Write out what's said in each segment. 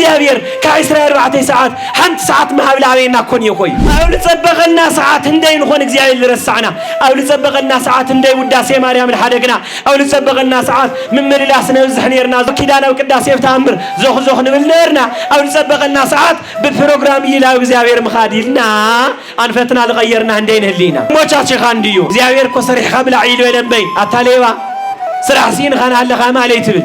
እግዚአብሔር ከእስራኤል 4 ሰዓት 1 ሰዓት ማህብላዊና ኮን ይቆይ አውል ጸበቀና ሰዓት እንደይ ንኾን እግዚአብሔር ልረሳና አውል ጸበቀና ሰዓት እንደይ ውዳሴ ማርያም ለሐደግና አውል ጸበቀና ሰዓት ምምልላስ ነብዝሕ ነርና ኪዳናው ቅዳሴ ብታምር ዘኽ ንብልነርና አውል ጸበቀና ሰዓት በፕሮግራም ይላው እግዚአብሔር መኻዲልና አንፈትና ለቀየርና እንደይ ነህሊና ሞቻች ኻንዲዩ እግዚአብሔር ኮሰሪሕ ኸብላ ዒሉ የለምበይ አታሌባ ስራሲን ኻና ለኻ ማለት ብል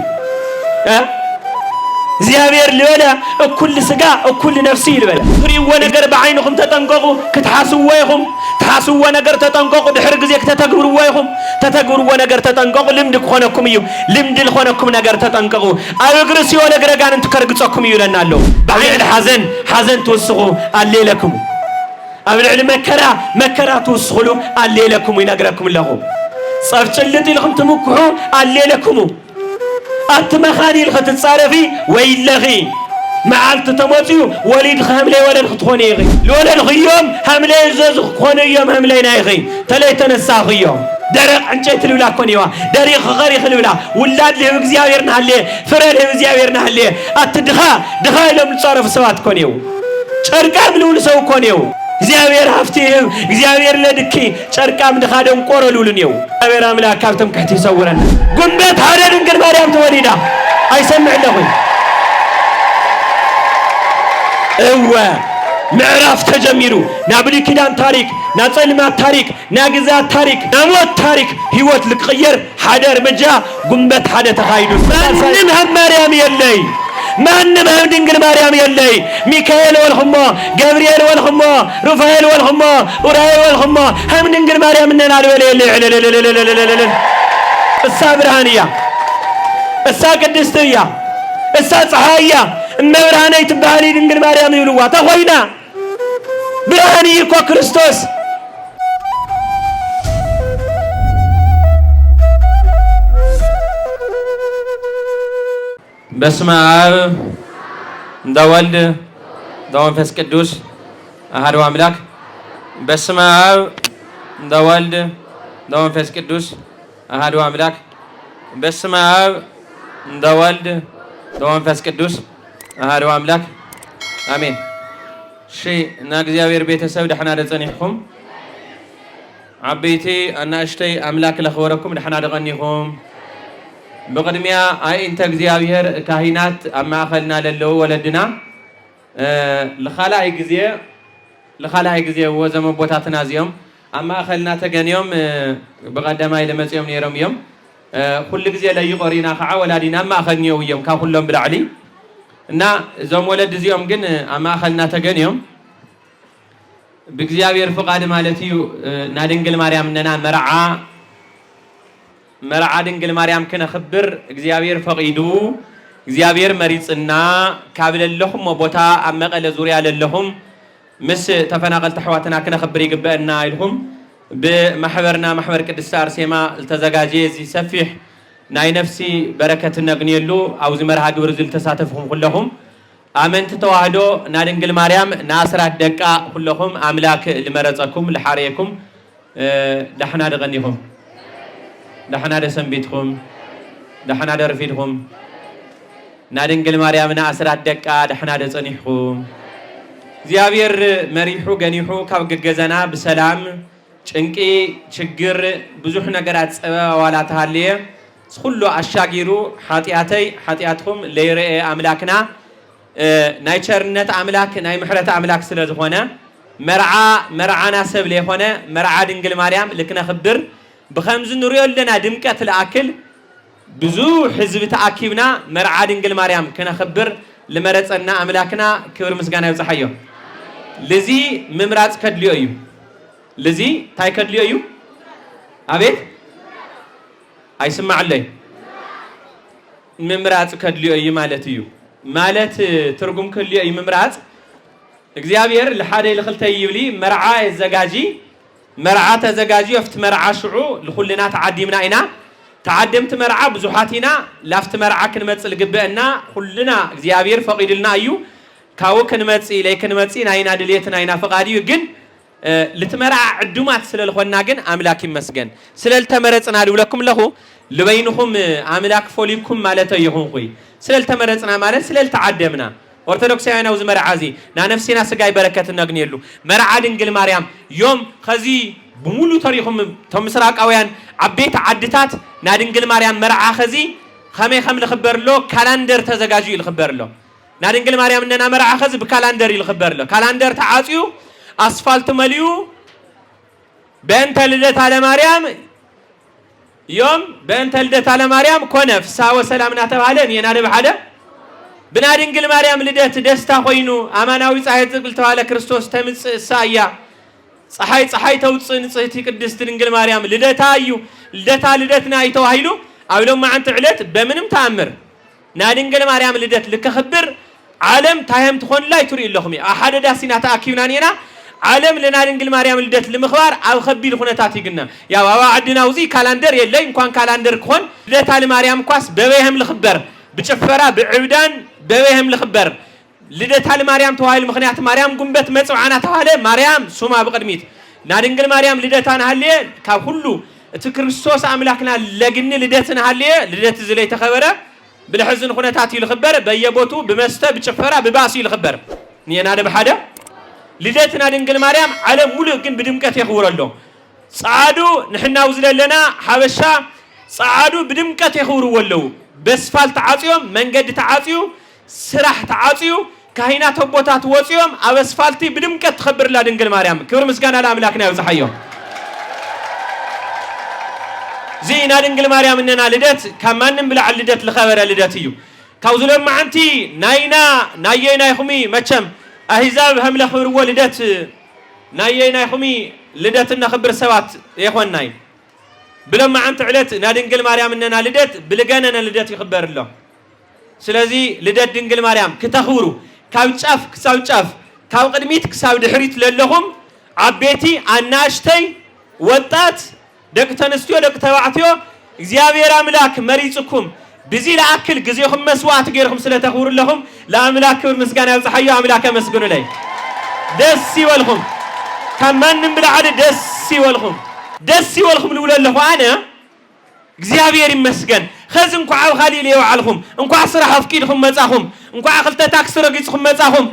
እግዚአብሔር ለወላ እኩል ስጋ እኩል ነፍስ ይልበላ ፍሪው ነገር በአይንኩም ተጠንቀቁ ከተሐስው ወይኩም ተሐስው ነገር ተጠንቀቁ ድሕር ጊዜ ከተተግብሩ ወይኩም ተተግብሩ ነገር ተጠንቀቁ ልምድ ኮነኩም እዩ ልምድ ለኮነኩም ነገር ተጠንቀቁ አብግር ሲሆነ ገረጋን እንትከርግጾኩም ይለናል በአይል ሐዘን ተወስኹ አለለኩም አብልዕል መከራ ተወስኹሉ አለለኩም ይነግረኩም ለኹ ጸፍጭልጥ ይልኩም ትምኩሑ አለለኩም أتمخاني الختصارفي ويلغي معالت تموتيو وليد خاملي ولا الخطوني يغي لولا الغيوم هملي زوز خوني يوم هملي نايغي تليت نساغيوم درق انجيت لولا كونيوا دريق غري خلولا ولاد لي بزياويرنا هلي فرل لي بزياويرنا هلي دخا لهم تصرف سوات كونيو چرقام لول سو كونيو እግዚአብሔር ሀፍቲው እግዚአብሔር ለድኪ ጨርቃም ድኻደም ቆረሉልኒው እግዚአብሔር አምላክ ካብተም ከህት ይሰውረን ጉንበት ሀደ ድንግል ማርያም ተወሊዳ አይሰምዕ ለኹኝ እወ ምዕራፍ ተጀሚሩ ናብሊ ኪዳን ታሪክ ናጸልማት ታሪክ ናግዛት ታሪክ ናሞት ታሪክ ህይወት ልቅየር ሀደ እርምጃ ጉንበት ሀደ ተኻይዱ ማንም ማርያም የለይ ማንም ድንግል ማርያም የለይ ሚካኤል ወልኹሞ ገብርኤል ወልኹሞ ሩፋኤል ወልኹሞ ኡራኤል ወልኹሞ ሃም ድንግል ማርያም ነናል ወለለ እሳ ብርሃንያ እሳ ቅድስትያ እሳ ፀሐያ እመብርሃነይ ትባሃሊ ድንግል ማርያም ይብልዋ ተኾይና ብርሃን ይኮ ክርስቶስ በስመ አብ ወወልድ ወመንፈስ ቅዱስ አሐዱ አምላክ በስመ አብ ወወልድ ወመንፈስ ቅዱስ አሐዱ አምላክ በስመ አብ ወወልድ ወመንፈስ ቅዱስ አሐዱ አምላክ አሜን። እሺ እና እግዚአብሔር ቤተሰብ ደህና ደጸኒኹም ዓበይቲ አናእሽተይ አምላክ ለኽበረኩም ደህና ደቀኒኹም በቅድሚያ እንተ እግዚአብሔር ካህናት አማኸልና ለለው ወለድና ለኻላይ ጊዜ ወዘመ ቦታትና ዚዮም አማኸልና ተገኒዮም በቀደማይ ለመጽዮም ነይሮም እዮም ሁሉ ጊዜ ለይቆሪና ኸዓ ወላዲና አማኸኒው እዮም ካሁሎም ብላዕሊ እና ዞም ወለድ ዚዮም ግን አማኸልና ተገኒዮም በእግዚአብሔር ፍቃድ ማለት እዩ ናድንግል ማርያም ነና መርዓ ድንግል ማርያም ከነኽብር እግዚአብሔር ፈቂዱ እግዚአብሔር መሪጽና ካብለለኹም ቦታ አመቀለ ዙሪያ ለለኹም ምስ ተፈናቀልተ ሕዋትና ከነኽብር ይግበአና ኢልኹም በማህበርና ማህበር ቅድስት አርሴማ ተዘጋጀ እዚ ሰፊሕ ናይ ነፍሲ በረከት ነግኒየሉ አውዚ መርሃ ግብር ዝል ተሳተፍኩም ኩለኹም አመንቲ ተዋህዶ ናድንግል ማርያም ናስራት ደቃ ኩለኹም አምላክ ልመረጸኩም ለሐሪየኩም ደህና ደቀኒኹም ደህና ደሰንቢትኩም ደህና ደርፊድኩም ናድንግል ማርያምና አስራት ደቃ ደህና ደጸኒኹም እግዚአብሔር መሪሑ ገኒሑ ካብ ገገዘና በሰላም ጭንቂ ችግር ብዙሕ ነገራት ጸባዋላት ሃልየ ሁሉ አሻጊሩ ኃጢአትኩም ለይረኤ አምላክና ናይ ቸርነት አምላክ ናይ ምሕረት አምላክ ስለዝኾነ መርዓና ሰብ ለይኾነ መርዓ ድንግል ማርያም ልክነኽብር بخمس نوريو لنا دمكة الأكل بزو حزب تأكيبنا مرعى دنجل مريم كنا خبر لمرت أن أملاكنا كبر مسجنا يوصحيو لذي ممرات كدليو يو لذي تاي كدليو يو أبيت أي سمع عليه ممرات كدليو يو مالت ترجم كدليو يو ممرات እግዚአብሔር ለሐደ ለخلته يبلي مرعى الزجاجي مرعى تزجاجي وفت مرعى شعو لخلنا تعديمنا إنا تعدمت مرعى بزحاتنا لفت مرعى كنمتصل جبنا كلنا እግዚአብሔር فقيد لنا أيو كاو كنمتصي لي كنمتصي ناينا دليتنا ناينا فقاديو جن لتمرعى عدومات سلل خونا جن أملاك مسجن سلل تمرتصنا لكم له لبينهم أملاك فوليكم مالته يهون خوي سلل تمرتصنا مالت سلل تعدمنا ኦርቶዶክሳውያን አውዝ መርዓዚ ና ነፍሲና ስጋይ በረከት ነግኔሉ መርዓ ድንግል ማርያም ዮም ከዚ بمولو تاريخهم تمسراقاويان عبيت عدتات نا ድንግል ማርያም መርዓ ከዚ خمي خم لخبر له كالندر تزغاجي لخبر له نا ድንግል ማርያም እነና መርዓ ከዚ በካላንደር ይልخبر له ካላንደር ተዓጽዩ አስፋልት መሊዩ በእንተ ልደት አለ ማርያም يوم بنت لدت على مريم كونف ساوى سلامنا تبعلن ينادب حدا بنا ድንግል ማርያም ልደት ደስታ ኮይኑ አማናዊ ፀሐይ ዝብል ተባለ ክርስቶስ ተምጽ ሳያ ፀሐይ ተውጽእ ንጽሕቲ ቅድስት ድንግል ማርያም ልደታዩ ልደትና አይተዋሂሉ አብሎም ማንተ ዕለት በምንም ተአምር ና ድንግል ማርያም ልደት ልከخبር ዓለም ታየም ትኾን ላይ ትሪ ኢለኹም አሐደ ዳሲና ተአኪብናኒና ዓለም ለና ድንግል ማርያም ልደት ለምኽባር አብ ኸቢል ኹነታት ይግና ያው አዋዕድናው ዚ ካላንደር የለይ እንኳን ካላንደር ኮን ልደታ ለማርያም ኳስ በበይህም ልخبር بچفرا بعبدان بوهم لخبر لدت على مريم توهايل مخنيات مريم قنبت مصعنا توهاله مريم سوما بقدميت نادنجل مريم لدتان هاليه ككله تكريستوس املاكنا لجن لدتنا هاليه لدت زلي تخبره بالحزن خنتات يلخبر بيبوتو بمسته بچفرا بباسي يلخبر نينا ده بحدا لدتنا دنجل مريم على مولو كن بدمقت يخورلو صعادو نحنا وزللنا حبشا صعادو بدمقت يخورولو بسفال تعاطيهم منجد تعاطيو سرح تعاطيو كهينات وبوتات وصيهم او اسفالتي بدمقت تخبر لا دنجل مريم كبر مسكان لاملاكنا يوزحيو زينا دنجل مريم اننا لدت كمانن بلا لدت لخبر لدتيو كاوزلم معنتي ناينا يخمي مچم احزاب هم لخبر ولدت ناينا يخمي لدتنا خبر سوات يخوناي بلما أنت علت نادنجل مريم إننا لدت بلجانا لدت يخبر الله سلازي لدت دنجل مريم كتخورو كاوتشاف كاو قدميت كساو دحريت للهم عبيتي عناشتي وطات دك تنستيو دك توعتيو እግዚአብሔር አምላክ መሪጽኩም بزي لأكل جزيهم مسوات غيرهم سلا تخور لهم لا أملاك مسكان يصحيو أملاك مسكون لي دسي والهم كمان نبلا عد دسي والهم دسي والهم الأولى اللي هو أنا እግዚአብሔር ይመስገን خزنكو عاو خليل يوعلهم انكو عصر حفكيلهم مزاهم انكو عقلت تاكسر قيسهم مزاهم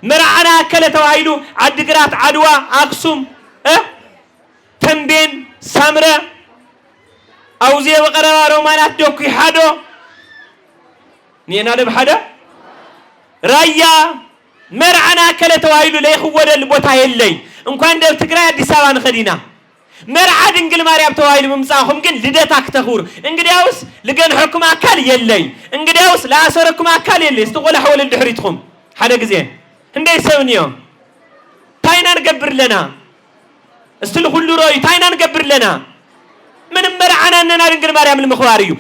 مرعنا أكلة وهيلو عدقرات عدوى أقسم تنبين سامرة أوزي وقروا رومانات دوكي حدو نينا بحدا رايا مرعنا أكلة وهيلو ليخو ودا البوتا يلي انكو عندر تقرأ دي سوان خدينا مرعى دنجل مريم توهايل ممساهم جن لدتك تخور انقداوس لقن حكم أكل يلي انقداوس لا أسركم أكل يلي استغل حول الدحريتهم حدا جزين هندي سونيو تاينا نقبر لنا استلو كل روي تاينا نقبر لنا من مرعنا أننا دنجل مريم المخواريو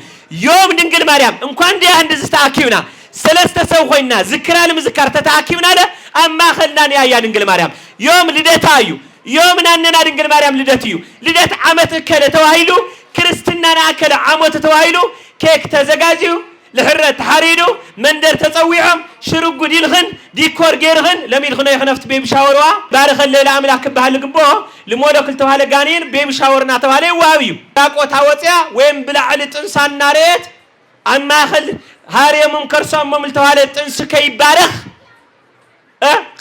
يوم دنجل مريم إن كان دي هندز استأكيونا سلسة سوخينا ذكرى المذكر تتأكيونا له أما خلنا يا دنجل مريم يوم لدتايو يومنا أننا دنجل مريم لدتيو لدت عمت كده توهيلو كريستنا ناكل عمت توهيلو كيك تزجاجيو لحرة حريدو مندر تصويعهم شرق ديلخن ديكور جيرخن لم يلخنا يخنفت بيب شاوروا بارخ الليلة عمل أكبها لقبوه لمولا كل توهال جانين بيب شاورنا توهالي واويو تاقو تاوتيا وين بلا علت إنسان ناريت أما خل هاري منكر صام ممل توهالت إنسكي بارخ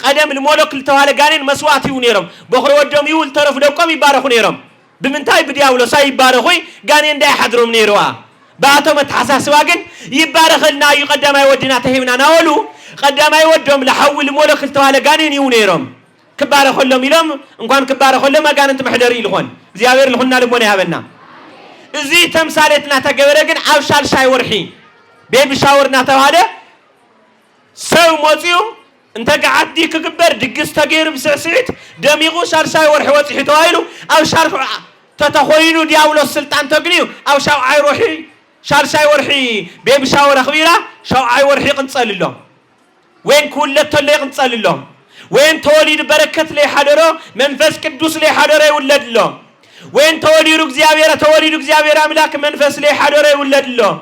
قدم المولك التوالى جانين مسواتي ونيرم بخر ودم يول طرف دوكم يبارخون نيرم بمنتاي بدياولو ساي يبارخوي جانين ده حضرهم نيروا بعتهم تحساس واجن يبارخ لنا يقدم يودينا تهيمنا ناولو قدم يودهم لحول المولك التوالى جانين يونيرم كبارخ لهم يلم إن كان كبارخ لهم ما كانت محضرين لهون زياوير لهون نالبوني هبنا زي تمثالتنا تجبرجن أوشال شاي ورحي بيبي شاورنا توالى سو موزيو انت قاعد ديك كبر دقس تغير بسعسعت دميغو شارشاي ورحي وصحي توهايلو او شارع تتخوينو دياولو السلطان تقنيو او شاوعي روحي شارشاي ورحي بيب شاور اخبيرا شاوعي ورحي قنصال اللهم وين كولتو اللي قنصال اللهم وين توليد بركت لي حضرو منفس قدوس لي حضرو يولد اللهم وين توليد اغزيابير املاك منفس لي حضرو يولد اللهم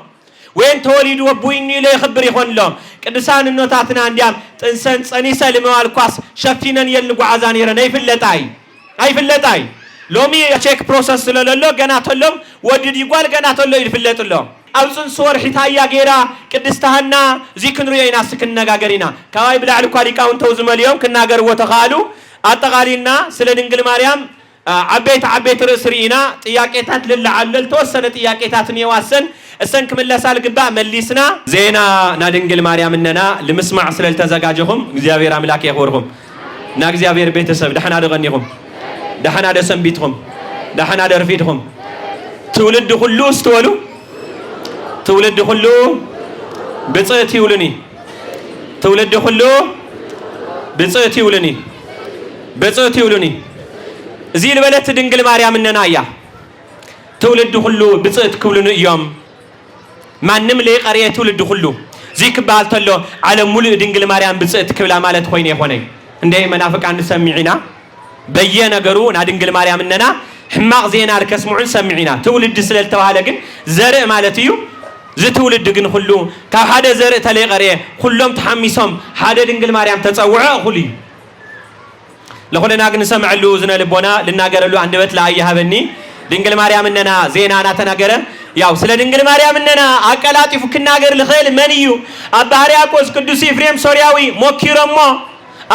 وين توليد وبويني لي خبر يخون لهم قدسان النوتاتنا عنديام تنسن صنيسه لموال كواس شفتينن يلغو عزانيرن اي فلطاي لومي تشيك بروسس لولو غناتلهم ودي يقال غناتلو يفلطلو أوصن صور حتايا غيرا قدستهنا زي كنرينا سكنغاغرينا كواي بلا على كوالي كاون توزم اليوم كناغر وتخالو أتقالينا سلا دنجل مريم عبيت رسرينا ጥያቄታት ለላዓለል ተወሰነ ጥያቄታት ንየዋሰን እሰንክ መለሳል ግባ መልስና ዜና ናድንግል ማርያም ነና ለመስማዕ ስለልተዘጋጀኹም እግዚአብሔር አምላክ ይኹርኩም ና እግዚአብሔር ቤተሰብ ደህና ደገኒኹም ደህና ደሰንቢትኹም ደህና ደርፊትኹም ትውልድ ሁሉ استولو ትውልድ ሁሉ ብጽዕት ይውልኒ ትውልድ ሁሉ ብጽዕት ይውልኒ ብጽዕት ይውልኒ زي البلد دنجل مريم الننايا تولد خلو بصيت كلون يوم ما نملي قرية تولد خلو زي كبال تلو على مول دنجل مريم بصيت كلا مالت خويني خويني عندي منافق عن سمعنا بينا قرو نا دنجل مريم الننا حماق زينا الكسمعون سمعنا تولد سلال توالقن زرع مالتيو زي تولد دقن خلو كهذا زرع تلي قرية كلهم تحمسهم هذا دنجل مريم تتصوع خلي لخلنا نسمع له زنا لبونا لناجر له عند بيت لا يهبني دينجل مريم إننا زين أنا تناجره ياو سلا دينجل مريم إننا أكلات يفك ناجر الخيل منيو أبهاري أكوز كدوس إفريم سورياوي مكيرم ما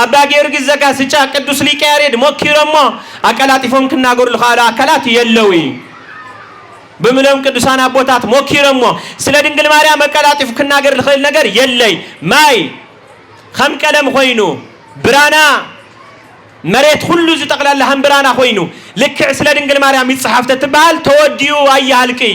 أبغير جزء سيجا كدوس لي كاريد مكيرم ما أكلات يفك ناجر الخيل أكلات يلوي بملهم كدوسانا بوتات مكيرم ما سلا دينجل مريم أكلات يفك ناجر الخيل ناجر يلي ماي خم كلام خوينو برانا مريت كله زي تقلال لهم برانا خوينو لك عسلا دنجل مريم يتصحف تتبال توديو أيها الكي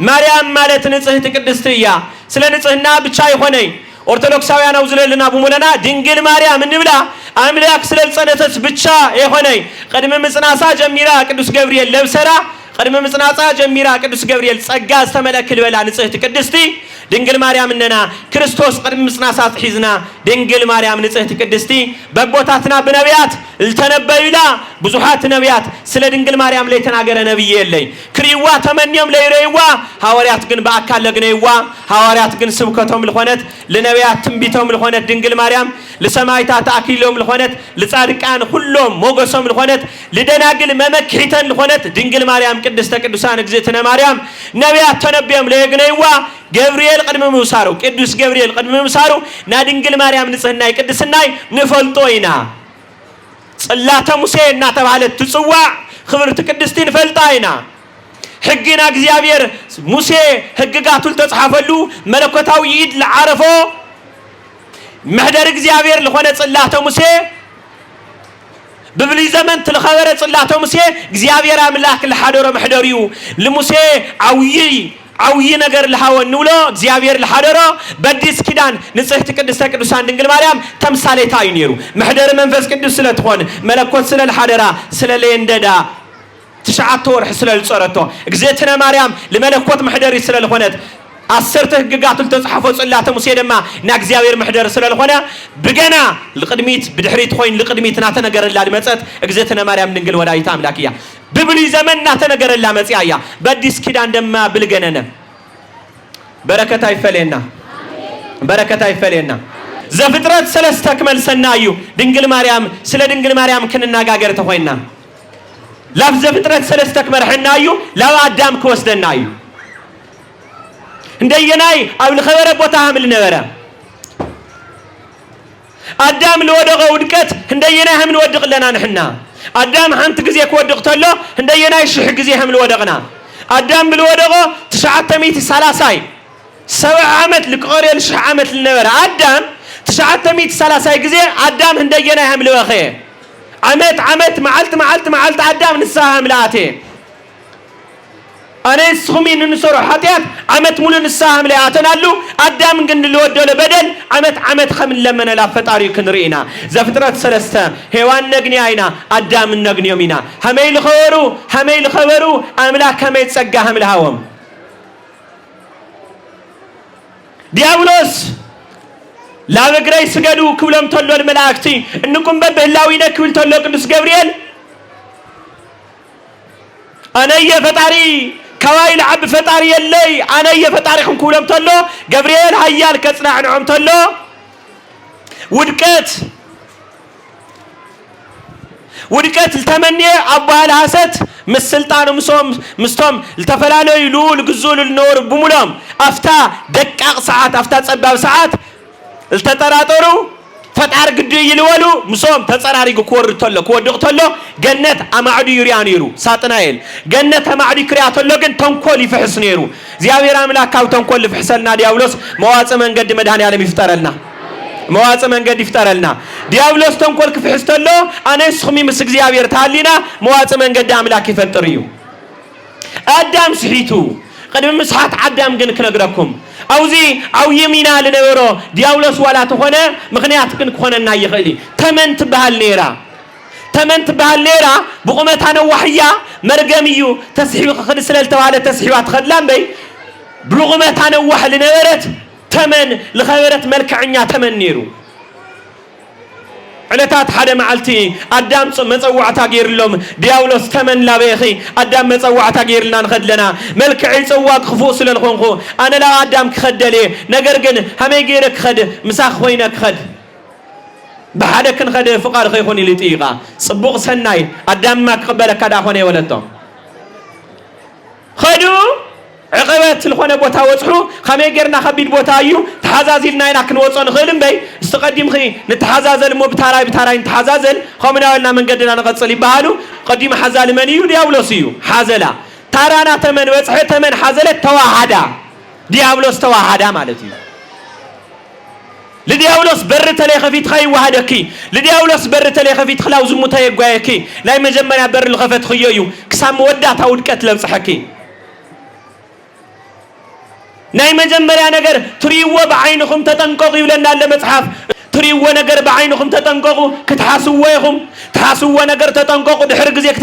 مريم مالت نصه تقدستيا سلا نصهنا بتشاي خوني أرثوذكساويان أوزل لنا بمولنا دنجل مريم النبلا أملاك سلا سنتس بتشا إيه خوني قدم مسناسا جميرا قدوس جبريل لبسرا قدم مسناسا جميرا قدوس جبريل سجاز تملك الولا نصه تقدستي دنجل مريم إننا كريستوس قدم مسناسات حزنا دنجل مريم نصه تقدستي ببوتاتنا بنبيات التنبيلا بزحات نبيات سلا دنجل مريم لي تناغر نبي يلي كريوا تمنيم لي ريوا حواريات كن باكال لغنيوا حواريات كن سبكتهم لخونت لنبيات تنبيتهم لخونت دنجل مريم لسمايتات اكيلهم لخونت لصادقان كلهم موغسهم لخونت لدناغل ممكحيتن لخونت دنجل مريم قدست قدسان اجزيتنا مريم نبيات تنبيهم لي غنيوا جبريل قدم موسارو قدوس جبريل قدم موسارو نا دنجل مريم نصهناي قدسناي نفلطوينا صلاة موسى ناتبالت تصوع خبر تقدستين فلطاينا حقنا እግዚአብሔር ሙሴ ህግጋቱን ተጻፈሉ መለኮታዊ ይድ ለዓረፎ መህደር እግዚአብሔር ለሆነ ጽላተ ሙሴ ببلي زمن تلخبر صلاة موسى እግዚአብሔር አምላክ ለሐደረ መህደሪው ለሙሴ عوي نجار الهوا النولا زيابير الحرارة بديس كدان نصحت قدس قدسان دنجل مريم تمثال تاينيرو محضر منفس قدس سلتخون ملكوت سل الحرارة سل لينددا تشعتور حسل الصرتو اجزيتنا مريم لملكوت محضري سل الخونت أسرته جقاتل تصحفوا صلاة موسى دما ناك زيابير محضر سل الخونة بجنا لقدميت بدحريت خوين لقدميت ناتنا نجار الله لمسات اجزيتنا مريم دنجل وراي تاملاكيا ببلي زمن ناتنجر الله مسيايا بديس كدان دما بلجننا بركة يفلينا بركة يفلينا زفترات سلست تكمل سنايو دنجل مريم سلا دنجل مريم كنا جاجر تخوينا لا زفترات سلست تكمل حنايو لا قدام كوسدنايو نديناي أو الخبر بوتهم النورة قدام الودق ودكت نديناها من ودق لنا نحنا قدام حنت جزيه كودقت له هندينا يشح جزيه من الودقنا قدام بالودقه 930 7 عامت لقريه لشح عامت للنبر قدام 930 جزيه قدام هندينا هم لوخي عمت معلت قدام نساها ملاتي أنا سخمين نسور حتيات عمت مول نساها ملاتنا له قدام جن الود ولا بدل عمت خمن لما لا فتاري كنرينا زفترات سلسته هوان نجني عينا قدام النجني يومنا هميل خبرو أملاك هميت سجاهم الهوام ديابلوس لا بقرأ سجدوا كلهم تلوا الملاكتي إنكم ببهلاوينا كل تلوا قدس جبريل أنا يا فتاري كوايل عب فتاري اللي أنا يا فتاريكم كلهم تلوا جبريل هيال كسنا عنهم تلوا ودكت ودكت التمني أبوها الهست مسلطان مستوم التفلالو يلول الجزول النور بمولام أفتا دقق ساعات أفتا تصباب ساعات التطراطرو فتعر قدو يلولو مسوم تصراري كور تولو كودق تولو جنة أمعدو يريانيرو ساتنايل جنة أمعدو كرياتولو جن تنكول يفحص نيرو زياوير أملاك كاو تنكول يفحصلنا دياولوس مواص من قد مدهن يعلم يفترلنا مواص من قد يفترلنا دياولوس تنكول كفحصتلو أنا سخمي مسك زياوير تالينا مواص من قد أملاك يفتريو أدم سحيتو قدم مسحات عدم جن كنقركم أوزي أو يمينا لنورو دياولوس ولا تخونه مغنيات كن كخونه نايخلي تمنت بهالليرة بقومتها وحيا مرقميو تسحيو خد سلالة وعلى تسحيوات خدلان بي بقومتها وح لنورت تمن لخبرت ملك عنيا تمن نيرو علتات حدا معلتي أدام مصوعتا غير لهم دياولوس تمن لا بيخي أدام مصوعتا غير لنا نخد لنا ملك عيل سواق خفوس لنخونخو أنا لا أدام كخدلي نقرقن همي غيرك خد مساخ وينك خد بحدك نخد فقار خيخوني لتيغا صبوغ سناي أدام ما قبلك كدا خوني ولدتهم خدو عقبات الخونة بوتا وصحو خمي غيرنا خبيد بوتا أيو تحازازلنا ينا كنوصون خيلم بي استقدم خي نتحازازل مو بتاراي نتحازازل خمنا ولنا من قدنا نغتصلي بهالو قديم حازال منيو دياولوسيو حازلا تارانا تمن وصحو تمن حازلت تواحدا دياولوس تواحدا مالتي لدياولوس بر تلي خفيت خي وحدكي لدياولوس بر تلي خفيت خلاو زموتا يغوايكي لاي مجمعنا بر الخفت خيويو كسام وداتا ودكت لمصحكي ناي مجمريا نجر تريوا بعينكم تتنقضوا لنا المصحف تريوا نجر بعينكم تتنقضوا تحاسوا نجر تتنقضوا دحر غزيك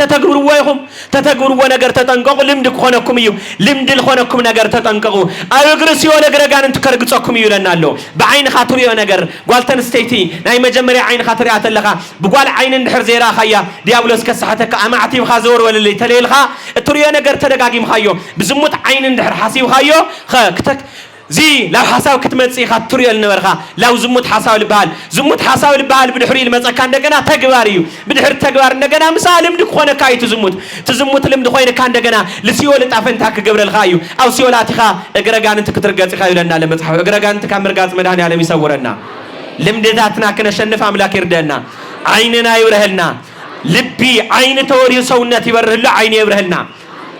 تتغروا نجر تتنقضوا لمد خونكم يو لمد الخونكم نجر تتنقضوا اغرسيو نجر غان انت كرغصكم يلنا له بعين خاطريو نجر قالتن ستيتي ناي مجمريا عين خاطريا تلخا بقال عين دحر زيرا خيا ديابلوس كسحتك امعتي خازور ولا تليلخا تريو نجر تدغاغيم خايو بزموت عين دحر حاسيو خايو خكتك زي لو حساو كتمصي خاطريو النبرخا لو زموت حساو البال بدحري المصك عندنا تغباريو بدحر تغبار عندنا مسالم دك خونه كايت تزموت لمد خوينك عندنا لسيول طافنتا كغبرل خايو او سيولاتخا اغرغان انت كترغص خايو لنا لمصحف اغرغان انت كامرغاص مدان يعلم يسورنا لمداتنا كنشنف املاك يردنا عيننا يبرهلنا لبي عين توري سونت يبرهل عين يبرهلنا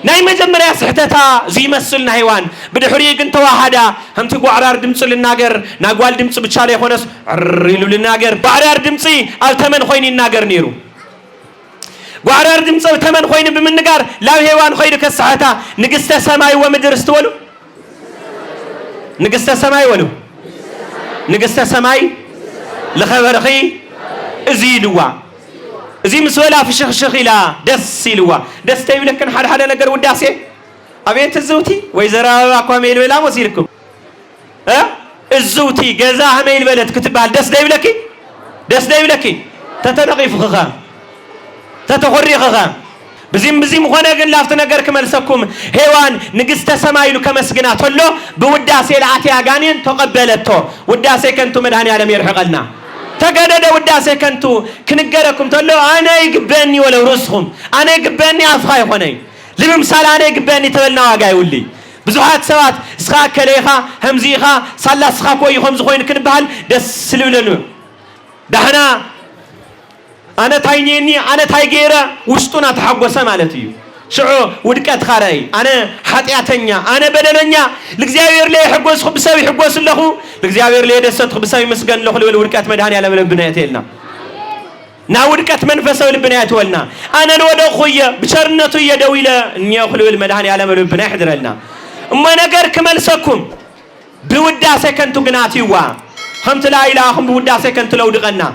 ناي مجمريا سحتتا زي مسلنا حيوان بدحري كن تواحدا همتي غعرار دمص لناغر ناغوال دمص بچا لا يخونس ريلو لناغر غعرار دمصي التمن خوين يناغر نيرو غعرار دمص التمن خوين بمنغار لا حيوان خويد كسحتا نغست سماي ومدر استولو نغست سماي ولو نغست سماي لخبرخي ازيلوا زي مسولا في شخ إلى دس سيلوا دس تيملكن حدا نجر وداسي أبيت الزوتي ويزرع أقوام الولا وزيركم الزوتي جزاء هميل بلد كتب على دس دايبلكي تتنقي فخا تتخري خا بزيم خنا جن لافت نجر كمل سكم هيوان نجست سمايلو كمسجنات هلو بوداسي العتي أجانين تقبلته وداسي كنتم مدهني على ميرحقلنا تجدد وداسة كنتو كنجركم تقولوا أنا يقبلني ولا رزقهم أنا يقبلني أفخاي خناي لبمثال أنا يقبلني تبلنا واجاي ولي بزوحات سوات سخا كليخا همزيخا صلى سخا كوي خمس خوين كنبهال دس سلولنو دهنا أنا تاينيني أنا تايجيرا وشتونا تحقوسا مالتيو شعو ودكات خاراي أنا حاتياتنيا أنا بدننيا لغزيابير لي حقوس خبساوي حقوس لخو لغزيابير لي دست خبساوي مسكن لخو ودكات مدهاني على بنايات لنا نا ودكات منفساوي لبنايات ولنا أنا نودو خويا بشرنتو يدويله اني خلو المدهاني على بنايات حضرلنا اما نجر كمل سكم بوداسه كنتو غناتيوا خمت لا اله بوداسه كنتو لو دقنا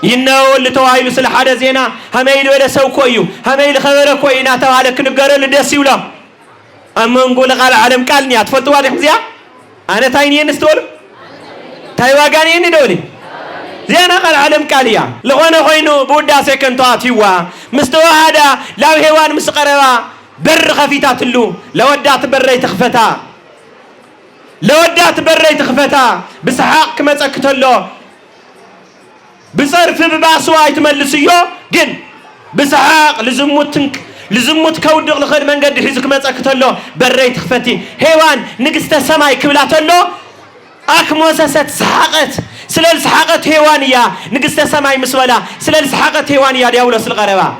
ينو اللي توايلو سل حدا زينا هميل ولا سو كويو هميل خبر كوينا توالك نغرل دس يولا اما نقول قال عالم قالني اتفطوا على خزيا انا تايني نستول تايواغاني ندولي زينا قال عالم قاليا لغونه خوينو بوداسه كنتو اتيوا مستوى هذا لا هيوان مسقربا بر خفيتاتلو لودات بري تخفتا بسحاق كمصكتلو بصرف بباسوا يتملسيو جن بسحاق لزموت كودق لخير من قد حيزك متأكتلو بريت خفتي هيوان نقست سماي كبلاتلو أكموسست سحاقت سلال سحاقت هيوانيا نقست سماي مسولا سلال سحاقت هيوانيا دياولوس الغربا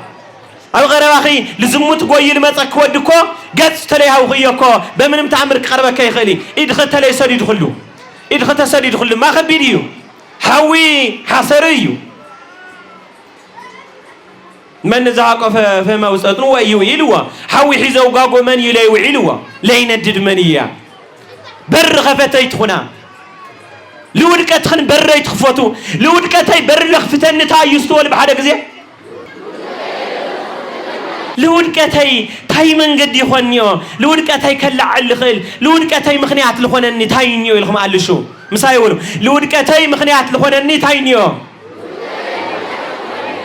الغربا خي لزموت قويل متأك ودكو قد تليها وخيوكو بمن تعمرك قربا كي خلي إدخل تلي سد يدخلو ما خبيريو حوي حسريو من زهق فما وسطنو ويو يلوا حوي حيزو قاقو من يلي وعلوا لين الدد منيا بر خفتيت هنا لودكت خن بريت خفتو لودكتي بر لخفتن تاع يستول بحدا زي لودكتي تاي من قد يخونيو لودكتي كلع الخيل لودكتي مخنيات لخونني تاينيو يلخم قال شو مسايولو لودكتي مخنيات لخونني تاينيو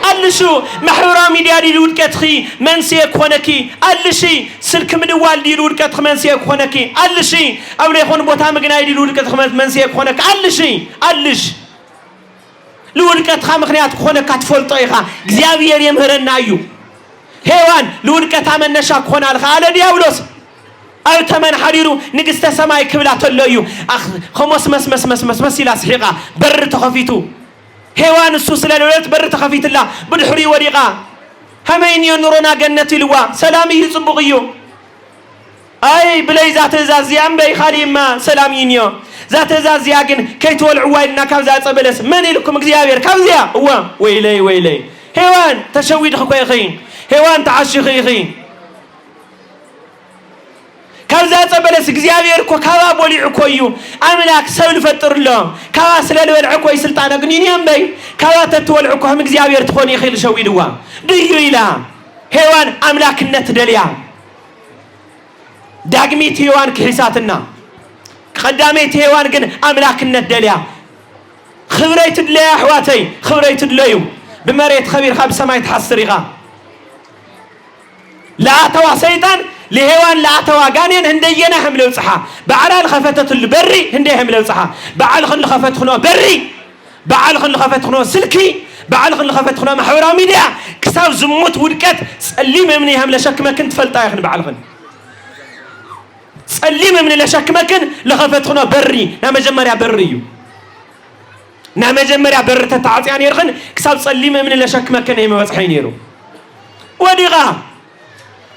قال شو محورا ميديا دي لودكت خي منسيك خونكي قال شي سلك مدوال دي لودكت منسيك خونكي قال شي او لي خون بوتا مغناي دي لودكت منسيك خونك قالش لودكت خا مخنيات خونك تفلطو يخا እግዚአብሔር يمهرنا እዩ هيوان لودكت منشا خون على على ديابلوس او تمن حريرو نقست سماي كبلات الليو اخ خمس مس الى صحيقه بر تخفيتو هيوان السوسله الولت بر تخفيت الله بالحري وريقا همين ينورنا جنتي لوا سلامي يصبغيو اي بلاي ذات زازيام بي خاليما سلامينيو ذات زازياغن كيت ولعواينا كابزا صبلس من لكم እግዚአብሔር كابزيا هو ويلي هيوان تشويد خو يخي هيوان تعشخ يخي كابزا صبلس እግዚአብሔር كو كابا بوليع كويو املاك سول فطر له كابا سلالولع كوي سلطان اغنينيام بي كابا تتولع كو هم እግዚአብሔር تخون يخي شويدوا ديو يلا هيوان املاكነት دليا داغميت هيوان كحساتنا قداميت هيوان كن املاكነት دليا خبريت دليا احواتي خبريت دليو بمريت خبير خاب سماي تحسريغا لا توا شيطان لهيوان لا توا غانين هندينا حملو صحا بعال خفتت البري هندي حملو صحا بعال خن خفت خنو بري بعال خن خفت خنو سلكي بعال خن خفت خنو محورا ميديا كساب زموت ودكت صلي ممني حمله شكمه كنت فلطا يخن بعال خن صلي من لشكمه كن لخفت خنو بري نا مجمريا بريو نا مجمريا بر تتعطيان يرخن كساب صلي من لشكمه كن يم وصحين يرو وديغا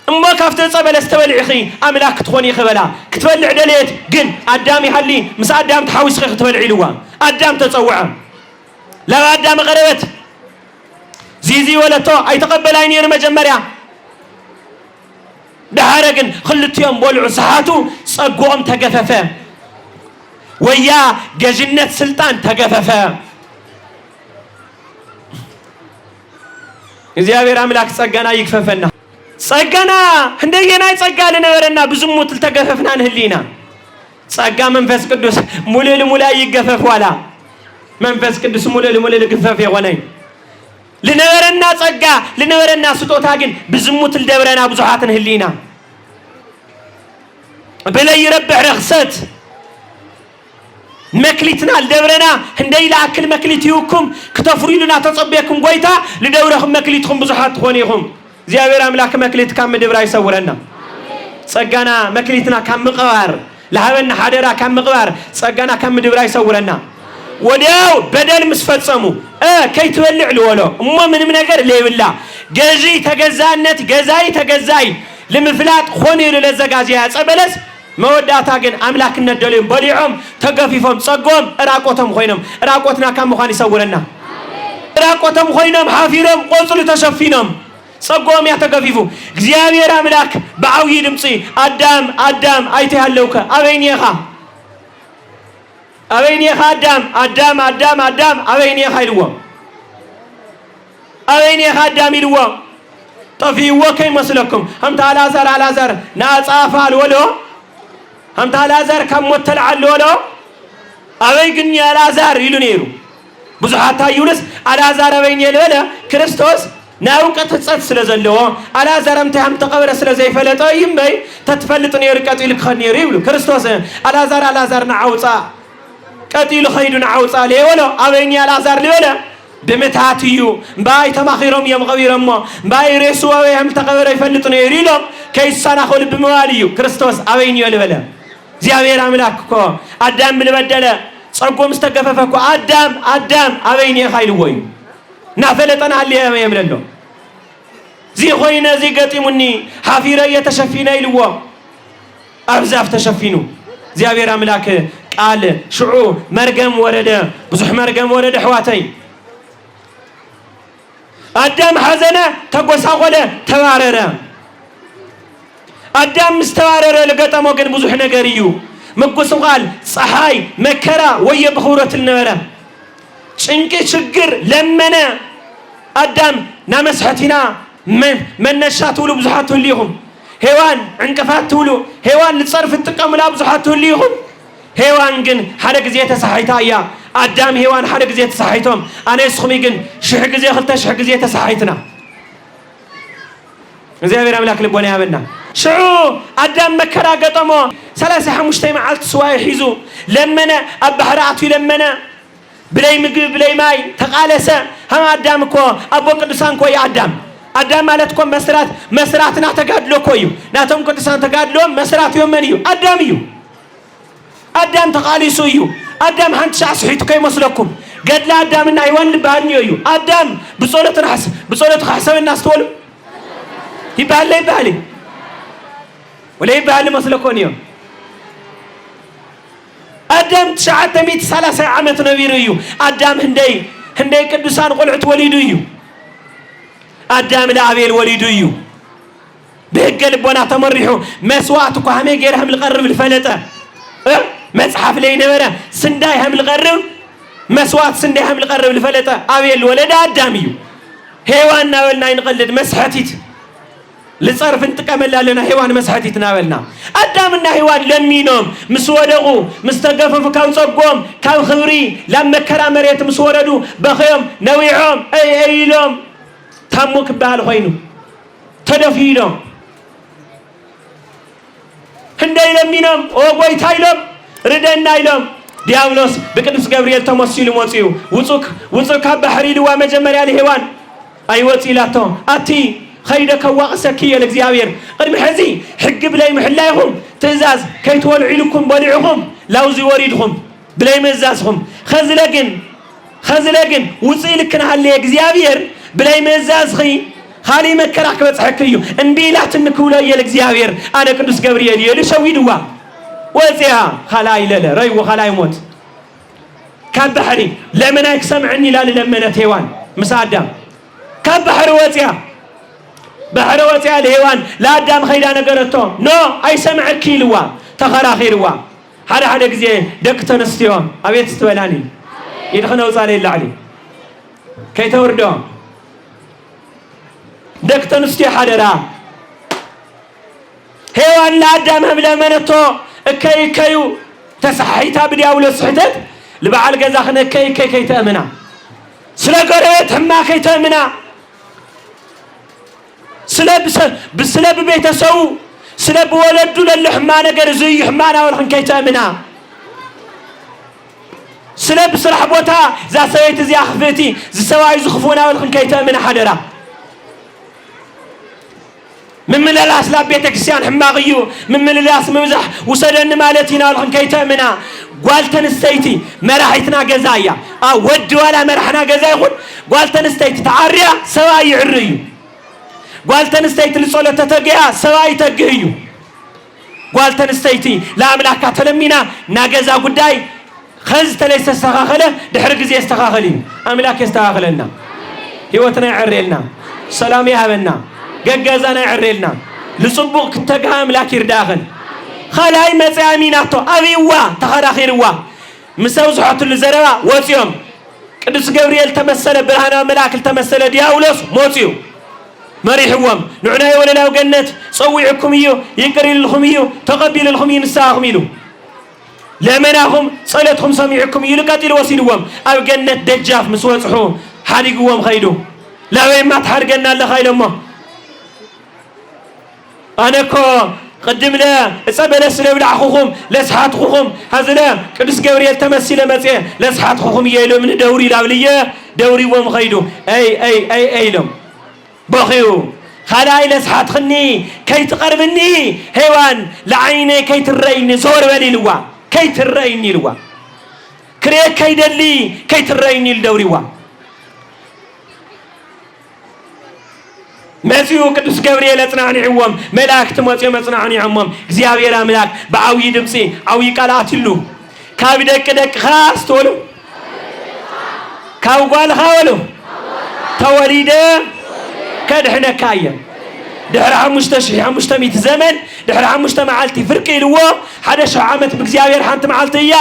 اما كافت صبل استبلع خي املاك تخوني خبلا كتبلع دليت جن ادامي حلي مس ادام تحاوس خي تبلع لوا ادام تتصوع لا ادام غربت زيزي ولا تو اي تقبل ير مجمريا دهارجن خلتيهم بولع ساعاتو صقوم تجففه ويا جنة سلطان تجففه እግዚአብሔር አምላክ ጸጋና ይክፈፈና ጸጋና እንደየና ይጸጋል ነበርና ብዙሙት ተገፈፍናን ህሊና ጸጋ መንፈስ ቅዱስ ሙሉል ይገፈፍ ዋላ መንፈስ ቅዱስ ሙሉል ይገፈፍ ይሆነኝ لنورنا ጸጋ لنورنا ስጦታ ግን ብዙሙት ደብረና ብዙሃትን ህሊና بلا يربح رخصت مكلتنا الدبرنا هندي لاكل مكلتيوكم كتفروا لنا تصبيكم قويتا لدورهم مكلتكم بزحات خونيهم زيابير املاك مكلت كم دبرا يسورنا ጸጋና مكلتنا كم مقوار لهبنا حدرا كم مقوار ጸጋنا كم دبرا يسورنا ودياو بدل مسفصمو كي تولع لولو امم من ነገር ليبلا ገዢ ተገዛነት ገዛይ ተገዛይ لمفلات خوني للزغازيا صبلس موداتا ግን አምላክነት ደለም በሊዑም ተገፊፎም ጸጎም ራቆተም ሆይነም ራቆትና ከም ሆን ይሰውረና ራቆተም ሆይነም ሓፊሮም ቆጽሉ ተሸፊኖም ጸጎም ያተገፊፉ እግዚአብሔር አምላክ በአውይ ድምጽ አዳም አይተ ያለውከ አበይኔኻ አዳም አበይኔኻ ይልዎ አበይኔኻ አዳም ይልዎ طفي وكي مسلكم هم تعالى ناصافا الولو هم تعالى كم متلع الولو أبي جني على يلونيرو بزحتا يونس على بين يلولا كريستوس ناوقت تصت سلازلو على زرم تهم تقبر سلازي فلطو يمبي تتفلط نيرقط يلك خنير يبلو كريستوس على زر نعوصا قتيل خيدو نعوصا ليولو أبيني على زر لولا بمتاتيو باي تماخيرهم يوم قبيرهم باي ريسوا ويهم تقبر يفلتون يريلهم كيسانا خول بمواليو كريستوس أبين يولبلا زيابير عملاك كو أدم بالبدلة صرقوا مستقففة كو أدم أبين يخايلوين نافلتنا اللي يمللو زي خوينا زي قتيمني حافيرة يتشفينا يلوا أبزاف تشفينو زيابير عملاك قال شعو مرقم ورده بزح مرقم ورده حواتي أدم حزنة تقوساقوله توارره أدم مستوارره لقطة موقن بزح نقريو مقوسم قال صحاي مكرا ويا بخورة النورة شنك شقر لمنا أدم نمسحتنا من نشات ولو بزحات ليهم هيوان عنكفات ولو هيوان لتصرف التقام لا بزحات ليهم هيوان جن حرق زيت صحيتا يا أدم هيوان حرق زيت صحيتهم أنا يسخمي جن شحق زي خلتا شحق زيت صحيتنا زي أبي راملاك لبوني عملنا شعو أدم مكرا قطمو ثلاثة حمشتي معلت سواي حيزو لمنا أبحراتي لمنا بلاي مقل بلاي ماي تقالسا هم أدامكو أبو قدسان كوي أدام مالتكم مسراتنا تقادلو كويو ناتهم قدسان تقادلو مسرات يومنيو أدام تقاليسو يو أدام هانت شعص حيتو كي مسلكم قد لا أدام إن أيوان لبهانيو يو أدام بصولة حسب الناس تولو يبالي ولا يبالي مسلكون يو أدام 930 عامة نبيرو يو أدام هندي قدسان قلعت وليدو يو أدام لأبيل وليدو يو بهقل بونا تمرحو مسواتكو همي غيرهم القرب الفلطة مصحف لي نبره سنداي هم القرب مسوات سنداي هم القرب الفلطة أبيل ولد أداميو هيوان ناولنا ينقلد مسحتيت لصرف انتقامل لنا هيوان مسحتيت ناولنا أدامنا هيوان لمينهم مسودقو مستقفف كاو صقوم كاو خبري لما كرا مريت مسوددو بخيم نويعهم أي لهم تاموك بالخينو تدفيلهم هندي لمينهم أو قوي تايلهم ردنا يلهم ديابلوس بقدس جبريل تمثيل موتيو وصك بحري لوا مجمر على هوان أي وسيلاتهم أتي خيدك واقسكي الإخزاوير قد محزي حق بلاي محلاهم تزاز كي تولعي لكم بلعهم لوزي وريدهم بلاي مزازهم خزلقن وصيلك نهالي إخزاوير بلاي مزاز خالي مكراك بتحكيو انبيلات النكولا يا الإخزاوير أنا قدس جبريل يلي شوي دوا وزيها خلاي لا ري وخلاي موت كان بحري لمن يسمعني لا لمن تيوان مساعدة كان بحر وزيها بحر وزيها الهوان لا دام خيدا نقرتهم نو أي سمع كيلوا تخرا خيروا هذا جزيه دكتور نستيون أبيت استولاني يدخلنا وصالي اللي علي كي توردهم دكتور نستي حدرا هوان لا دام هم لمنتو كيو تسحيتها بدياولو سحتت لبعال جزاخنا كي تأمنا سلا قريت هما كي تأمنا سلا ببيت سو سلا بولدو للحمانة قرزي حمانة والخن كي تأمنا سلا بسرح بوتا زا سويت زي أخفتي زي سواي زخفونا والخن كي تأمنا حدرا من اللاس لا بيت كريستيان حماغيو من اللاس ممزح وسدن مالتنا والخن كي تأمنا قالتن السيتي مرحيتنا جزايا ود ولا مرحنا جزايا قالتن السيتي تعريا سواي عريو قالتن السيتي لصولة تتقيا سواي تقيو قالتن السيتي لا أملاك تلمينا ناجزا قداي خز تليس استخاخله دحرق زي استخاخلين أملاك يستخاخلنا هيوتنا يعريلنا سلام يهبنا جزانا يعريلنا لصبوك تقام لك يرداخل خلاي مزاميناتو أبيوا تخراخيروا مسوزحات الزروا وصيهم قدس جبريل تمثل برهنا ملاك تمثل دياولوس موتيو مريحوم نعنا ولا جنة صويعكم يو يقري لكم يو تقبل لكم ينساهم يلو لمناهم صلتهم سميعكم يلقاتل وسيلهم أو جنة دجاف مسوسحهم حرقوهم خيدو لا وين ما تحرقنا إلا خيلهم أنا كو قدم له سبلا سلو لعخوهم لسحات خوهم هذا قدس جبريل تمثل مسيح لسحات خوهم يلو من دوري الأولية دوريوم خيدو أي لهم بخيو خلاي لسحاتخني كي تقربني هيوان لعيني كي تريني زور ولي لوا كي تريني لوا كريك كي دلي كي تريني الدوريوا مسيو قدس جبريل اصنعني عوام ملاك تموتيو اصنعني عوام እግዚአብሔር አምላክ በአዊ ድምጽ አዊ ቃላት ሁሉ ካብደቅ ደቅ خاص ተወሉ ካውጓል ኻወሉ ተወሊደ ከድሕነ ካየ ድሕሪ 5500 ዘመን ድሕሪ 5 መዓልቲ ፍርቂ ኢልዎ 10 ዓመት ብእግዚአብሔር ሓንቲ መዓልቲ እያ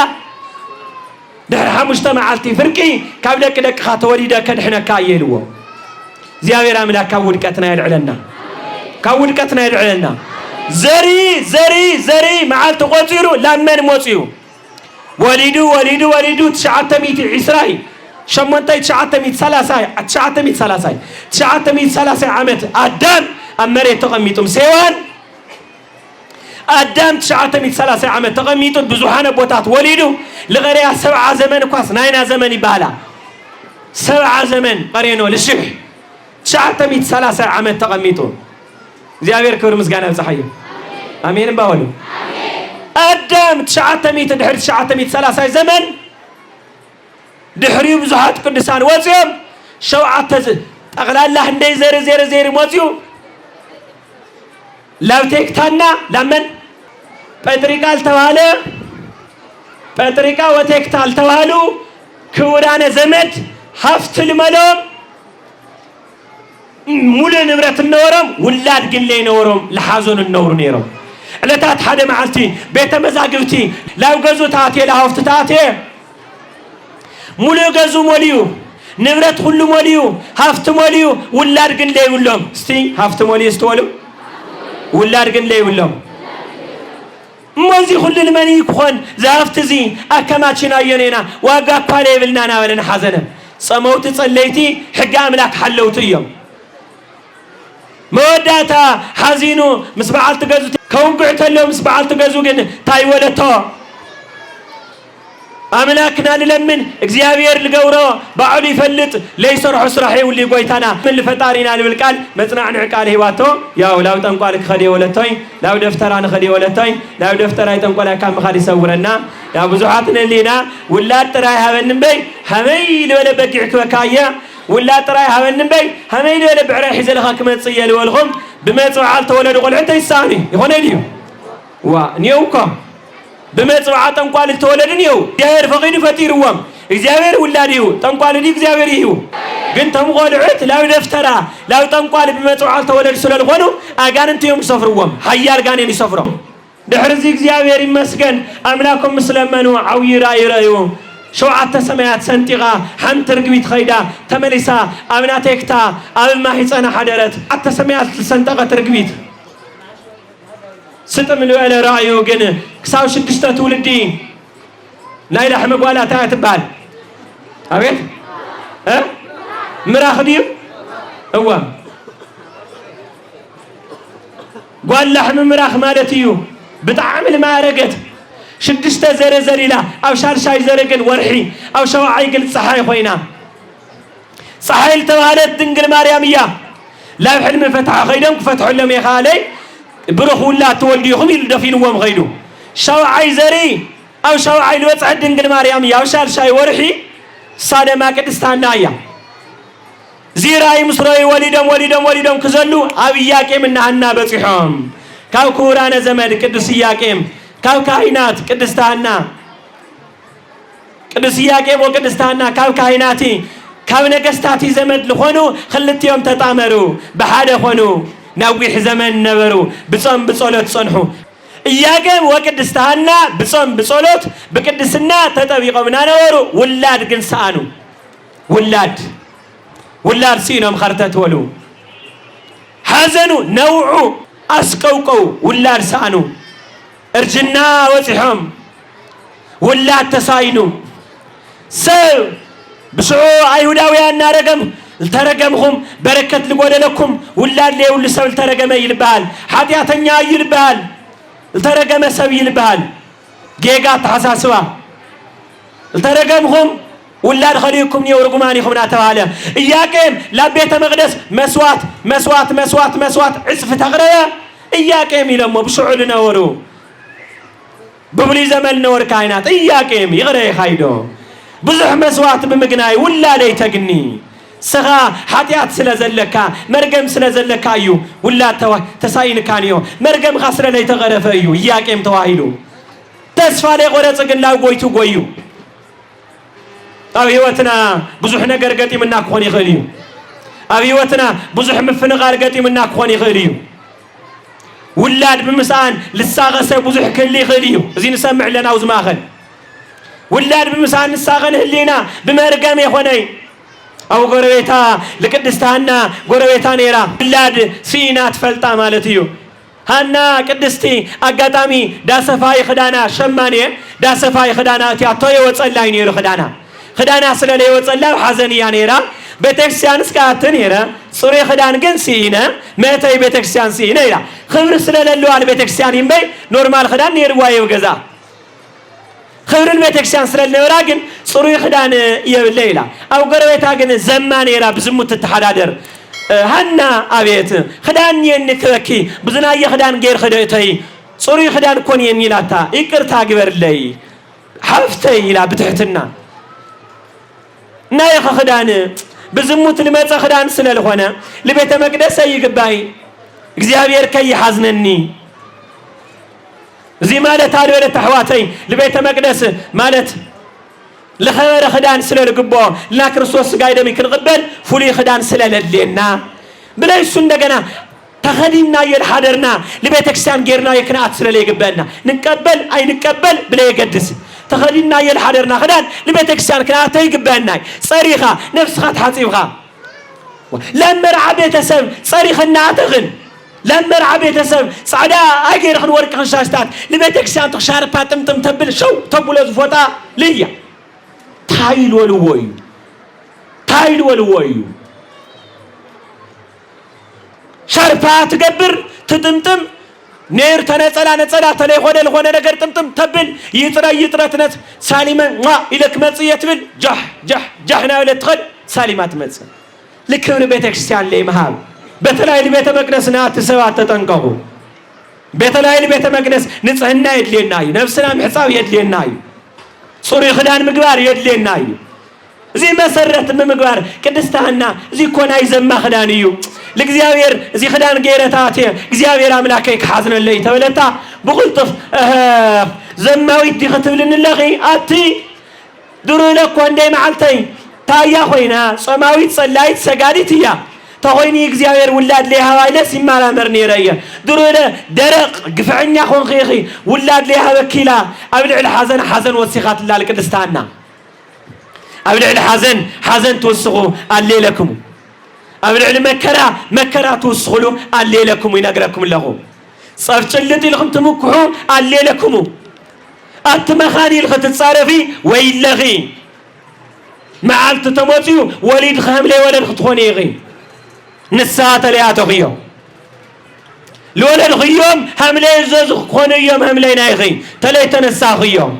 ድሕሪ 5 መዓልቲ ፍርቂ ካብ ደቅ ደቅኻ ተወሊደ ከድሕነ ካየ ኢልዎ እግዚአብሔር አምላክ ካብ ውድቀትና ይልዕለና ካብ ውድቀትና ይልዕለና ዘሪ መዓልቲ ቆፂሩ ላመን ሞፅዩ ወሊዱ 920 930 ዓመት አዳም ኣብ መሬት ተቐሚጡም ሴዋን አዳም 930 ዓመት ተቐሚጡ ብዙሓነ ቦታት ወሊዱ ለቀሪያ 70 ዘመን ኳስ ናይና ዘመን ይባላ 70 ዘመን ቀሪኖ ለሽሕ 930 ዓመት ተቐሚጡ እግዚአብሔር ክብር ምስጋና ይብጽሐዩ አሜን ባወሉ አዳም 930 ዘመን ድሕሪው ብዙሓት ቅዱሳን ወፅዮም ሸውዓተ ጠቕላላ እንደይ ዘር ሞፅዩ ላውቴክታና ላመን ጴጥሪቃ አልተባለ ጴጥሪቃ ወቴክታ አልተባሉ ክቡራነ ዘመድ ሃፍት ልመሎም ሙሉ ንብረት ነወሮም ውላድ ግን ለይነወሮም ለሓዘኑ ነውሩ ነይሮም ዕለታት ሓደ መዓልቲ ቤተ መዛግብቲ ላው ገዙ ታቴ ለሃፍት ታቴ ሙሉ ገዙ ሞልዩ ንብረት ሁሉ ሞልዩ ሃፍት ሞልዩ ውላድ ግን ለይብሎም እስቲ ሃፍት ሞልዩ ስተወሉ ውላድ ግን ለይብሎም እሞዚ ሁሉ ንመን ይክኾን ዘሃፍት እዚ ኣከማችና የኔና ዋጋ ኳለ ይብልና ናበለን ሓዘነ ጸመውቲ ጸለይቲ ሕጊ ኣምላክ ሓለውቲ እዮም መወዳታ ሓዚኑ ምስ በዓል ትገዙ ከውግዕ ተሎ ምስ በዓል ትገዙ ግን ታይ ወለቶ አምላክና ልለምን እግዚአብሔር ልገብሮ ባዕሉ ይፈልጥ ለይሰርሑ ስራሕ ይውል ጎይታና ምን ልፈጣሪና ልብል ቃል መጽናዕንዕ ቃል ህይዋቶ ያው ላው ጠንቋል ከዲ ወለቶይ ላው ደፍተራ ንኸዲ ወለቶይ ላው ደፍተራ ይጠንቋል ካም ኻዲ ሰውረና ያው ብዙሓት ነሊና ውላድ ጥራይ ሃበንን በይ ሃመይ ልበለ በጊዕ ክበካየ ውላድ ጥራይ ሃበንን በይ ሃመይ ልበለ ብዕራይ ሒዘልኻ ክመጽእ የልወልኹም ብመጽዋዕል ተወለዱ ቆልዑ እንታይ ይሳኒ ይኾነ ድዩ ዋ ኒውኮ بمصباح تنقال التولدين يو እግዚአብሔር ፈቂዱ ፈጢሩዎም እግዚአብሔር ውላዲው ተንቋል ዲ እግዚአብሔር ይሁ ግን ተምቆልዑት ላው ደፍተራ ላው ተንቋል በመጽዋዕ ተወለድ ስለልኾኑ አጋንንቲዮም ሰፍሩዎም ሀያል ጋኔን ይሰፍሩ ድሕርዚ እግዚአብሔር ይመስገን አምላኩም ስለመኑ ዓውይራ ይራዩ ሸውዓተ ሰማያት ሰንጢቃ ሓንቲ ርግቢት ኸይዳ ተመሊሳ አብናቴክታ አብማ ሂፀና ሓደረት አተ ሰማያት ሰንጠቀት ርግቢት ستم الوالد رأيه جن كساو شدشته تولدي لا إله إلا الله تعالى تبال أبيت ها مراخديم هو قال لحم مراخ مالتيو بتعامل ما رجت شدشته زريلا أو شاي زرقن ورحي أو شواعي قلت صحاي خوينا صحاي التوالد دنقل مريمية لا حلم فتح خيدم فتح لهم يا خالي برخو الله تولديهم يلدفينهم غيدو شوعي زري أو شوعي الوضع دنقل مريم يا وشال شاي ورحي صادة ما كدستانايا زيراي مصري وليدم كزلو أبياكي من عنا بطيحهم كاو كورانا زمد كدسياكيم كاو كاينات كدستانا كدسياكيم وكدستانا كاو كايناتي كاو نقستاتي زمد لخونو خلت يوم تتامرو بحادة خونو ناويح زمن نبرو بصم بصولت صنحو إياكم وكدستانا بصم بصولت بكدسنا تطبيقو من نورو ولاد قنسانو ولاد سينهم خرتت ولو حزنو نوعو أسقوقو ولاد سانو ارجنا وصحهم ولاد تساينو سو بسعو أيهوداويان نارقم الترجمهم بركة لقولكم ولاد ليه ولا سوي الترجم يلبال حدياتنا يلبال الترجم سوي يلبال جيجات حساسوا الترجمهم ولاد خليكم يورغمانيكم ناتواله إياكم لا بيت مقدس مسوات مسوات مسوات مسوات عصف تغريا إياكم يلمو بشعولنا ورو ببلي زمن نور كائنات إياكم يغري خايدو بزح مسوات بمقناي ولا لي تقني سغا حاتيات سلازلكا مرقم سلازلكا يو ولا تساين كانيو مرقم خسر لي تغرف يو إياكم تواهيدو تسفى لي غرصقن لا قويتو قويو أبي وتنا بزح نجر قتي منا كوني خليو أبي وتنا بزح مفنقار قتي منا كوني خليو ولاد بمسان للساغة بزح كلي خليو زين سمع لنا وزماخن ولاد بمسان الساغن هلينا بمرقم يا خوني أو قرويتا لقدستانا قرويتا نيرا ولاد سينا تفلتا مالتيو هانا قدستي أقاتامي دا سفاي خدانا شماني دا سفاي خدانا تياتوي وصلاي نيرو خدانا خدانا سلالي وصلاو حزنيا نيرا بيتكسيان سكاتن نيرا صوري خدان جن سينا متى بيتكسيان سينا نيرا خبر سلالو على بيتكسيان يمبي نورمال خدان نيرواي وجزا خبر البيتكسيان سلالو راجن صوري خدان يبليلا أو قرويتا جن زمان نيرا بزمت التحرادر هنا أبيت خدان ينكركي بزنا يخدان غير خدايتي صوري خدان كون يميلاتا يكرتا جبر لي حفتي إلى بتحتنا نايخ خدان بزموت الماء خدان سلال هنا لبيت مقدس يقباي እግዚአብሔር كي حزنني زي مالت هذا ولا تحواتي لبيت مقدس مالت لخبر خدان سلال قبوا لا كريستوس قايدم يكنقبل فولي خدان سلال لنا بلا يسون دغنا تخدينا يلحدرنا لبيتكسان غيرنا يكنات سلال يقبلنا نقبل اي نقبل بلا يقدس تخلينا يلحدرنا خدان لبيتكسان كناته يقبلنا صريخه نفسها تحصيبها لمر عبيتسب صريخنا تغن لمر عبيتسب صعدا اجر خن ورق خشاشتات لبيتكسان تخشاربا تمتم تبل شو تبول زفوتا ليا تايل والوي شاربا تقبر تدمتم نير تنصلا نصلا تلي هونه ነገር ጥምጥም ተብል ይጥረትነት ሳሊመ ኢለክ መጽየት ብል ጃህና ለትኸል ሳሊማት መጽ ለክብር ቤተክርስቲያን ላይ መሃል በተለይ ቤተ መቅደስና ተሰባት ተጠንቀቁ በተለይ ቤተ መቅደስ ንጽህና የድለናይ ነፍስና ምሕጻብ የድለናይ ጾሪ خدان ምግባር የድለናይ እዚ መሰረት ምግባር ቅድስታና እዚ ኮናይ ዘማ خدان እዩ لእግዚአብሔር እዚ خدان ገይረታት እግዚአብሔር አምላከይ ከሐዝነለይ ተበለታ بقلطف زماوي دي ختبلنلخ اتي درو لك وندي معلتي تايا خوينا صماوي صلايت سغاديتيا تخويني እግዚአብሔር ولاد لي هوايلس يمالامر نيريا درو درق قفعنا خون خيخي ولاد لي هبكيلا ابلع الحزن حزن وسخات الله لقدستانا ابلع الحزن حزن توسخو اللي لكم ابلع المكرا مكرا توسخلو اللي لكم ينقركم له صرتلتي لكم تمكحو اللي لكم اتمخاني لخت تصارفي ويلغي معالت تموتيو وليد خاملي ولد خطخوني غي نسات لي اتخيو لولد غيوم حملي زوز خوني يوم حملي نايغي تلي تنسا غيوم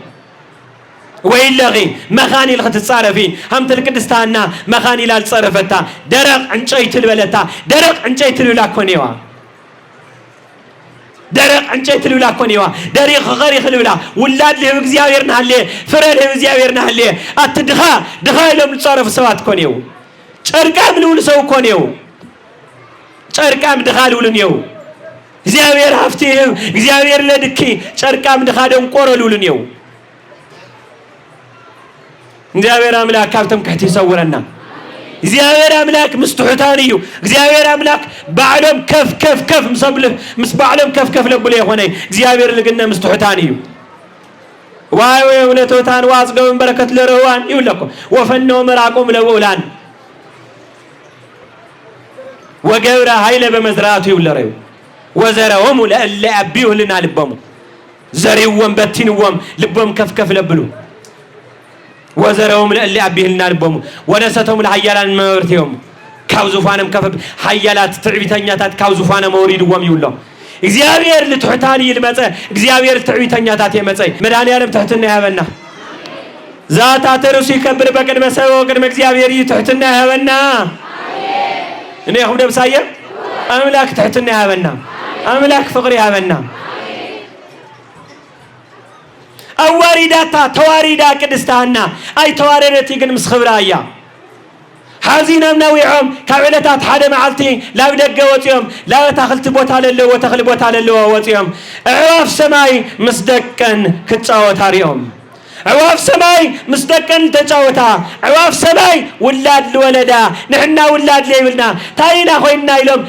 ويلغي مخاني لخت تصارفي هم تلقدستانا مخاني لا تصرفتا درق انچيت البلتا درق انچيت الولاكونيوا درق انچيت الولاكونيوا دريق غري خلولا ولاد له እግዚአብሔር ናለ ፍረድ እግዚአብሔር ናለ አትድኻ ድኻ ለምን تصرف ሰዋት ኮኔው ጨርቃም ልውል ሰው ኮኔው ጨርቃም ድኻ ልውልኔው እግዚአብሔር ሀፍቲ እግዚአብሔር ለድኪ ጨርቃም ድኻ ደንቆሮ ልውልኔው እግዚአብሔር አምላክ ካብተም ከቲ ይሰውረና እግዚአብሔር አምላክ ምስተሑታንዩ እግዚአብሔር አምላክ ባዕሎም ከፍ ምሰብልህ ምስ ባዕሎም ከፍ ለብለ ይሆነ እግዚአብሔር ልግነ ምስተሑታንዩ ዋይ ወለቶታን ዋጽገውን በረከት ለረዋን ይውለኩም ወፈነው መራቆም ለውላን ወገብረ ኃይለ በመዝራቱ ይውለረው ወዘረውም ለእለ አቢው ለና ልበሙ ዘሪውም በቲንውም ልቦም ከፍ ለብሉ وزرهم لألي أبيهلنا لبهم ونستهم الحيالان مورتهم كاوزفانم كفب حيالات تعبيتانياتات كاوزفانا موريد وميولو እግዚአብሔር ለትሑታን ይልመጸ እግዚአብሔር ትዕቢተኛታት የመጸ መድኃኒዓለም ትሕትና ያበና ذات ترسي كبر بقد مسوا وقد مجزيابير تحتنا هبنا إني أخذ بسايا أملاك تحتنا هبنا أملاك فقري هبنا أوارداتا تواريدا كدستانا أي تواريدتي كن مسخبرايا حزينا منويعهم كعلتات حدا معلتي لا بدق وتيهم لا تاخلت بوتا للو وتخل بوتا للو وتيهم عواف سماي مصدقن كتصاوتا ريهم عواف سماي مصدقن تتصاوتا عواف سماي ولاد الولدا نحنا ولاد ليبلنا تاينا خوينا يلوم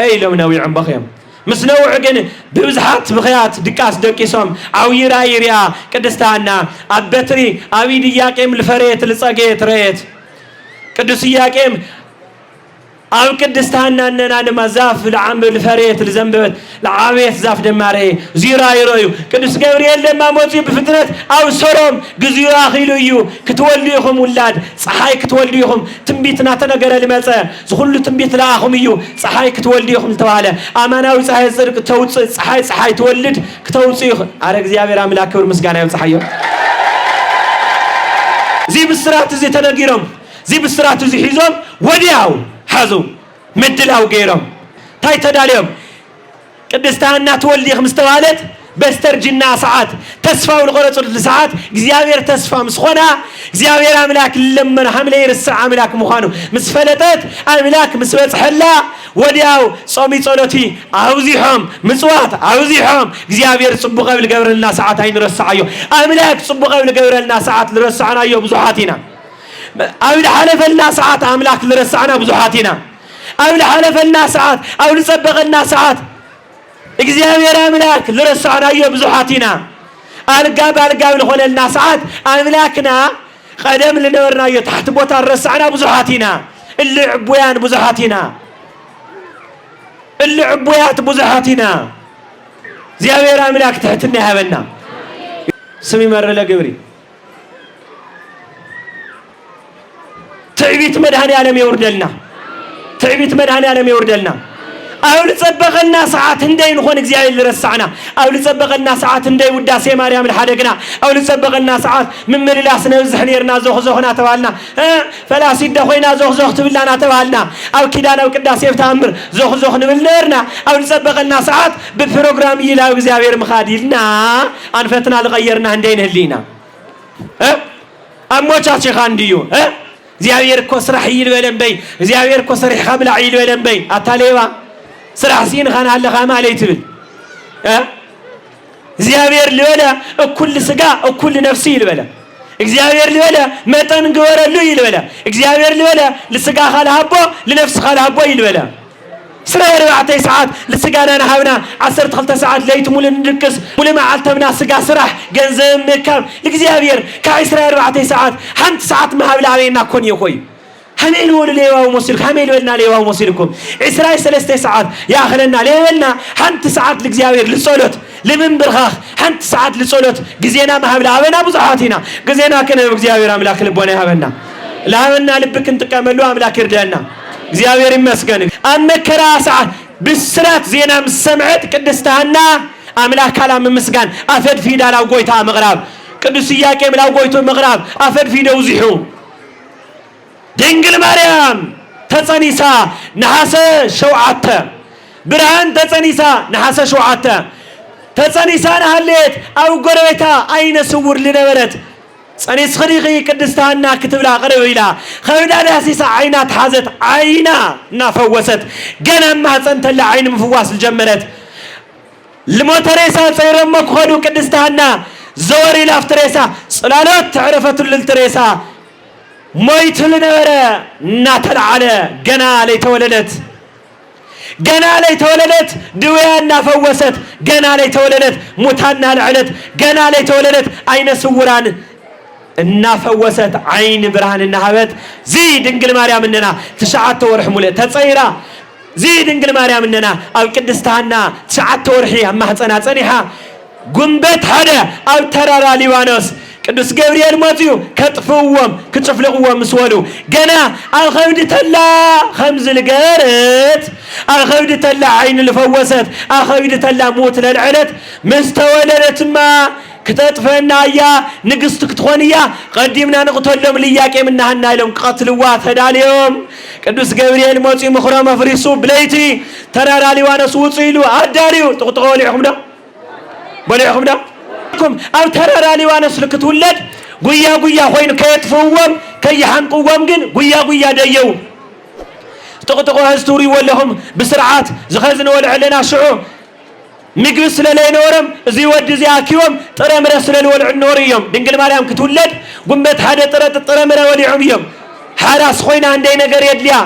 اي لو منويعهم بخيم مسنوع جن بوزحات بخيات دكاس دكيسهم عويرا يريا كدستانا أبتري أبيد ياكم الفريت لصقيت ريت قدس ياكم أو كدستانا أننا نمزاف العم الفريت الزنبت العابيت زاف دماري زيرا يرويو قدس جبريل لما موتي بفترة أو سرهم جزيرا خيلويو كتوليهم ولاد صحاي كتوليهم تنبيتنا تنقر المسا زخلو تنبيت لاهم يو صحاي كتوليهم توالى أمانا وصحاي صدق توص صحاي تولد كتوصيخ عارك زيابير عملاك ورمسقانا يوم صحايو زي بسرات زي تنقيرهم زي بسرات زي حيزهم ودياو حازو مدلاو غيرهم تاي تداليهم قدستانا تولي خمستوالت بسترجنا ساعات تسفاو القرص لساعات እግዚአብሔር ተስፋ مسخونا እግዚአብሔር አምላክ ለምን ሐምሌ ይርስ አምላክ መሆኑ መስፈለጠት አምላክ መስበጽሐላ ወዲያው ጾሚ ጸሎቲ አውዚሖም ምጽዋት አውዚሖም እግዚአብሔር ጽቡቀ ብል ገብረልና ሰዓት አይንረሳዮ አምላክ ጽቡቀ ብል ገብረልና ሰዓት ልረሳናዮ ብዙሃቲና أول حلفنا ساعات أملاك لرسعنا بزحاتنا أول حلفنا ساعات أول سبقنا ساعات إجزاء أملاك لرسعنا أيوة بزحاتنا ألقاب لخلنا ساعات أملاكنا قدم لنورنا تحت بوت الرسعنا بزحاتنا اللي عبويان بزحاتنا اللي عبويات بزحاتنا زيابير أملاك تحتنا هبنا سمي مرة لقبري تعبيت مدهني على ميوردلنا تعبيت مدهني على ميوردلنا أول تسبقنا ساعات هندي نخون إجزاء اللي رسعنا أول تسبقنا ساعات هندي وداسي مريم الحدقنا أول تسبقنا ساعات من مللا سنوزحنيرنا زخنا توالنا فلا سيد خوينا زخ تبلنا توالنا أو كدانا وكداسي بتامر زخ نبلنا أول تسبقنا ساعات بالبروجرام يلا إجزاء مخاديلنا أنفتنا لغيرنا هندين هلينا أموتشي خانديو زيابير كسرح يلولن بي زيابير كسرح خبلع يلولن بي أتاليوا سرح سين خان هلا خام عليه تبل زيابير لولا كل سجا وكل نفسي لولا زيابير لولا متن جوار لوي لولا زيابير لولا لسجا خال هبو لنفس خال هبو يلولا سرير 4 ساعات لسجانا نحاونا 10 ساعات ليت مولن ندكس مولن ما علتمنا سجا سرح جنزم مكام لإግዚአብሔር كعسرير 4 ساعات حنت ساعات ما هبل علينا كون يخوي حميل ول ليوا ومسلك حميل ولنا ليوا ومسلكم عسرير 3 ساعات يا خلنا ليلنا حنت ساعات لإግዚአብሔር للصلوت لمن برخاخ حنت ساعات للصلوت جزينا ما هبل علينا بزحاتنا جزينا كنا بإግዚአብሔር أملاك لبونا هبلنا لا هبلنا لبك انت كملوا أملاك يردلنا እግዚአብሔር ይመስገን አመከራ ሰዓት ብስራት ዜና መስመዕት ቅድስታና አምላክ ካላም ምስጋን አፈድ ፊዳላው ጎይታ መቅራብ ቅዱስ ኢያቄም ላው ጎይቶ መቅራብ አፈድ ፊደው ዚሁ ድንግል ማርያም ተጸኒሳ ነሐሰ ሸውዓተ ብርሃን ተጸኒሳ ነሐሰ ሸውዓተ ተጸኒሳ ነሐሌት አው ጎረቤታ አይነ ስውር ልነበረት صنيس خريقي كدستانا كتبلا قريبا خيدا لاسيسا عينات حازت عينا نافوست جنا ما صنتلا عين مفواس الجمرت الموتريسا صيرمك خدو كدستانا زوري لافتريسا صلالات تعرفت للتريسا مويت لنورا ناتل على جنا لي تولدت جنا لي تولدت دويانا فوست جنا لي تولدت موتانا العلت جنا لي تولدت عين سوران النافوست عين برهان النهبت زيد انجل مريم اننا تشعت ورحمله تصيرا زيد انجل مريم اننا او قدستانا تشعت ورحي اما حصنا صنيحه غنبت هذا او ترارا ليوانوس ቅዱስ ገብርኤል ሞትዩ ከጥፍውም ከጽፍልቅዎም መስወሉ ገና አልኸውድ ተላ خمز ልገረት አልኸውድ ተላ አይን ልፈወሰት አልኸውድ ተላ ሞት ለልዕለት መስተወለደትማ كتطفنا يا نقصت كتخونيا قدمنا نقتلهم لياكم إنها لهم قتلوا تداليهم قدوس جبريل موسي مخرم فريسو بليتي ترى رالي وانا سوصيلو أداريو تقطعوا ليهم ده بليهم ده أو ترى رالي وانا سلكت ولد قويا خوين كيتفوهم كي يحنقوهم جن قويا ديو تقطعوا هستوري ولهم بسرعات زخزن والعلنا شعو مقبس للينورم زي ود زي أكيوم ترى مرسل الولع النوريوم دنقل مالهم كتولد قمت حدا ترى مرا وليعم يوم حراس خوينا عندنا قريد ليا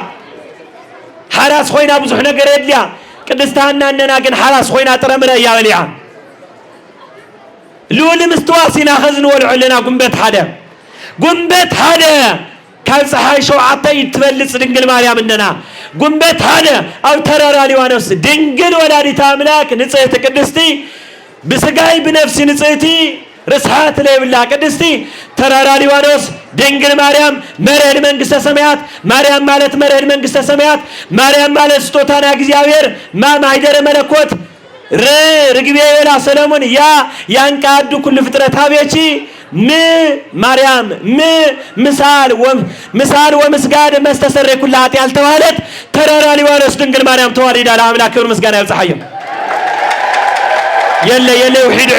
حراس خوينا بزحنا قريد ليا كدستانا أننا كن حراس خوينا ترى مرا يا وليعم لول مستواسينا خزن ولع لنا قمت حدا كان صحاي شو عطي يتفلس دنقل مالهم إننا قمت هذا أو ترى رالي وانوس دنقل ولا دي تاملاك نصيت قدستي بسقاي بنفسي نصيتي رسحات لي بالله قدستي ترى رالي وانوس دنقل مريم مريم منقسة سميات مريم مالت مريم منقسة سميات مريم مالت ستوتانا اغزيابير ما مايدر ملكوت رقبي ولا سلامون يا انقادو كل فترة هابيتي مريم مثال ومسجد مستسر كل هاتي التوالد ترى رالي وارس دنقل مريم توالد على عملاك كبر مسجد يبصحيهم يلا وحيد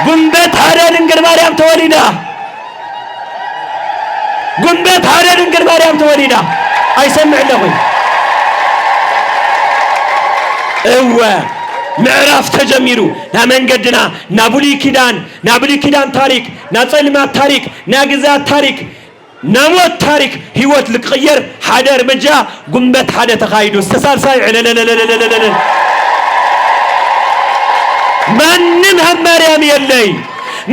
قنبت هذا دنقل مريم توالده قنبت هذا دنقل مريم توالده أي سمع له ايوه معرف تجميرو نامن قدنا نابلي كيدان تاريخ نصلمات تاريخ ناغزات تاريخ نموت تاريخ هيوت لقير حدا رمجا قنبت حدا تخايدو استسالساي منم هم مريم يلي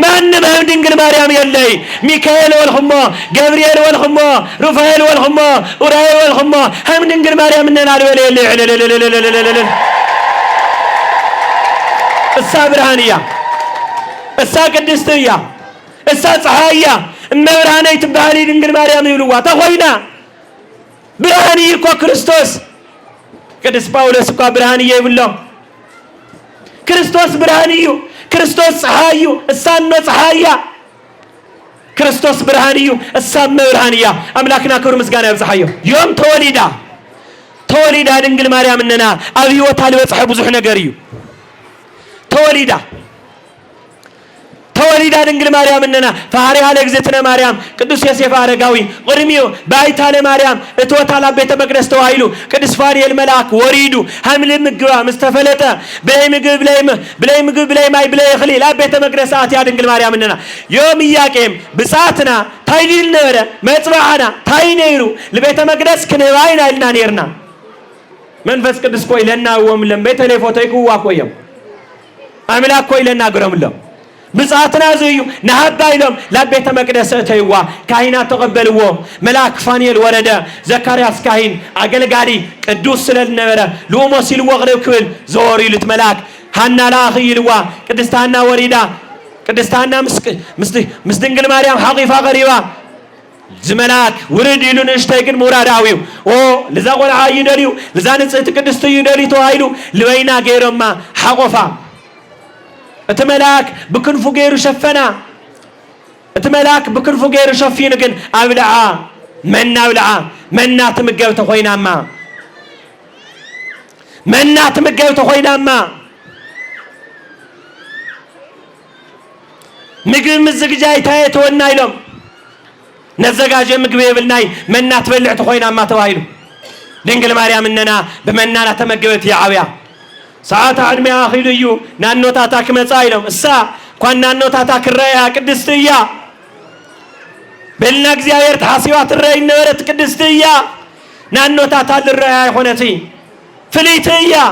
منم هم دنقل مريم يلي ميكائيل والخما جبريل والخما رفائيل والخما أورائيل والخما هم دنقل مريم إننا يلي السا برهانية السا قدستية السا صحاية اما برهاني تبهالي دنقل مريم يولوا تخوينا برهاني يكو كريستوس قدس باولوس كو برهانية يولو كريستوس برهانيو كريستوس صحايو السانو صحايا كريستوس برهانيو السام برهانية أملاكنا كور مسقانا يبصحيو يوم توليدا دنقل مريم إننا أبي وطالي وصحي بزحنا قريو توليدا دنقل مريم إننا فهاري على إجزتنا مريم قدوس يوسف أرقاوي قرميو بايت على مريم اتوت على بيت مقدس توايلو قدس فاري الملاك وريدو حمل مقوا مستفلته بلاي ماي بلاي خلي لا بيت مقدس آتي دنقل مريم إننا يوم ياكم بساتنا تايدي النورة مصباحنا تاينيرو لبيت مقدس كنواينا لنا نيرنا منفس قدس كوي لنا وملم بيت تليفوتو يكوا كويم أملاك كوي لنا قرم له بساتنا زيو نهب بايلهم لا بيت مقدس تيوا كاهنا تقبلوا ملاك فانيل ورده زكرياس كاهن أقل قاري قدوس للنورة لومو سيلوا غريب كل زوري لتملاك هانا لا أخي لوا قدستانا وريدا قدستانا مسدنقل مريم حقيفة غريبة زملاك ورد يلون اشتاقن مراداويو لذا قول عاين دليو لذا نسيت قدستو يدلي توهايلو لوينا غيرهم ما حقوفا اتملاك بكنفو غيرو شفنا اتملاك بكنفو غيرو شفين كن ابلعا منا تمقب تخوينا ما منا تمقب تخوينا ما مقب مزقجاي تايتونا يلوم نزقاجي مقب يبلناي منا تبلع تخوينا ما توايلو دنقل مريم إننا بمنا لا تمقبت يا عويا ساعات عدمي أخي ليو نانو تاتاك مصايلهم الساعة كون نانو تاتاك الرأي قدستيا بلنا እግዚአብሔር تحاسيوات الرأي نورت قدستيا نانو تاتال الرأي خونتي فليتيا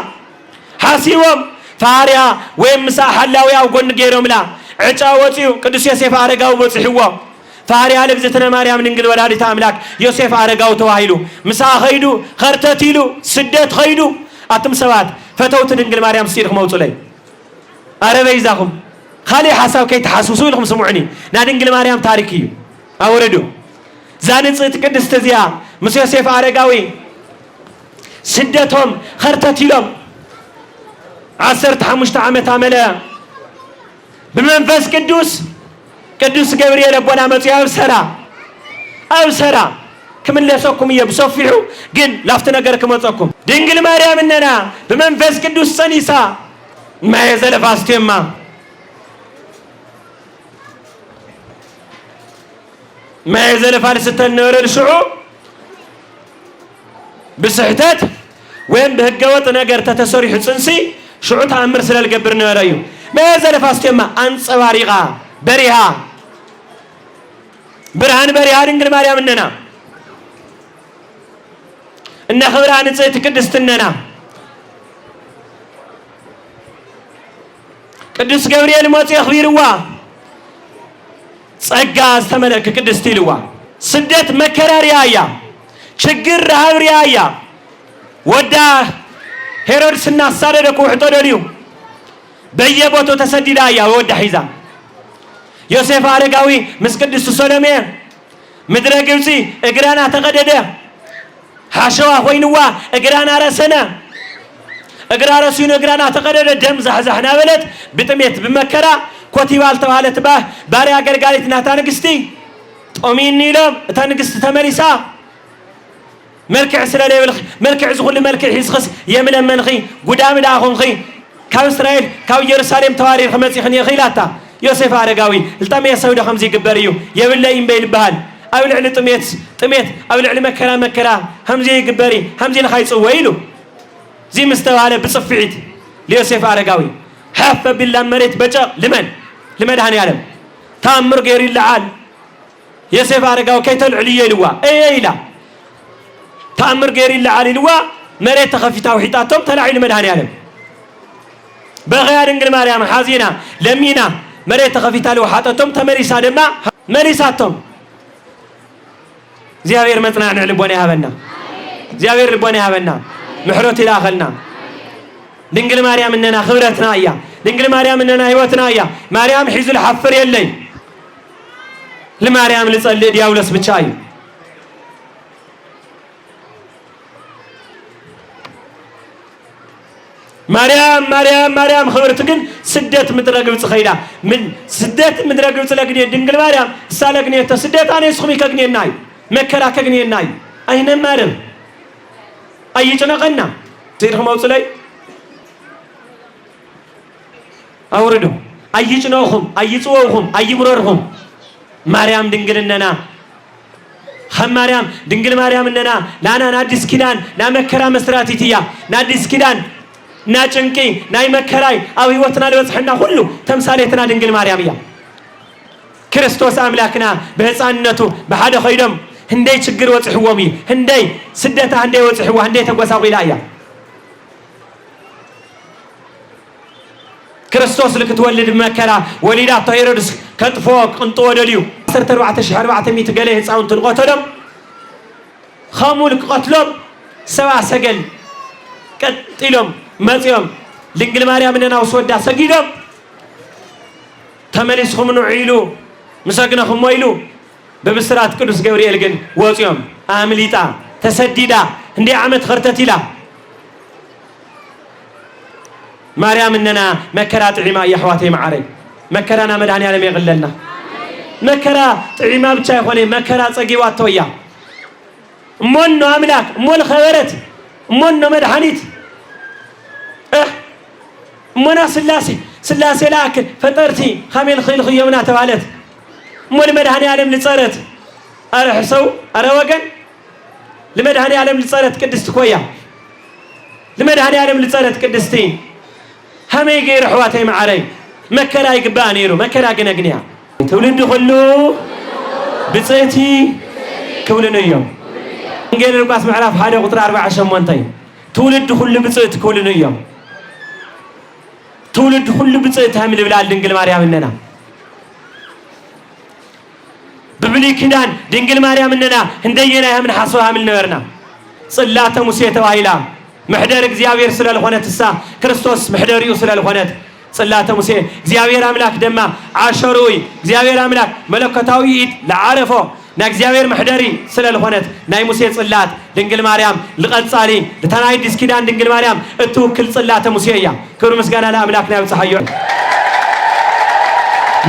حاسيوهم فاريا ويم مسا حلاوي أو قن غيرهم لا عجا وطيو قدس يوسف أرقاو بصحوا فاريا لبزتنا مريم ننقل ولادة أملاك يوسف أرقاو تواهيلو مسا خيدو خرتتيلو سدت خيدو أتم سوات فتوت دنقل مريم سيركم موصلي أربع إزاهم خالي حساب كي تحسسوا لكم سمعني نادنقل مريم تاريخي أوردو زانن صيت قدس تزيا مسيو سيف أرقاوي سدتهم خرتتيلهم 15 ዓመት አመለ በመንፈስ ቅዱስ ገብርኤል አቦና መጽያ አብሰራ ክምለሰኩም የብሰፊሑ ግን ላፍተ ነገር ከመጸኩም ድንግል ማርያም እነና በመንፈስ ቅዱስ ጸኒሳ ማየዘለፋስቴማ ማየዘለፋል ስተነረል ሽዑ بسحتات وين بهجوات نجار تتسرح صنصي شو تأمر سلال جبرنا رأيو ما يزال فاستيما أنس واريغا بريها برهان بريها رنجل مريم إننا إن خبران نسيت كدستننا كدس جبريل موت يخبر وا صقاز ثمنك كدستيلوا سدت مكراريايا شجر هاوريايا ودا هيرودس الناصارة كوحدو دليو بيبوتو تسديدايا ودا حيزا يوسف عرقاوي مسكدس سولومي مدرقوسي اقرانا تقدده حاشوا وينوا اقرانا رسنا اقرا رسينو اقرانا تقدده دم زحزحنا بلد بتميت بمكرا كوتي والتوالت باه باري اقرقالتنا تانقستي طومين نيلوم تانقست تمريسا ملكع سلالي ملكع زغل ملكع حيسخس يمن منخي قدام داخل خي كاو إسرائيل كاو يرساليم تواريخ مسيح خيلاتا يوسف عرقاوي التمية سودة خمسي قبريو يبلا ينبيل بهال أو العل تميت أو العل مكرا همزي قبري همزي الخيص ويلو زي مستوى على بصفعيت ليوسف عرقاوي حف بالله مريت بجا لمن هاني عالم تامر غير اللعال يوسف عرقاوي كيتو العلية لوا اي لا تأمر غير الله على الوا مريت خفيتا وحيتاتهم تلاعي المدهاني علم بغيار انجل مريم حازينا لمينا مريت خفيتا وحاتاتهم تمريسا دما مريساتهم زيابير متنا نعلبوني هابنا زيابير لبوني هابنا محروتي داخلنا دنجل مريم اننا خبرتنا ايا دنجل مريم اننا هيوتنا ايا مريم حيزو الحفر يلي لمريم لصلي دياولس بتشاي مريم خبرتكن سدت مدرقب تخيلا من سدت مدرقب تلاقني دنقل مريم سالقني تسدت أنا يسخمي كقني الناي مكرا كقني الناي أين مريم أي جنقنا سيرهم أوصلي أوردهم أي جنوهم أي سوهم أي مرورهم مريم دنقل إننا خم مريم دنقل مريم إننا لانا نادس كدان لا مكرا مسراتيتيا نادس كدان ناچنكي ناي مكراي او هيوتنا لوصحنا كله تمثاليتنا دنجل مريم ክርስቶስ አምላክና በህፃንነቱ በሐደ ኸይደም ህንደይ ችግር ወጽሕዎሚ ህንደይ ስደታ ህንደይ ወጽሕዋ ህንደይ ተጓሳቂላያ ክርስቶስ ልክትወልድ መከራ ወሊዳቶ ሄሮድስ ከጥፎ ቅንጦ ወደልዩ 14400 ገለ ህፃውንት ልቆተሎም خمول قتلهم سوا سجل قتلهم مزيهم لنجل مريم إننا وسودا سجيدهم تملسهم نعيلو مساقناهم ويلو ببسرات قدس جبريل جن وزيهم عمليتا تسديدا هندي عمت خرتتيلا مريم إننا مكرات عما يحواتي معري مكرانا مدعني على ميغللنا مكرا عما بتشاي خوني مكرا صقيوات تويا منو أملاك مول خبرت منو مدحنيت منا سلاسي لاكل فطرتي خميل خيل خيونا تبالت مول مدحني عالم لصارت أرحسو أروقن لمدحني عالم لصارت قدست كويا لمدحني عالم لصارت قدستي همي غير حواتي معري مكرا يقبانيرو مكرا قنقنيا تولد خلو بصيتي كولنو يوم نقول الباس معرف هذا قطر 4 شمونتين تولد كل بصيت كولنو يوم تولد كل بصيت حامل بلال دنجل مريم اننا ببلي كدان دنجل مريم اننا هندينا من حسوا حامل نورنا صلاة موسى توايلا محدر እግዚአብሔር ስለልሆነት እሳ ክርስቶስ محدريو ስለልሆነት صلاة موسى እግዚአብሔር አምላክ ደማ አሸሩይ እግዚአብሔር አምላክ መለኮታዊ ኢድ ለዓረፎ نا እግዚአብሔር محدري ስለልሆነት ናይ ሙሴ ጽላት ድንግል ማርያም ልቀጻሊ ለተናይ ዲስኪዳን ድንግል ማርያም እትውክል ጽላተ ሙሴያ ክብር ምስጋና ለአምላክና ይብጽሐዮ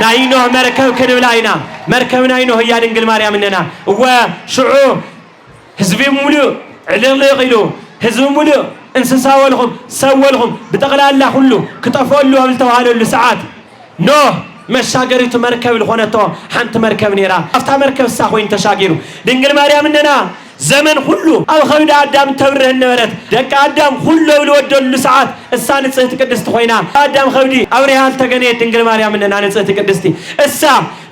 ናይኖ መርከብ ክንብላይና መርከብ ናይኖ ያ ድንግል ማርያም እንና ወሽዑ ህዝቢ ሙሉ ዕልቕልቕ ህዝቢ ሙሉ እንስሳ ወልኹም ሰወልኹም ብጠቕላላ ሁሉ ክጠፈሉ ኣብ ዝተባሃለሉ ሰዓት ኖህ መሻገሪቱ መርከብ ልኾነቶ ሓንቲ መርከብ ነይራ ኣብታ መርከብ እሳ ኮይኑ ተሻጊሩ ድንግል ማርያም እንና ዘመን ሁሉ ኣብ ኸብዲ ኣዳም ተብርህ ነበረት ደቂ ኣዳም ሁሉ ብልወደሉ ሰዓት እሳ ንጽህቲ ቅድስቲ ኮይና ኣዳም ኸብዲ ኣብሪሃ ተገነየት ድንግል ማርያም እንና ንጽህቲ ቅድስቲ እሳ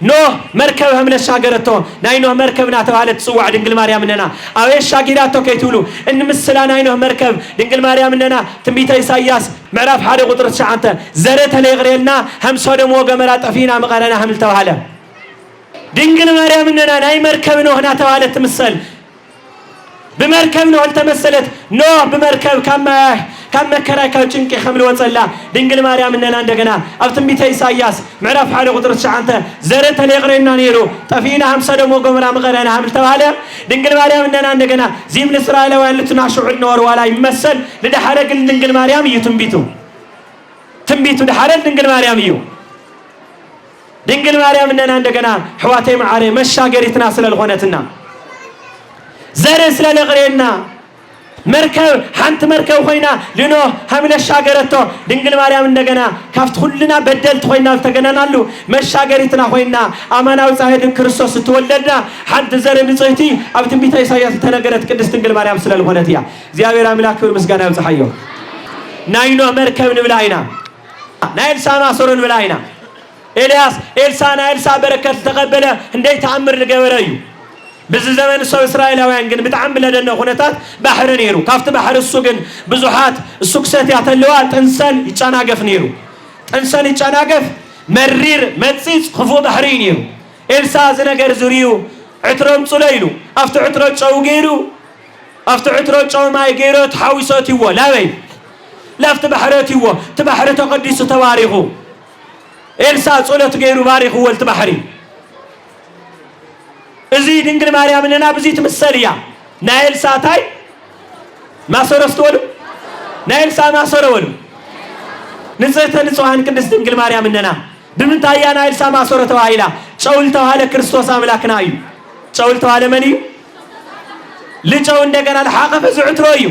ኖህ መርከብ ምለሻገረቶ ናይ ኖህ መርከብ ናተባሃለት ትጽዋዕ ድንግል ማርያም እንና ኣብ ሻጊራቶ ከይትብሉ እንምስላ ናይ ኖህ መርከብ ድንግል ማርያም እንና ትንቢተ ኢሳይያስ ምዕራፍ 1 ቁጥር 9 ዘረ ተለይቕሬልና ከም ሶዶም ወገሞራ ጠፊና መቐረና ህምል ተባሃለ ድንግል ማርያም እንና ናይ መርከብ ኖህ ናተባሃለት ትምሰል بمركب نوح التمثلت نوح بمركب كم مكراي كاو ጭንቂ خمل وصلا ድንግል ማርያም እንና እንደገና ኣብ ትንቢተ ኢሳይያስ ምዕራፍ 1 ቁጥር 9 ዘረተ ለይቕሬና ነይሩ ጠፊና 50 ደሞ ጎመራ መቀረና ህምል ተባለ ድንግል ማርያም እንና እንደገና ዚም ለእስራኤላውያን ልትናሽዑ ነወር ዋላ ይመሰል ለደሐረ ግን ድንግል ማርያም እዩ ትንቢቱ ደሐረ ድንግል ማርያም እዩ ድንግል ማርያም እንና እንደገና ሕዋቴ መዓሬ መሻገሪትና ስለልኾነትና زرس للغرينا مركب حنت مركب خوينا لنو همل الشاجرتو دينجل مريم እንደገና ካፍት ሁሉና በደልት خوينا ተገናናሉ መሻገሪትና خوينا አማናዊ ጻሄድ ክርስቶስ ተወለደ حد زر ንጽህቲ ኣብ ትንቢተ ኢሳይያስ ተነገረት ቅድስት ድንግል ማርያም ስለልሆነት ያ እግዚአብሔር አምላክ ክብር ምስጋና ይብጽሐዮ ናይኖ መርከብ ንብላይና ናይልሳ ማሰሮ ንብላይና ኤልያስ ኤልሳና ኤልሳ በረከት ተቀበለ እንዴት ተአምር ልገበረዩ بزي زمان سو إسرائيلاوያን ግን بتعم لدنا خناتات بحر نيرو كافت بحر السو ግን ብዙሃት السكسات ያተለዋ ጥንሰን ይጫናገፍ ኔሩ ጥንሰን ይጫናገፍ መሪር መጽጽ خفو بحري ኔሩ ኤልሳ ዝነገር ዙሪዩ ዕትሮም ጽለይሉ አፍተ ዕትሮ ጨው ገይሩ አፍተ ዕትሮ ጨው ማይ ገይሩ ተሐዊሶት ይወ ላበይ ላፍተ በحرات ይወ ተባህረ ተቀዲሱ ተባሪኹ ኤልሳ ጾለት ገይሩ ባሪኹ ወልት በحري እዚህ ድንግል ማርያም እንና በዚህ ተመሰልያ ናይል ሳታይ ማሰረስተወሉ ናይል ሳ ማሰረወሉ ንጽህተ ንጹሃን ቅድስት ድንግል ማርያም እንና ድምንታያ ናይል ሳ ማሰረተው አይላ ጨውል ተዋለ ክርስቶስ አምላክና እዩ ጨውል ተዋለ ማን እዩ ልጨው እንደገና ለሐቀፈ ዝዕትሮ እዩ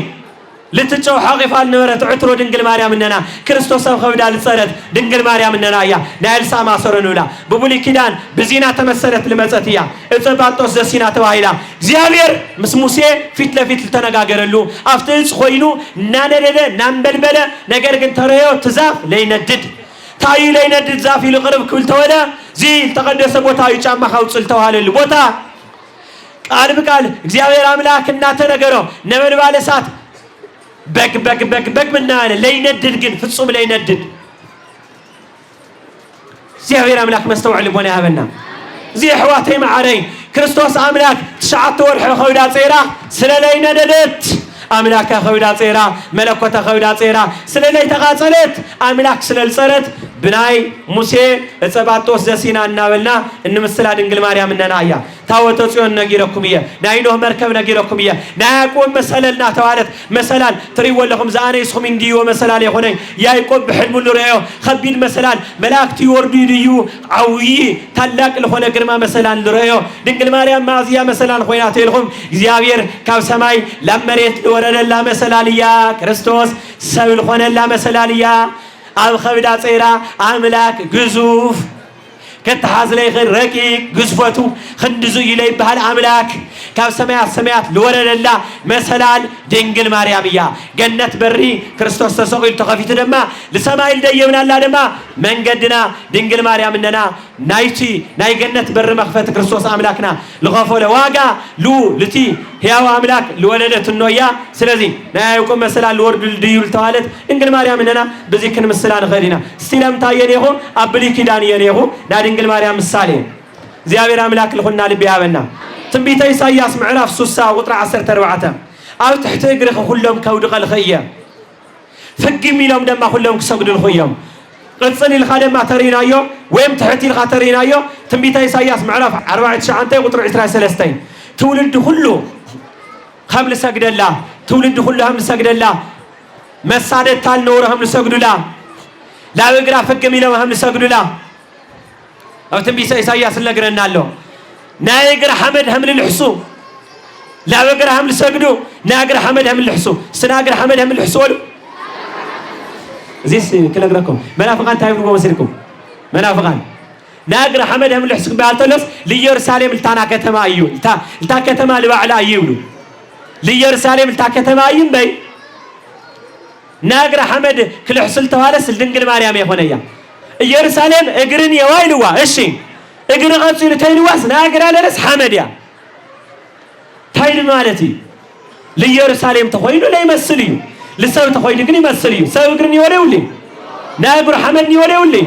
ልትጨው ሐቂፋል ነበረት ዕትሮ ድንግል ማርያም እንና ክርስቶስ ኣብ ኸብዳል ጸረት ድንግል ማርያም እንና ያ ናይል ሳ ማሰረኑላ በብሉይ ኪዳን በዚና ተመሰለት ለመጸትያ እጸባጦስ ዘሲና ተባሂላ እግዚአብሔር ምስ ሙሴ ፊት ለፊት ተነጋገረሉ አፍጥጽ ሆይኑ ናነደደ ናንበልበለ ነገር ግን ተረዮ ትዛፍ ለይነድድ ታዩ ለይነድድ ዛፍ ይልቅርብ ክብል ተወለ ዚ ተቀደሰ ቦታ ይጫማ ኻውጽል ተዋለል ቦታ ቃል በቃል እግዚአብሔር አምላክ እናተነገሮ ነበልባለ እሳት በግ ምናለ ለይነድድ ግን ፍጹም ለይነድድ እግዚአብሔር አምላክ መስተውዕ ልቦና ያበና زي حواتي معارين كريستوس أملاك تشعت ورح خودا صيرا سلالي نددت أملاك خودا صيرا ملكوت خودا صيرا سلالي تغاصلت أملاك سلال صرت بناي موسى اتسباتوس دسينا نابلنا إن مسلا دنجل مريم النايا تاوتوسيون نجيركمية ناينه مركب نجيركمية ناكون مسألة توالت مسألة تري ولهم زاني يسخمين ديو مسألة يخوني يا يكون بحلم الرأي خبين مسألة ملاك تيوردي ديو عوي تلاك الخونة كرما مسألة الرأي دنجل مريم مازيا مسألة خويناتي لهم زيابير كاو سماي لمريت ورد لا مسألة ليا كريستوس سوي الخونة لا مسألة ليا أم خبدا صيرا أملاك جزوف كتحاز لي غير رقيق جزفته خندزو إلي بهال أملاك كاف سمايات لورد الله مثلا دنجل مريمية جنة بري كريستوس تسوقي تخافيت دما لسمايل ديمنا الله دما من قدنا دنجل مريم إننا نايتي ناي جنة بر مخفت كريستوس أملاكنا لغفول واقع لو لتي هيا أملاك لولدت النويا سلزي نايكم مثلا لورد الديول توالت دنجل مريم إننا بذكر مثلا غيرنا استلام تاينيهم أبلي كداني ينيهم دنجل مريم السالين زيابير أملاك لخنا لبيابنا تنبيت إساياس معرف سوسا وطرع 14 أو تحت يقرخ كلهم كودق الخيام فقي ميلهم دما كلهم كسجد الخيام قصني الخادم ما ترينا يو ويم تحتي الخاترينا يو تنبيت إساياس معرف 4 وطرع 13 تولد كله خمل سجد الله تولد كلهم سجد الله مسادة تال نور هم سجد الله لا يقرأ فك ميلهم هم سجد الله أو تنبي إسحاق سلقنا الله نايقر حمد هم للحسو لا يقرأ هم سجدوا ناقر حمد هم للحسو سناقر حمد هم للحسو زيس كل أقرأكم منافقان تايم نقوم مسيركم منافقان ناقر حمد هم للحسو بعتلس ليرسالم التانا كتما أيو التا كتما لبعلا أيولو ليرسالم التا كتما أيم بي ناقر حمد كل حصل توالس الدنقل ماريام يخونيا يرسالم اقرن يوايلوا اشي اقرن غنصير تيلواس ناقر على رس حمد يا تايل مالتي ليرسالم تخوينو لا يمثليو لسه تخوين يقني يمثليو سو اقرن يوريولي ناقر حمد يوريولي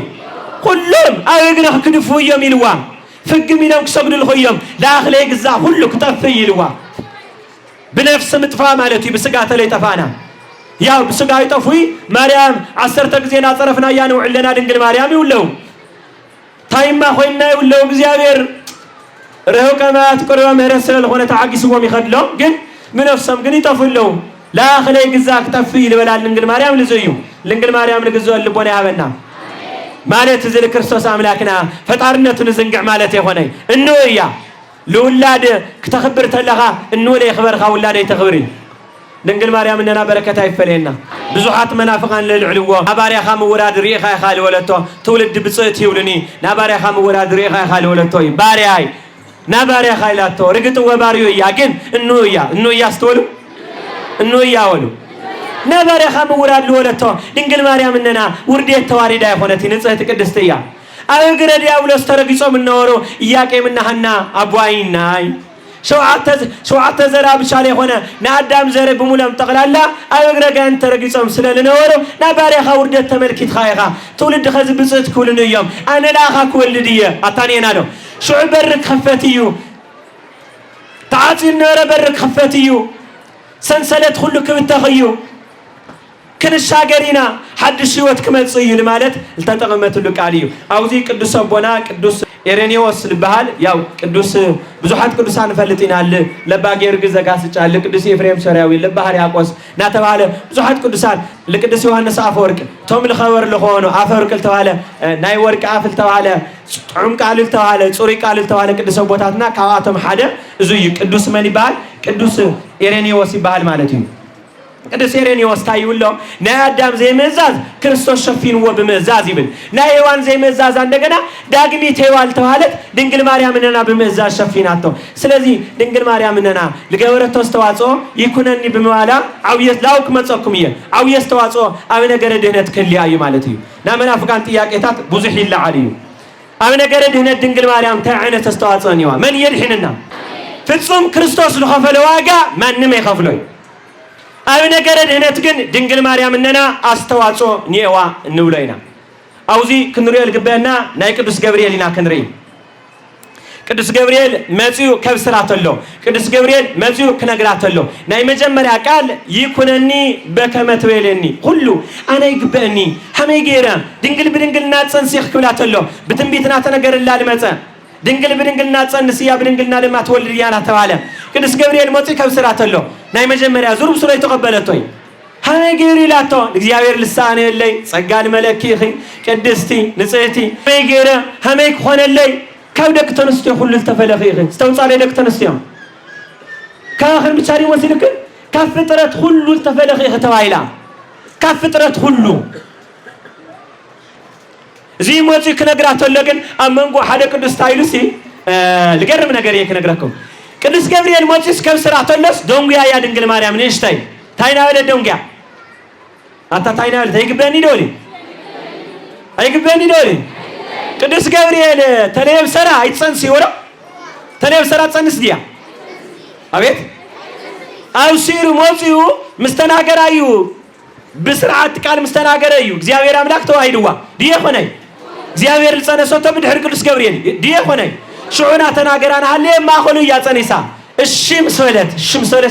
كلهم اقرن كدفو يوم يلوا فق منهم كسبن الخيم داخل يقزا كله كتفي يلوا بنفس مطفى مالتي بسقاته لي طفانا يا بسقاي طفوي مريم 10 غزينا صرفنا يانو علنا دنگل مريم يولو تايما خوينا يولو እግዚአብሔር ረው ከማት ቆርባ ምህረት ስለሆነ ታግስው የሚخدለው ግን ምንፍሰም ግን ይጠፉለው ላخلይ ግዛክ ጠፍ ይልበላል ድንግል ማርያም ልዘዩ ድንግል ማርያም ልግዘው ልቦና ያበና ማለት ዝል ክርስቶስ አምላክና ፈጣርነቱን ዝንግዕ ማለት የሆነ እንወያ ለውላድ ከተخبر ተለኻ እንወለ ይخبرኻ ውላድ ይተخبሪ ድንግል ማርያም እንደና በረከታ ይፈለና ብዙሃት መናፍቃን ለልዕልዎ አባሪያ ኻም ወራድ ሪኻ ይኻል ወለቶ ትውልድ ብጽት ይውልኒ ናባሪያ ኻም ወራድ ሪኻ ይኻል ወለቶ ባሪያይ ናባሪያ ኻይላቶ ርግጥ ወባሪዮ ያግን እንወያ አስተውሉ እንወያ ወሉ ናባሪያ ኻም ወራድ ወለቶ ድንግል ማርያም እንደና ውርዴት ተዋሪዳ ይሆነቲ ንጽህት ቅድስትያ አገረ ዲያብሎስ ተረግጾም እናወሮ ኢያቄምና ሐና አቧይናይ شوعت زرع بشالي هنا نادم زرع بمولم تقلالا أيقرأ كان ترقيسهم سلالنا نباري خاوردة تملكت خايخا تولد خزب بصوت كل يوم أنا لا خاكول لديه أتاني نادو شو برك خفتيو تعاطي النار برك خفتيو سنسلت خلك بالتغيو كن الشاقرينا حد الشيوت كما تصيو لمالت التنتقمت لك عليو أوزي قدوس أبونا قدوس إيرينيوس البحال ياو قدوس بزوحات قدوسان فلتين على لباقير قزاقاس على قدوس إفريم شراوي لبحر ياقوس ناتوالي بزوحات قدوسان لقدوس يوهنس آفورك توم الخور لخونو آفورك التوالي ناي ورك آفل توالي عمك على التوالي صوريك على التوالي قدوس أبوتاتنا كواتم حدا زوي قدوس ماني بحال قدوس إيرينيوس البحال مالتين قدس إيرينيوس تايولو نا آدم زي مزاز كريستوس شفين وبمزاز يبن نا إيوان زي مزاز عندنا داقمي تيوال توالت دنقل ماريام مننا بمزاز شفيناتو سلازي دنقل ماريام مننا لقاورة توستواتو يكونني بموالا أو يسلاوك متصوكمية أو يستواتو أو نقر دهنت كل آيو مالتي نا منافقان تياك إتات بوزحي الله عليو أو نقر دهنت دنقل ماريام تاعينة تستواتو نيوا من يرحننا فتصوم كريستوس لخفلواقا من نمي خفلوي أو نقرد هنا تكن دنقل مريم إننا أستواتو نيوا نولينا أوزي كنريال قبلنا ناي قدوس جبريل لنا كنري قدوس جبريل ماتيو كبسرات الله قدوس جبريل ماتيو كنقرات الله ناي مجمرة قال يكونني بكمة ويلني كله أنا يقبلني هم يجيرا دنقل بدنقل ناتسن سيخ كلات الله بتنبيتنا تنقر الله لمتى دنقل بدنقل ناتسن نسيا بدنقلنا لما تولد ديانا توالى قدوس جبريل ماتيو كبسرات الله ناي مجمرة زور بسرعة تقبلتوي هم يجيري لاتو እግዚአብሔር ልሳኔ ለይ ጸጋን መለኪኺ ቅድስቲ ንጽህቲ ይገረ هم ይኮነለይ ከውደቅ ተነስቶ ሁሉ ተፈለኺኺ ስተውጻለ ደቅ ተነስቶ ካኽር ብቻሪ ወሲልክ ከፍጥረት ሁሉ ተፈለኺኺ ተዋይላ ከፍጥረት ሁሉ እዚህ ሞት ከነግራቶ ለግን አመንጎ ሓደ ቅዱስ ታይሉሲ ልገርም ነገር ይከነግራከው ቅዱስ ገብርኤል ሞትስ ከብስራቶለስ ዶንጉያ ያ ድንግል ማርያም ነሽታይ ታይና ወለ ዶንጉያ አታ ታይና ወለ ታይግበኒ ዶሊ አይግበኒ ዶሊ ቅዱስ ገብርኤል ተለብ ሰራ አይጸንስ ይወራ ተለብ ሰራ ጸንስ ዲያ አቤት አውሲሩ ሞጽዩ መስተናገራዩ በስርዓት ቃል መስተናገራዩ እግዚአብሔር አምላክ ተዋሂድዋ ዲየ ሆነይ እግዚአብሔር ልጸነሶተ ብድሕር ቅዱስ ገብርኤል ዲየ ሆነይ شعونا تناقران هاللي ما خلوا ياتنيسا الشمس ولد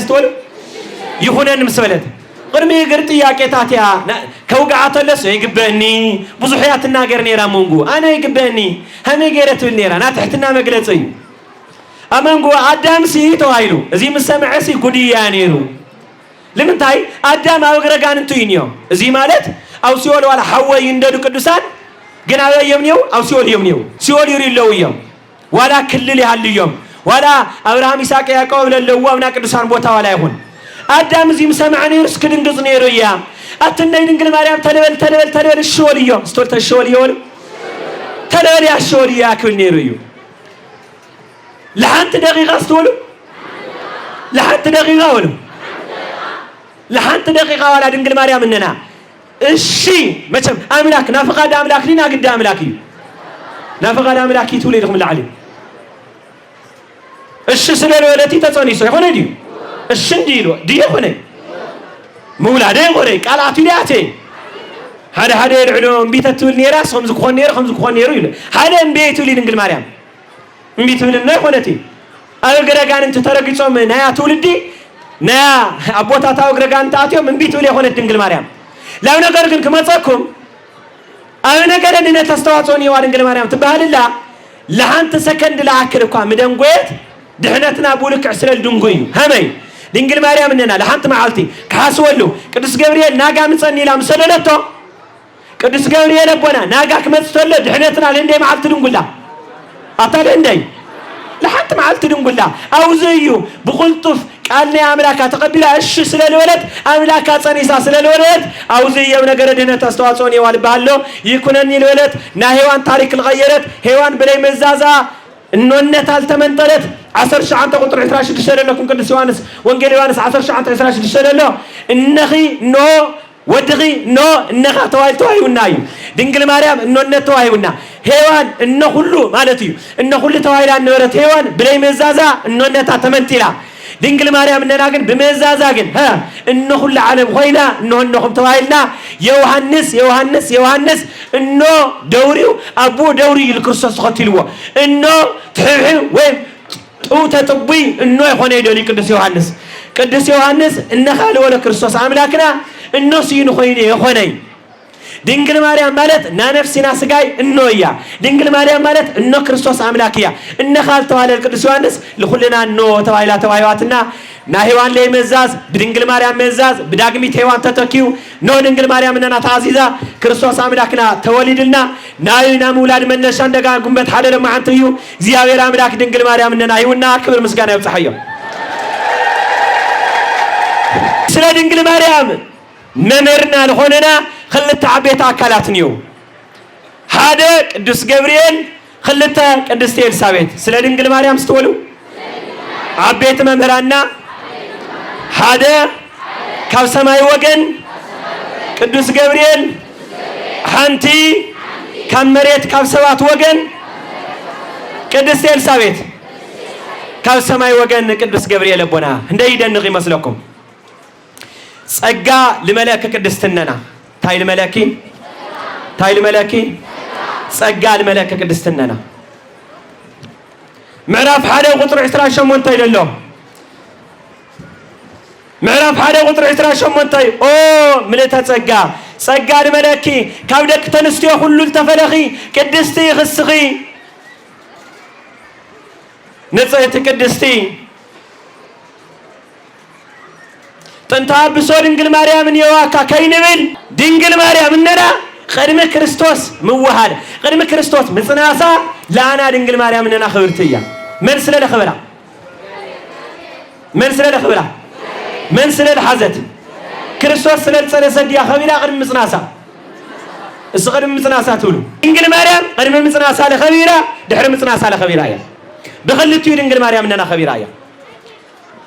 تقول يخونن مسولد قرمي قرتي يا كتاتيا كوقعات اللس يقبني بزحيات الناقر نيرا مونغو انا يقبني هم يقرت بالنيرا نا تحتنا مقلصي أمنقو آدم سيتو هايلو زي مسمع سي قديا نيرو لمنتاي آدم أو غرقان انتوينيو زي مالت أو سيول ولا حوا ينددو كدوسان قنا يومنيو أو سيول يومنيو سيول يري اللو يوم ولا كل اللي هاليوم ولا أبراهام إسحاق يعقوب للوا ونا كدوسان بوتا ولا يهون آدم زي مسمع نيرس كدنقز نيرو يا أتنين دنقل مريم تلبل الشول يوم ستولت الشول يوم تلبل يا الشول ياكل نيرو يوم لحنت دقيقة استولو لحنت دقيقة ولو لحنت دقيقة ولا دنقل مريم مننا الشي مثلا أملاك نافقة دا أملاك لينا قد أملاكي نافقة دا أملاكي تولي لكم العلم الشي سلالو التي تتصني سو يخوني ديو الشن ديلو دي يخوني مولا دي يخوني قال عطي لياتي هذا يدعو بيتا تولي نيراس خمس كخون نيرو يلو هذا انبيت تولي دنقل مريم እንቢት ምን ነው ሆነቲ አልገረጋን እንት ተረግጾም ናያ ትውልዲ ናያ አቦታታው ገረጋን ታቲዮም እንቢት ወለ ሆነ ድንግል ማርያም ላው ነገር ግን ከመጻኩም አይ ነገር እንደነ ተስተዋጾን ይዋ ድንግል ማርያም ትባልላ ለአንተ ሰከንድ ለአክል እንኳን ምደንጎት ድህነትና ቡልክ ስለል ድንጎይ ሀመይ ድንግል ማርያም እንደና ለአንተ ማዓልቲ ካስወሉ ቅዱስ ገብርኤል ናጋ ምጸኒ ላም ሰለለቶ ቅዱስ ገብርኤል ቦና ናጋ ከመጽተለ ድህነትና ለእንደ ማዓልቲ ድንጉላ أتالي عندي لحد ما عالت دنقول أو زيو بخلطف قالنا يا أملاكا تقبل أش سل الولد أملاكا تصنيسا سل الولد أو زيو نقردنا تستواتوني والبالو يكونني الولد ناهيوان تاريخ الغيرت هيوان بلاي مزازا إنه النتال تمنطلت 10 شعانة قطر 11 تشتري لكم كنت سوانس وانجلي وانس 10 شعانة 11 تشتري له إنخي نو ودغي نو إنخا توهي ونايو دنقل مريم إنه النتوهي ونا هيوان إنه كله مالتيو إنه كله توهي لأن نورت هيوان بلاي مزازا إنه النتا تمنتلا دنقل مريم إننا قن بمزازا قن ها إنه كل عالم خوينا إنهم توهي لنا يوهنس إنه دوريو أبو دوري الكرسوس قتلوا إنه تحيو وين تطبي إنه يخوني دولي قدس يوهنس إنه خالو ولا كرسوس عملاكنا إنه سينو خويني يخوني دنقل مريم مالت نا نفسنا سقاي إنه إياه دنقل مريم مالت إنه كريستوس أملاكية إنه خال توالي القدس يوحنس لخلنا إنه توالي تواليواتنا نا هيوان لي مزاز بدنقل مريم مزاز بداقميت هيوان تتوكيو نو دنقل مريم إننا تعزيزا كريستوس أملاكنا توالي لنا ناينا مولاد من نشان دقا قنبت حالة لما عنتيو زياوير أملاك دنقل مريم إننا هيونا كبر مسقانا يبصحيو سلا دنقل مريم ممرنا لخوننا خلت عبيت أكلات نيو هذا قدس جبريل خلت قدس إليسابيت سلا دنقل مريم استولو عبيت ممرنا هذا كاف سماي وجن قدس جبريل حنتي كم مريت كاف سوات وجن قدس إليسابيت كاف سماي وجن قدس جبريل أبونا هندي دنقي مسلكم ጸጋ ለመላእክ ቅድስትነና ታይል መላእኪ ጸጋ ለመላእክ ቅድስትነና ምዕራፍ 1 ቁጥር 28 ይደለው ምዕራፍ 1 ቁጥር 28 ኦ ምልዕተ ጸጋ ለመላእኪ ካብ ደቂ ተንስትዮ ሁሉ ተፈለኺ ቅድስቲ ይኽስኺ ንጽሕቲ ቅድስቲ تنتاب بسور دنقل مريم يواكا كينبل دنقل مريم إننا قدم كريستوس موهاد قدم كريستوس مصناسا لانا دنقل مريم إننا خبرتيا من سلة خبرة من سلة حزت كريستوس سلة سديا خبيرة قدم مصناسا قدم مصناسا تولو دنقل مريم قدم مصناسا لخبيرة دحر مصناسا لخبيرة بخلتيو دنقل مريم إننا خبيرة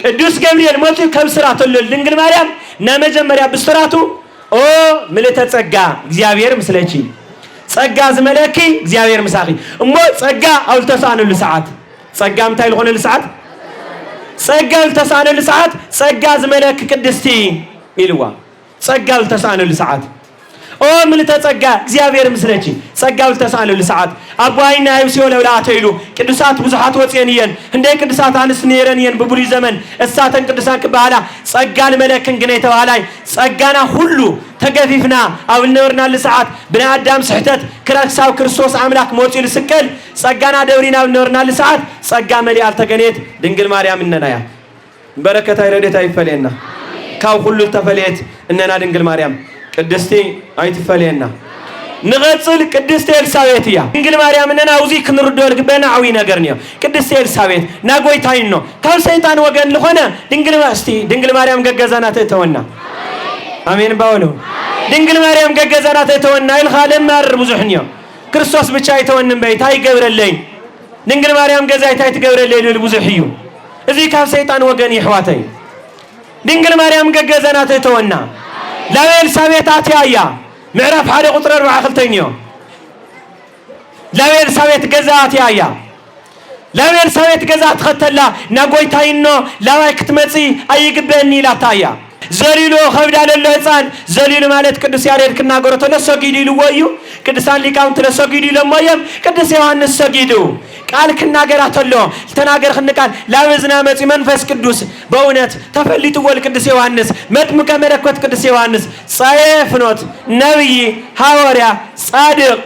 ቅዱስ ገብርኤል ሞቱ ከብስራቱ ለድንግል ማርያም ነመጀመሪያ ብስራቱ ኦ ምልዕተ ጸጋ እግዚአብሔር ምስለቺ ጸጋ ዝመለኪ እግዚአብሔር ምሳኺ እሞ ጸጋ አውልተሳነሉ ሰዓት ጸጋ ምታይ ለሆነ ሰዓት ጸጋ አውልተሳነሉ ሰዓት ጸጋ ዝመለኪ ቅድስቲ ይልዋ ጸጋ አውልተሳነሉ ሰዓት ኦ ምልዕተ ጸጋ እግዚአብሔር ምስለቺ ጸጋ አውልተሳነሉ ሰዓት አባይና አይብሲዮ ለውላተይሉ ቅዱሳት ብዙሃት ወጽየንየን እንደ ቅዱሳት አንስ ነየረንየን በብሉይ ዘመን እሳተን ቅዱሳን ከበኋላ ጸጋን መለክን ግን የተባላይ ጸጋና ሁሉ ተገፊፍና ኣብ ነበርና ለሰዓት ብናይ አዳም ስሕተት ክረክሳብ ክርስቶስ አምላክ ሞት ይልስቀል ጸጋና ደብሪና ኣብ ነበርና ለሰዓት ጸጋ መሊአል ተገኔት ድንግል ማርያም እነናያ በረከታ ይረዴታ ይፈለየና ካብ ሁሉ ተፈለየት እነና ድንግል ማርያም ቅድስቲ አይትፈለየና ንገጽል ቅድስት ኤልሳቤጥ ያ ድንግል ማርያም እነና ውዚ ክንርዶ ልግበና ዓዊ ነገር ነው ቅድስት ኤልሳቤጥ ናጎይታይን ነው ካብ ሰይጣን ወገን ለሆነ ድንግል ማርያም ገገዛና ተተወና አሜን ባውሎ ድንግል ማርያም ገገዛና ተተወና ይልኻለም ማር ብዙሕኒዮ ክርስቶስ ብቻ ይተወንን በይታ ይገብረለይ ድንግል ማርያም ገዛይታ ይትገብረለይ ልል ብዙሕዩ እዚ ካብ ሰይጣን ወገን ይሕዋተይ ድንግል ማርያም ገገዛና ተተወና ለኤልሳቤጥ አትያያ ምዕራፍ 1 ቁጥር 42 ነው ለኤልሳቤጥ ገዛት ያያ ለኤልሳቤጥ ገዛት ከተላ ናጎይታይኖ ለዋይ ክትመጪ አይግበኒ ላታያ ዘሊሎ ኸብዳለለ ህፃን ዘሊሎ ማለት ቅዱስ ያሬድ ክናገሮ ተለሰጊዱ ይልወዩ ቅዱሳን ሊቃውንት ተለሰጊዱ ለማየም ቅዱስ ዮሐንስ ሰጊዱ ቃል ክናገራተሎ ተናገር ክንቃል ላብዝና መጪ መንፈስ ቅዱስ በእውነት ተፈልጡ ወል ቅዱስ ዮሐንስ መጥምቀ መለኮት ቅዱስ ዮሐንስ ጻይፍኖት ነብይ ሐዋርያ ጻድቅ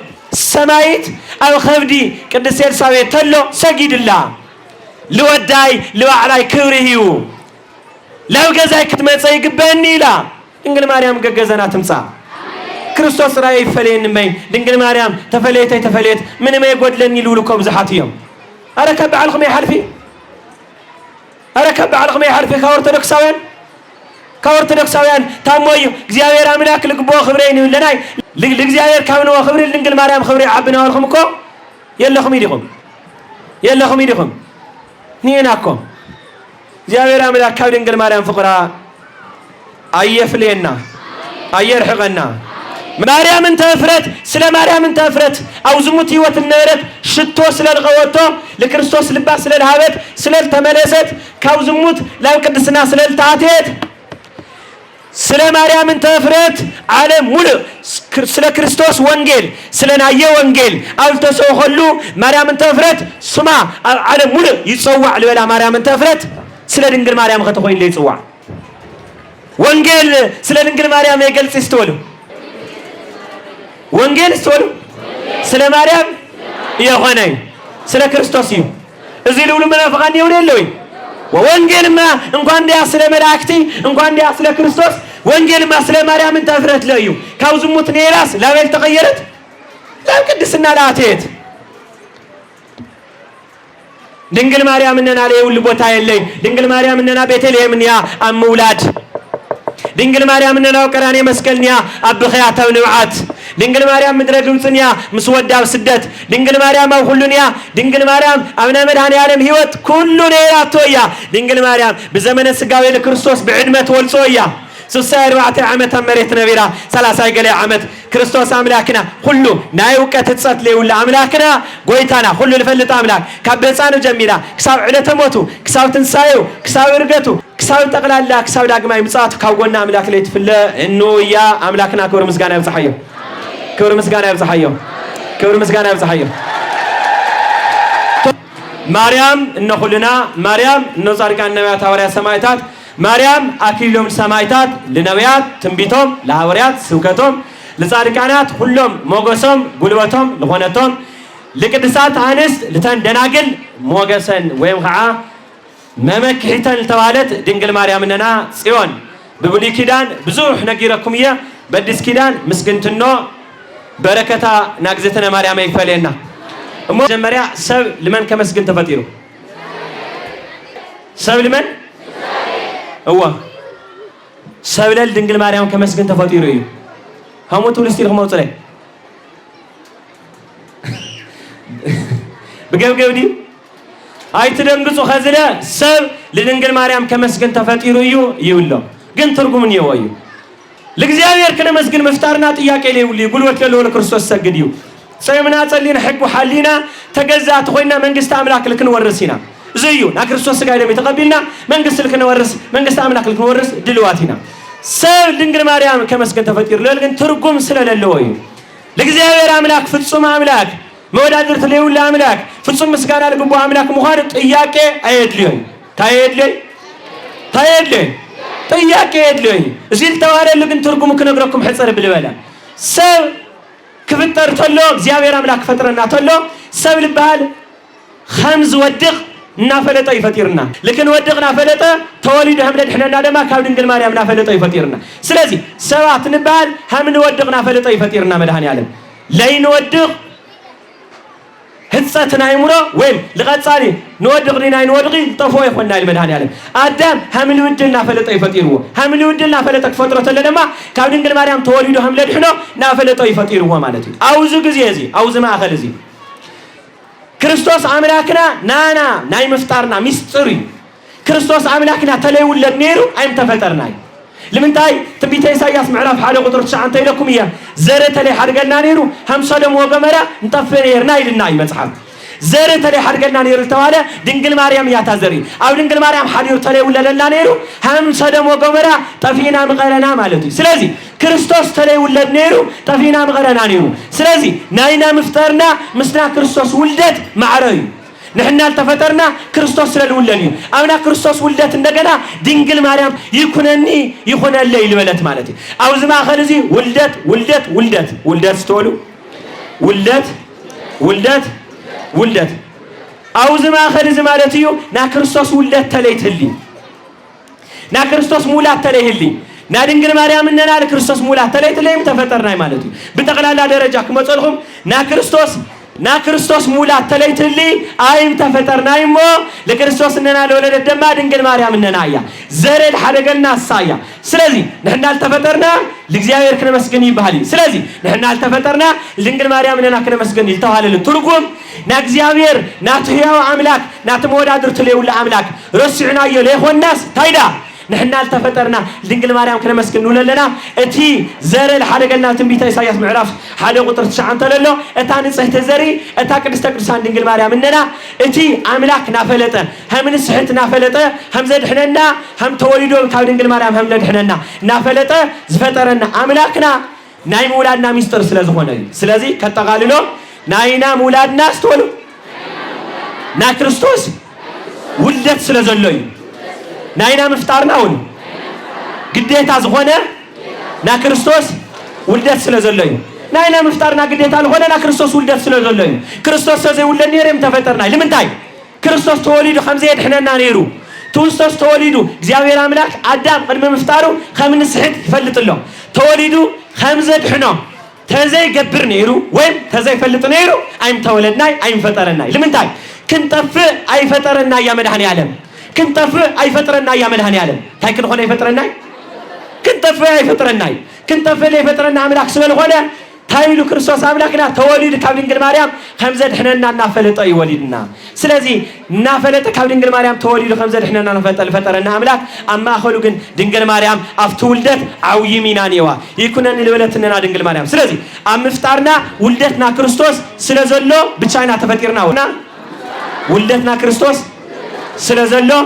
ሰማይት አብ ኸብዲ ቅዱስ ኤልሳቤጥ ተሎ ሰጊድላ ልወዳይ ልዋዕላይ ክብሪሂው ላው ገዛይ ክትመጽይ ግበኒ ኢላ ድንግል ማርያም ገገዘና ትምጻ ክርስቶስ ራእይ ይፈለየን በይ ድንግል ማርያም ተፈለየት ምንም አይጎድለኒ ልውልኮም ዝሓት እዮም አረከ በዓልኩም ይሐልፊ ከኦርቶዶክሳውያን ታሞዩ እግዚአብሔር አምላክ ልግቦ ክብረይን ይለናይ ለእግዚአብሔር ካብነው ክብሪ ድንግል ማርያም ክብሪ ዓብና ወልኩም እኮ የለኩም ይዲኩም ኒናኮ እግዚአብሔር አምላክ ካብ ድንግል ማርያም ፍቅራ አየፍለየና አየርሕቀና ማርያምን ተፍረት ስለ ማርያምን ተፍረት አው ዝሙት ህይወት ነበረት ሽቶ ስለልቀወቶ ለክርስቶስ ልባ ስለልሃበት ስለልተመለሰት ካብ ዝሙት ላብ ቅድስና ስለልታቴት ስለ ማርያምን ተፍረት ዓለም ሙሉ ስለ ክርስቶስ ወንጌል ስለናየ ወንጌል አልተሰው ሁሉ ማርያምን ተፍረት ስማ ዓለም ሙሉ ይጽዋዕ ለበላ ማርያምን ተፍረት ስለ ድንግል ማርያም ከተኮይን ለይጽዋዕ ወንጌል ስለ ድንግል ማርያም ይገልጽ ይስተወሉ ወንጌል ይስተወሉ ስለ ማርያም የሆነይ ስለ ክርስቶስ እዩ እዚ ልብሉ መናፍቃን ይውለለይ ወንጌልማ እንኳን ዲያ ስለ መላእክቲ እንኳን ዲያ ስለ ክርስቶስ ወንጌልማ ስለ ማርያምን ተፍረት ለዩ ካብ ዝሙት ኔራስ ላበል ተቀየረት ላብ ቅድስና ላቴት ድንግል ማርያም እነና ለይውል ቦታ የለይ ድንግል ማርያም እነና ቤተልሔም ያ አምውላድ ድንግል ማርያም እነና ቀራኔ መስቀልኛ አብኸያ ተብንዓት ድንግል ማርያም ምድረ ግብጽኛ ምስወዳብ ስደት ድንግል ማርያም አው ሁሉንያ ድንግል ማርያም አብነ መድኃኔ ዓለም ህይወት ኩሉ ነራቶያ ድንግል ማርያም በዘመነ ስጋዌ ለክርስቶስ በዕድመት ወልጾያ 64 ዓመት መሬት ነቢራ 30 ገለ ዓመት ክርስቶስ አምላክና ሁሉ ናይ ውቀት ጸት ለይውላ አምላክና ጎይታና ሁሉ ልፈልጥ አምላክ ካብጻኑ ጀሚራ ክሳብ ዕለተ ሞቱ ክሳብ ትንሳኤው ክሳብ እርገቱ ክሳብ ጠቅላላ ክሳብ ዳግማይ ምጽአቱ ካብጎና አምላክ ላይ ትፍለ እንያ አምላክና ክብር ምስጋና ይብጽሐዮ ክብር ምስጋና ይብጽሐዮ ማርያም እነኹልና ማርያም እነጻድቃን ነቢያት ሐዋርያት ሰማዕታት ማርያም አክሊሎም ሰማዕታት ለነቢያት ትንቢቶም ለሐዋርያት ስብከቶም ለጻድቃናት ሁሉም ሞገሶም ጉልበቶም ለሆነቶም ለቅድሳት አንስት ለተንደናግል ሞገሰን ወይም ኸዓ መመክሒተን ተባለት ድንግል ማርያም ነና ጽዮን በብሉይ ኪዳን ብዙሕ ነጊረኩም የ በአዲስ ኪዳን ምስግንትኖ በረከታ ናግዘተነ ማርያም ይፈለየና እሞ መጀመሪያ ሰብ ለምን ከመስግን ተፈጢሩ ሰብ ለምን እዋ ሰብለል ድንግል ማርያም ከመስግን ተፈጢሩ እዩ ሐሞቱ ልስቲር ኸመውጽለይ በገብገብዲ አይትደንግጹ ኸዝለ ሰብ ለድንግል ማርያም ከመስግን ተፈጢሩ እዩ ይውሎ ግን ትርጉምን ይወዩ ለእግዚአብሔር ከመስግን መፍታርና ጥያቄ ለይውል ጉልበት ለሆነ ክርስቶስ ሰግድ እዩ ሰይምና ጸሊና ሕግ ወሐሊና ተገዛት ሆይና መንግስት አምላክ ልክን ወርሲና ዘዩ ና ክርስቶስ ስጋ ደም ተቀበልና መንግስት ልክን ወርስ መንግስት አምላክ ልክን ወርስ ድልዋቲና ሰብ ድንግል ማርያም ከመስገን ተፈጢሩ ለልግን ትርጉም ስለሌለው እዩ ለእግዚአብሔር አምላክ ፍጹም አምላክ መወዳድር ተለውላ አምላክ ፍጹም ምስጋና ለግቦ አምላክ መሆን ጥያቄ አይድልኝ ታይድልኝ ጥያቄ የለኝ እዚህ ተዋረል ግን ትርጉሙ ከነገርኩም ሕጽር ብልበላ ሰብ ክፍጠር ተሎ እግዚአብሔር አምላክ ፈጥረና ተሎ ሰብ ልባል خمس ودق نافلة يفطيرنا لكن ودقنا فلته توليد هم لدحنا دما كاب دنجل مريم نافلة يفطيرنا سلازي سبعة نبال هم نودقنا فلته يفطيرنا مدهني عالم لا نودق هتساتنا يمرا وين لغات صاري نودقني نودقي طفوا يخونا المدهني عالم آدم هم نودلنا فلته يفطيروه هم نودلنا فلته فترة لما كاب دنجل مريم توليد هم لدحنا نافلة يفطيروه مالتي أوزو جزيزي أوز ما أخذ زي ክርስቶስ አምላክና ናና ናይ መፍጣርና ሚስጥሪ ክርስቶስ አምላክና ተለይውለድ ነይሩ አይም ተፈጠርናይ ለምንታይ ትንቢተ ኢሳይያስ ምዕራፍ 1 ቁጥር 9 ኢለኩም ያ ዘረ ተለይ ሓድገና ነይሩ 50 ደሞ ወገመራ እንጠፈየርና ይልና ይመጽሐፍ ዘረ ተለይ ሓድገና ነይሩ ተባለ ድንግል ማርያም ያታዘሪ አው ድንግል ማርያም ሓዲሩ ተለይውለደና ነይሩ 50 ደሞ ወገመራ ጠፊና መቀረና ማለት ስለዚህ ክርስቶስ ተለይውለድ ነይሩ ጠፊና መቀረና ነይሩ ስለዚህ ናይና መፍጠርና ምስና ክርስቶስ ውልደት ማዕረዩ نحن التفترنا كريستوس للولدني أنا كريستوس ولدت እንደገና ድንግል ማርያም ይኩነኒ ይኩነ الليل ولت مالتي أو زما خلزي ولدت ستولو ولدت أو زما خلزي مالتيو نا كريستوس ولدت تليتلي نا كريستوس مولات تليهلي نا ድንግል ማርያም እንና ለክርስቶስ ሙላት ተለይተለይም ተፈጠርናይ ማለት ነው በተቀላላ ደረጃ ከመጸልኩም ና ክርስቶስ ሙላት ተለይተሊ አይም ተፈጠርናይሞ ለክርስቶስ እንና ለወለደ ደማ ድንግል ማርያም እንና ያ ዘረል ሐደገና ሳያ ስለዚህ ነህና አልተፈጠርና ለእግዚአብሔር ከመስገን ይባል ስለዚህ ነህና አልተፈጠርና ድንግል ማርያም እንና ከመስገን ይልተዋለል ትርጉም ና እግዚአብሔር ና ትያው አምላክ ና ተሞዳድር ተለይውላ አምላክ ረስዕና የለሆናስ ታይዳ نحن التفترنا دينجل مريم كنا مسكن ولنا اتي زر الحرقنا تنبيت إساياس معرف حاله قطر تشعن تلله اتاني صحت زري اتاك نستقرسان دينجل مريم مننا اتي عملاك نافلته هم نسحت نافلته هم زد حننا هم توليدو كاو دينجل مريم هم لد حننا نافلته زفترنا عملاكنا ناي مولادنا مستر سلازخونه سلازي كتقاللو ناينا مولادنا استولو نا كريستوس ولدت سلازلوي ناينا مفتارناون قديت ازخونه نا كريستوس ولدت سلازلوي ناينا مفتارنا قديت الخونه نا كريستوس ولدت سلازلوي كريستوس زي ولد نيرم تفترنا لمنتاي كريستوس توليدو خمسه يدحننا نيرو توستوس توليدو እግዚአብሔር አምላክ አዳም ቀድመ መፍጣሩ ከምን ስሕት ይፈልጥለው ተወሊዱ خمسه يدحنو ተዘይ ገብር ነይሩ ወይም ተዘይ ፈልጥ ነይሩ አይም ተወለድናይ አይም ፈጠረናይ ለምንታይ ክንጠፍ አይፈጠረና ያመድሃን ያለም كنتف أي فترة ناي يعمل هنيالم هاي كن خونه فترة ناي كنتف أي فترة ناي كنتف لي فترة نعمل أحسن الخونه تايلو كريستوس عملكنا توليد كابدنجل مريم خمسة حنا نافلت أي وليدنا سلازي نافلت كابدنجل مريم توليد خمسة حنا نافلت الفترة نعملك أما خلوقن دنجل مريم أفتولدت أو يمينانيوا يكونن الولدتنا دنجل مريم سلازي أم مفتارنا ولدتنا كريستوس سلازلو بتشاينا تفتيرنا هنا ولدتنا كريستوس سلازلو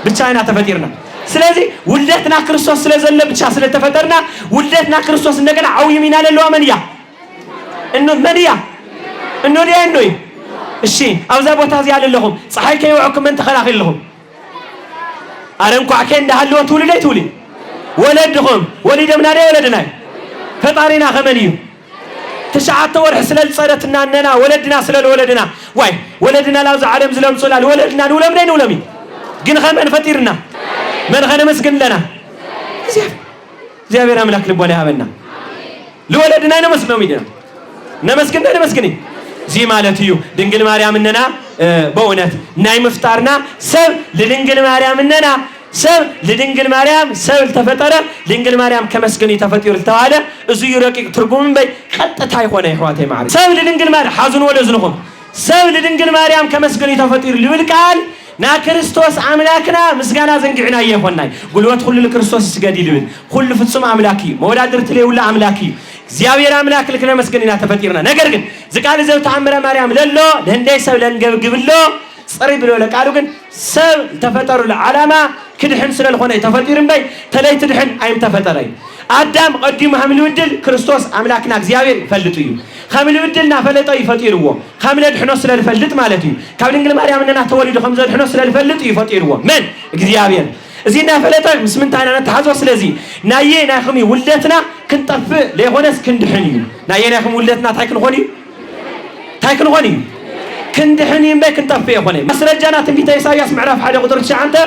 بتشاينا تفتيرنا سلازي ولدتنا كريستوس سلازلو بتشا سلتفترنا ولدتنا كريستوس እንደገና አው የሚናለ ነው መንያ انه دي انه እሺ አውዛ ቦታ እዚህ ያለለሁም ፀሐይ ከይውዕኩም እንት ተኸላኺልሁም አረንኩ አከ እንዳለው ትውልደይ ወለድኹም ወሊደምና ደ ወለድናይ ፈጣሪና ከመንዩ تشعت ورح سلال صارتنا أننا ولدنا سلال ولدنا واي ولدنا لا زعلم زلم سلال ولدنا نولمين ولمي جن خم نفتيرنا من خنا مسكن لنا زياب أملاك لبونا هبنا لولدنا نمسكنا ميدنا نمسكنا نمسكني زي مالتيو دينجل مريم إننا بونت نايم فتارنا سب لدينجل مريم إننا سب لدينجل مريم سب التفترة دينجل مريم كمسكني تفتير التوالى زي ركيك ترجمون بي حتى تاي خونا إخواتي معري سب لدينجل مريم حزن ولا زنهم سب لدينجل مريم كمسكني تفتير لولكال نا كريستوس عملاكنا مسجانا زنقعنا يهوناي قلوا ادخل لكريستوس سجادي لبن كل فتسم عملاكي مولا درتلي ولا عملاكي زيابير عملاك لكنا مسكننا تفتيرنا نقرقن زقال زو تعمر مريم للو لهندي سب لنقبلو صري بلو لك قالوا كن سب تفتروا العلامة كدحن سل الخونة تفتيرن بي تلي تدحن أيم تفترين آدم قديم حمل ودل كريستوس عملاكنا زيابير فلتوي خامل ودلنا فلتو يفتيروا خامل دحنو سل الفلت مالتي كابن إنجل مريم إننا توليد خمسة دحنو سل الفلت يفتيروا من زيابير እዚህና ፈለጠ ምስምንታና ተሓዞ ስለዚ ናየ ናይኹም ውልደትና ክንጠፍ ለይኾነስ ክንድሕን እዩ ናየ ናይኹም ውልደትና ታይ ክንኾን እዩ ክንድሕን እምበይ ክንጠፍ ይኾነ መስረጃና ትንቢተ ኢሳይያስ ምዕራፍ 1 ቁጥር 9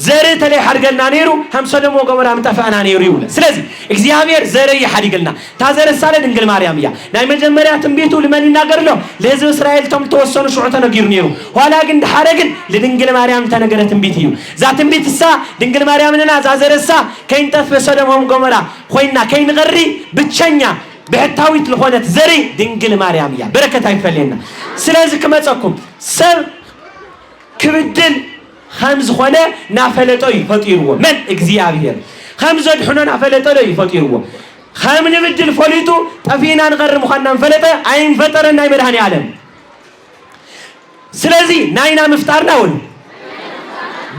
ዘር ተለይ ሓድገልና ነይሩ ሃም ሰዶም ወገሞራ ምጠፋእና ነይሩ ይብለ ስለዚ እግዚአብሔር ዘር ይሓድገልና ታዘር ሳለ ድንግል ማርያም እያ ናይ መጀመርያ ትንቢቱ ለመን ይናገርሎ ለህዝብ እስራኤል ቶም ተወሰኑ ሽዑ ተነጊሩ ነይሩ ኋላ ግን ድሓረ ግን ለድንግል ማርያም ተነገረ ትንቢት እዩ ዛ ትንቢት እሳ ድንግል ማርያምና ዛ ዘርሳ ከይንጠፍ ሰዶም ወገሞራ ኮይና ከይንቀሪ ብቸኛ ብሕታዊት ለኾነት ዘሪ ድንግል ማርያም እያ በረከት አይፈልየና ስለዚ ክመፀኩም ሰብ ክብድል خمس خونه نافلتوي فطيروا من እግዚአብሔር خمس دحنا نافلتوي فطيروا خم نبدل فليتو طفينا نقرم خنا نفلت عين فطرنا يمدحني عالم ስለዚህ ናይና መፍጣርና ወል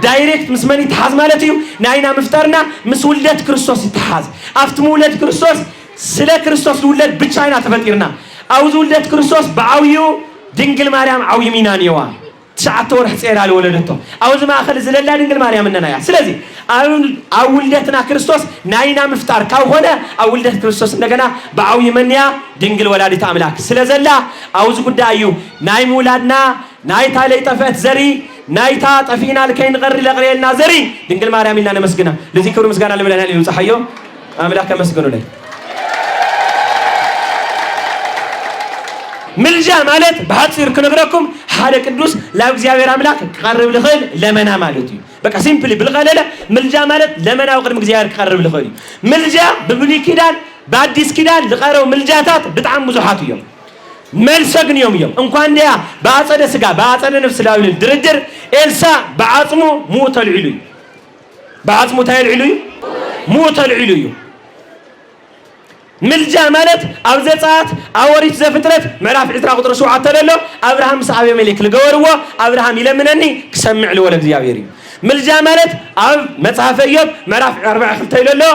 ዳይሬክት ምስመን ይተሓዝ ማለት እዩ ናይና መፍጣርና ምስ ውልደት ክርስቶስ ይተሓዝ አፍት ውልደት ክርስቶስ ስለ ክርስቶስ ውልደት ብቻ አይና ተፈጢርና አውዝ ውልደት ክርስቶስ በአውዩ ድንግል ማርያም አውይ ሚናኒዋ تسعة ورح سير على ولدته أوز ما أخذ زللا دينجل مريم إننا يا سلازي أولدتنا كريستوس ناينا مفتار كاو هنا أولدت كريستوس نجنا بعوي منيا دينجل ولادي تعملك سلازلا أوز قد أيو نايم ولادنا نايتا ليتفت زري نايتا تفينا لكين غري لغريلنا زري دينجل مريم إننا مسجنا لذكر مسجنا اللي بلنا اللي يصحيهم أملاك مسجنا لي ملجا مالت بحصير كنغركم حالك الدوس لا እግዚአብሔር አምላክ قرب لخيل لمنا مالتي بقى سيمبل بالغلله ملجا مالت لمنا وقدم እግዚአብሔር قرب لخيل ملجا ببلي كيدان باديس كيدان لقرو ملجاتات بتعم ብዙሓት እዮም መልሰግን እዮም እንኳን ዲያ ባጸደ ስጋ ባጸደ ነፍስ ላው ድርድር ኤልሳ ባዓጽሙ ሞተል ዒሉ ባዓጽሙ ታይል ዒሉ ሞተል ዒሉ ملجا مالت أو زعات أوريت زفترت معرف عترا قدر شو عتلله أبراهام صعب ملك الجوروا أبراهام يلمنني كسمع له ولا بزيابيري ملجا مالت أو مصحف إيوب معرف 4 خلتيله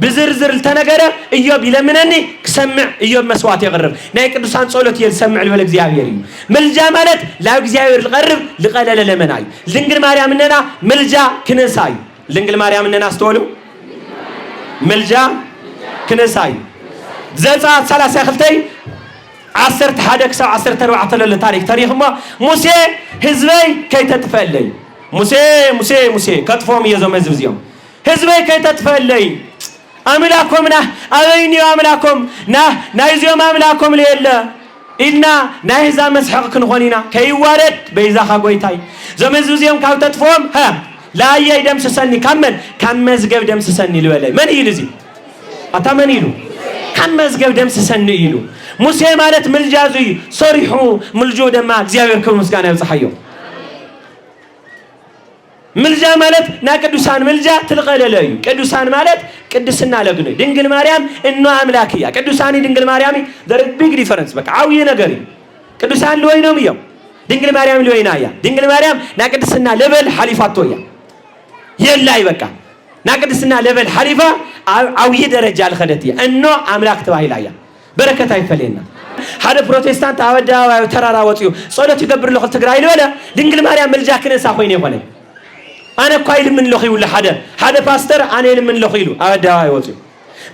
بزرزر التنجرة إيوب يلمنني كسمع إيوب مسوات يقرب نايك دوسان صولت يسمع له ولا بزيابيري ملجا مالت لا بزيابير القرب لقلل لمناي لينجل مريم مننا ملجا كنساي لينجل مريم مننا استولوا ملجا كنساي زعات 30 خلتي 10 حدك ساعة 10 4 للتاريخ تاريخ ما موسى حزبي كي تتفلي موسى كتفهم يزوم زبزيوم حزبي كي تتفلي أملاكم أبيني أملاكم نايزيوم أملاكم ليلا إلنا نايزا مسحق كنخونينا كي وارد بيزا خاقويتاي زوم زبزيوم كاو تتفهم ها لا يدم سسني كم مزقب دم سسني لولي من يلزي أتمنى له كم مزجو دم سسني إلو موسى مالت ملجازي صريحو ملجو دم زياوير كل مسكان يصحيو ملجا مالت ناقدوسان ملجا تلقى للاي قدوسان مالت قدسنا لغني دنجل مريم انه املاكيه قدوساني دنجل مريمي there is big difference بقى عاوي نغري قدوسان لوي نوم يوم دنجل مريم لوي نايا دنجل مريم ناقدسنا لبل حليفاتويا يلاي بقى ناقدسنا لبل حليفه عاوي درجه الخدتي انه املاك تبايلايا بركه يفلينا هذا بروتستانت اوداو ترارا وطيو صلوت يقبر له تግራይ ለወለ ድንግል ማርያም መልጃ ከነሳ ኮይነ ይሆነ انا قايل من لخي ولا حدا باستر انا من لخي له اوداو አይወطيو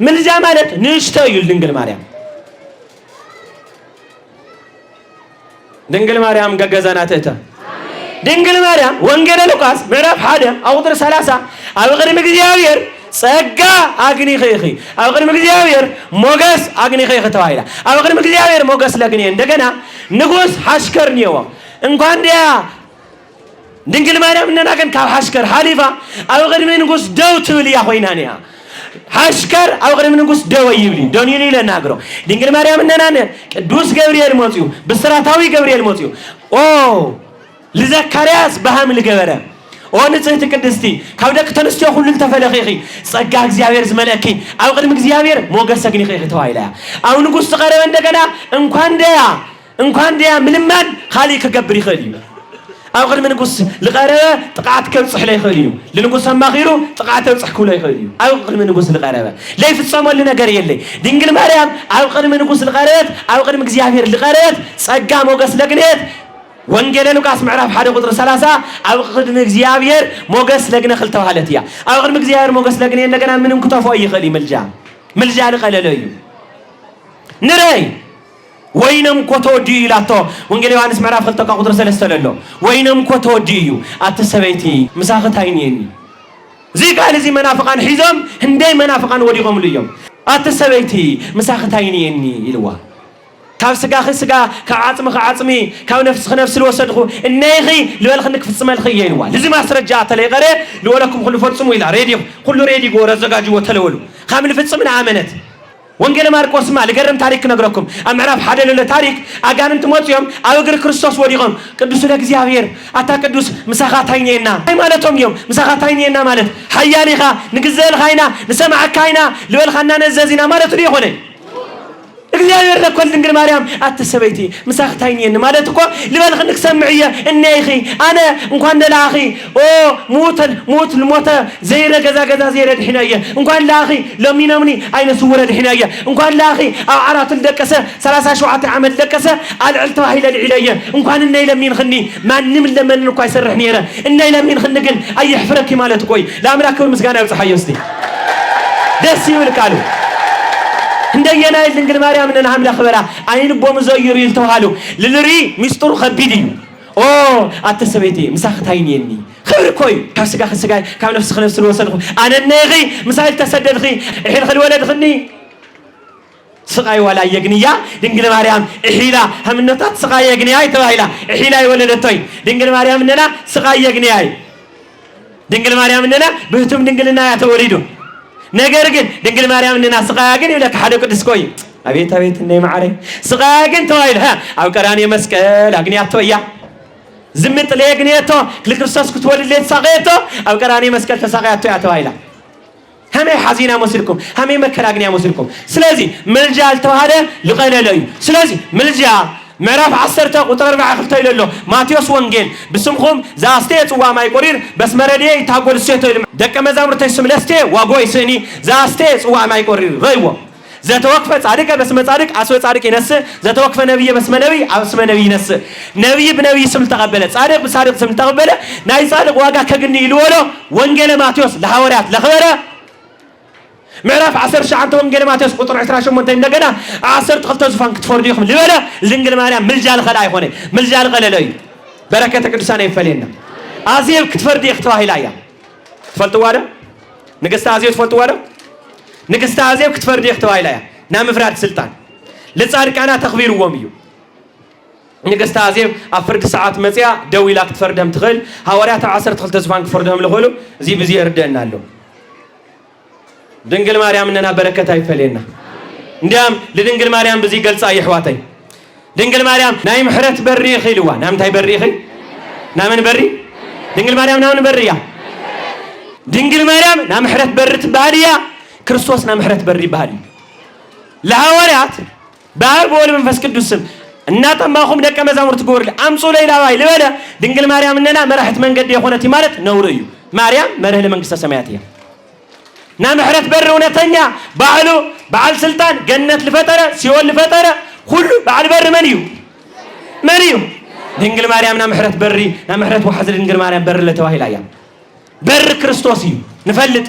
መልጃ ማለት ንሽተው ይል ድንግል ማርያም ድንግል ማርያም ገገዛናት እተ ድንግል ማርያም ወንጌል ሉቃስ ምዕራፍ 1 ቁጥር 30 አብቅድም እግዚአብሔር ጸጋ አግኒ ኸይኺ አብቅድም እግዚአብሔር ሞገስ አግኒ ኸይኺ ተባይላ አብቅድም እግዚአብሔር ሞገስ ለግኒ እንደገና ንጉስ ሐሽከር ነው እንኳን ዲያ ድንግል ማርያም እናናገን ካብ ሐሽከር ሐሊፋ አብቅድም ንጉስ ደው ትብል ያ ሆይናኒያ ሐሽከር አብቅድም ንጉስ ደው ይብሊ ዶኒኒ ለናግሮ ድንግል ማርያም እናናነ ቅዱስ ገብርኤል ሞጽዩ በስራታዊ ገብርኤል ሞጽዩ ኦ ለዘካርያስ በሐምል ገበረ ونصحت ቅድስቲ ካብደክ ተነስተው ሁሉ ተፈለኺኺ ጸጋ እግዚአብሔር ዝመለኪ አው ቅድም እግዚአብሔር ሞገስ ሰግኒ ኺኺ ተዋይላ አው ንጉስ ተቀረበ እንደገና እንኳን ዲያ ምልማን ኻሊ ከገብር ይኸሊ አው ቅድም ንጉስ ለቀረበ ጥቃት ከብጽሕ ላይ ይኸሊ ለንጉስ ሰማኺሩ ጥቃት ከብጽሕ ኩላ ይኸሊ አው ቅድም ንጉስ ለቀረበ ለይፍጸመል ነገር የለይ ድንግል ማርያም አው ቅድም ንጉስ ለቀረበት አው ቅድም እግዚአብሔር ለቀረበት ጸጋ ሞገስ ለግነት ወንጌል ሉቃስ ምዕራፍ 1 ቁጥር 30 ኣብ ቅድሚ እግዚአብሔር ሞገስ ለግነ ክልተ ባህለት እያ ኣብ ቅድሚ እግዚአብሔር ሞገስ ለግነ እንደገና ምንም ክተፈው ይኽእል ምልጃ ልቀለለ እዩ ንረይ ወይንም ኮተወዲ ኢላቶ ወንጌል ዮሐንስ ምዕራፍ 2 ቁጥር 3 ለሎ ወይንም ኮተወዲ እዩ አትሰበይቲ ምሳኸት አይኔኒ ዚቃል እዚ መናፍቃን ሒዞም እንደይ መናፍቃን ወዲቆም ልዮም አትሰበይቲ ምሳኸት አይኔኒ ይልዋ ካብ ስጋኺ ስጋ ካብ ዓጽሚ ካብ ነፍስ ልወሰድኹ እነይኺ ልበልኽ ንክፍጽመልኺ ይልዋ ለዚ ማስረጃ ተለይቀረ ልወለኩም ኩሉ ፈጽሙ ኢላ ኩሉ ሬዲ ጎረ ዘጋጅዎ ተለወሉ ካብ ልፍጽም ንኣመነት ወንጌል ማርቆስ ማ ልገርም ታሪክ ነግረኩም ኣብ ምዕራፍ 1 ለለ ታሪክ አጋንንት ሞጽዮም ኣብ እግሪ ክርስቶስ ወዲቆም ቅዱስ ለእግዚአብሔር አታ ቅዱስ ምሳኻት አይኔና አይ ማለቶም እዮም ምሳኻት አይኔና ማለት ሓያሊኻ ንግዘልኻይና ንሰማዓካይና ልበልኻና ነዘዚና ማለት ነው ይኾነ እግዚአብሔር ለኮል ድንግል ማርያም አትሰበይቲ ምሳኸት አይኔን ማለት እኮ ልበልኽ ንክሰምዕየ እነይኺ አነ እንኳን ለላኺ ሞት ልሞተ ዘይረ ገዛ ዘይረ ድሕናየ እንኳን ላኺ ለሚነምኒ አይነ ስውረ ድሕናየ እንኳን ላኺ ኣብ ዓራት ደቀሰ 37 ዓመት ደቀሰ አልዕል ተባሂለ ድዒለየ እንኳን እነይ ለሚንኽኒ ማንም ለመንን እኮ ይሰርሕ ነይረ እነይ ለሚንኽኒ ግን አይሕፍረኪ ማለት ቆይ ለአምላክ ምስጋና ይብጽሐየ እስቲ ደስ ይብል ቃሉ እንደየና ድንግል ማርያም ነን አምላክ በራ አይን ቦም ዘይሩ ይልተዋሉ ለልሪ ሚስጥሩ ከቢድዩ አትሰበይቲ ምሳኸት አይኔኒ خبر كوي كاسجا كام نفس الوصل أنا نغي مسائل تسدد إحيل خل ولد خني سقاي ولا يجنيا دينجل مريم إحيلا هم النطات سقاي يجنيا يتواهلا إحيلا يولد التوي دينجل مريم مننا سقاي يجنيا دينجل مريم مننا بهتم دينجلنا يتولدوا نجرجن دينجل مريم مننا سقاي يجني ولا كحدا كده سكوي أبيت إني معري سقاي يجن تواهلا أو كراني مسكال أجنيا تويا زمت لي أجنيته كل كرساس كتولد لي سقيته أو كراني مسكال تسقيته يتواهلا هم حزينة مسيركم هم مكر أجنيا مسيركم سلازي ملجأ التوهادة لقليلي سلازي ملجأ معرف عصرته وتربع خلته له ماتيوس وانجيل بسمخهم زاستيت وما يقرير بس مرديه تقول السيتو دك مزامر تسمى لستي واقوي سني زاستيت وما يقرير غيوه ذات وقفة صادق بس ما صادق أسوأ صادق ينس ذات وقفة نبي بس ما نبي أو اسمه نبي ينس نبي بنبي اسم تقبله صادق بصادق اسم تقبله ناي صادق واقع كجني لوله وانجيل ماتيوس لحوارات لخبره معرف عصر شعانت وانجيل ماتيوس قطر 10 منتين دقنا عصر تخلت زفان كتفرديهم لوله لينجل مريم ملجال خلا يخونه ملجال قللوي بركتك قدسان يفلينا عزيز كتفردي اختواه لايا تفلتوا هذا نقصت عزيز تفلتوا هذا نقصت عزيز كتفردي اختواه لايا نام فراد سلطان لتصارك أنا تخبير وميو نقصت عزيز أفرق ساعات مزيا دوي لا كتفردهم تخل هوريات عصر تخلت زفان كتفردهم لغولو زي بزي يردنا له دنجل مريم إننا بركة يفلينا ندم لدنجل مريم بزي قلص أي حواتي دنجل مريم نايم حرت بري خيلوا نام تاي بري خي نام بري دنجل مريم نام بريا دنجل مريم نام حرت برت بهاليا كريستوس نام حرت بري بهالي لهوريات بار بول من فسك الدسم الناس ما هم دك مزامر تقول أمسوا ليلا واي لولا دنجل مريم إننا مرحت من قد يخونتي مالت نوريو مريم مره لمن قصة سمعتيها نام حرت بر ونتنيا بعل سلطان جنة لفترة سيول لفترة كله بعل بر منيو دنجل مريم نام حرت بري نام حرت وحزر دنجل مريم بر لتواهي الأيام بر كريستوسي نفلت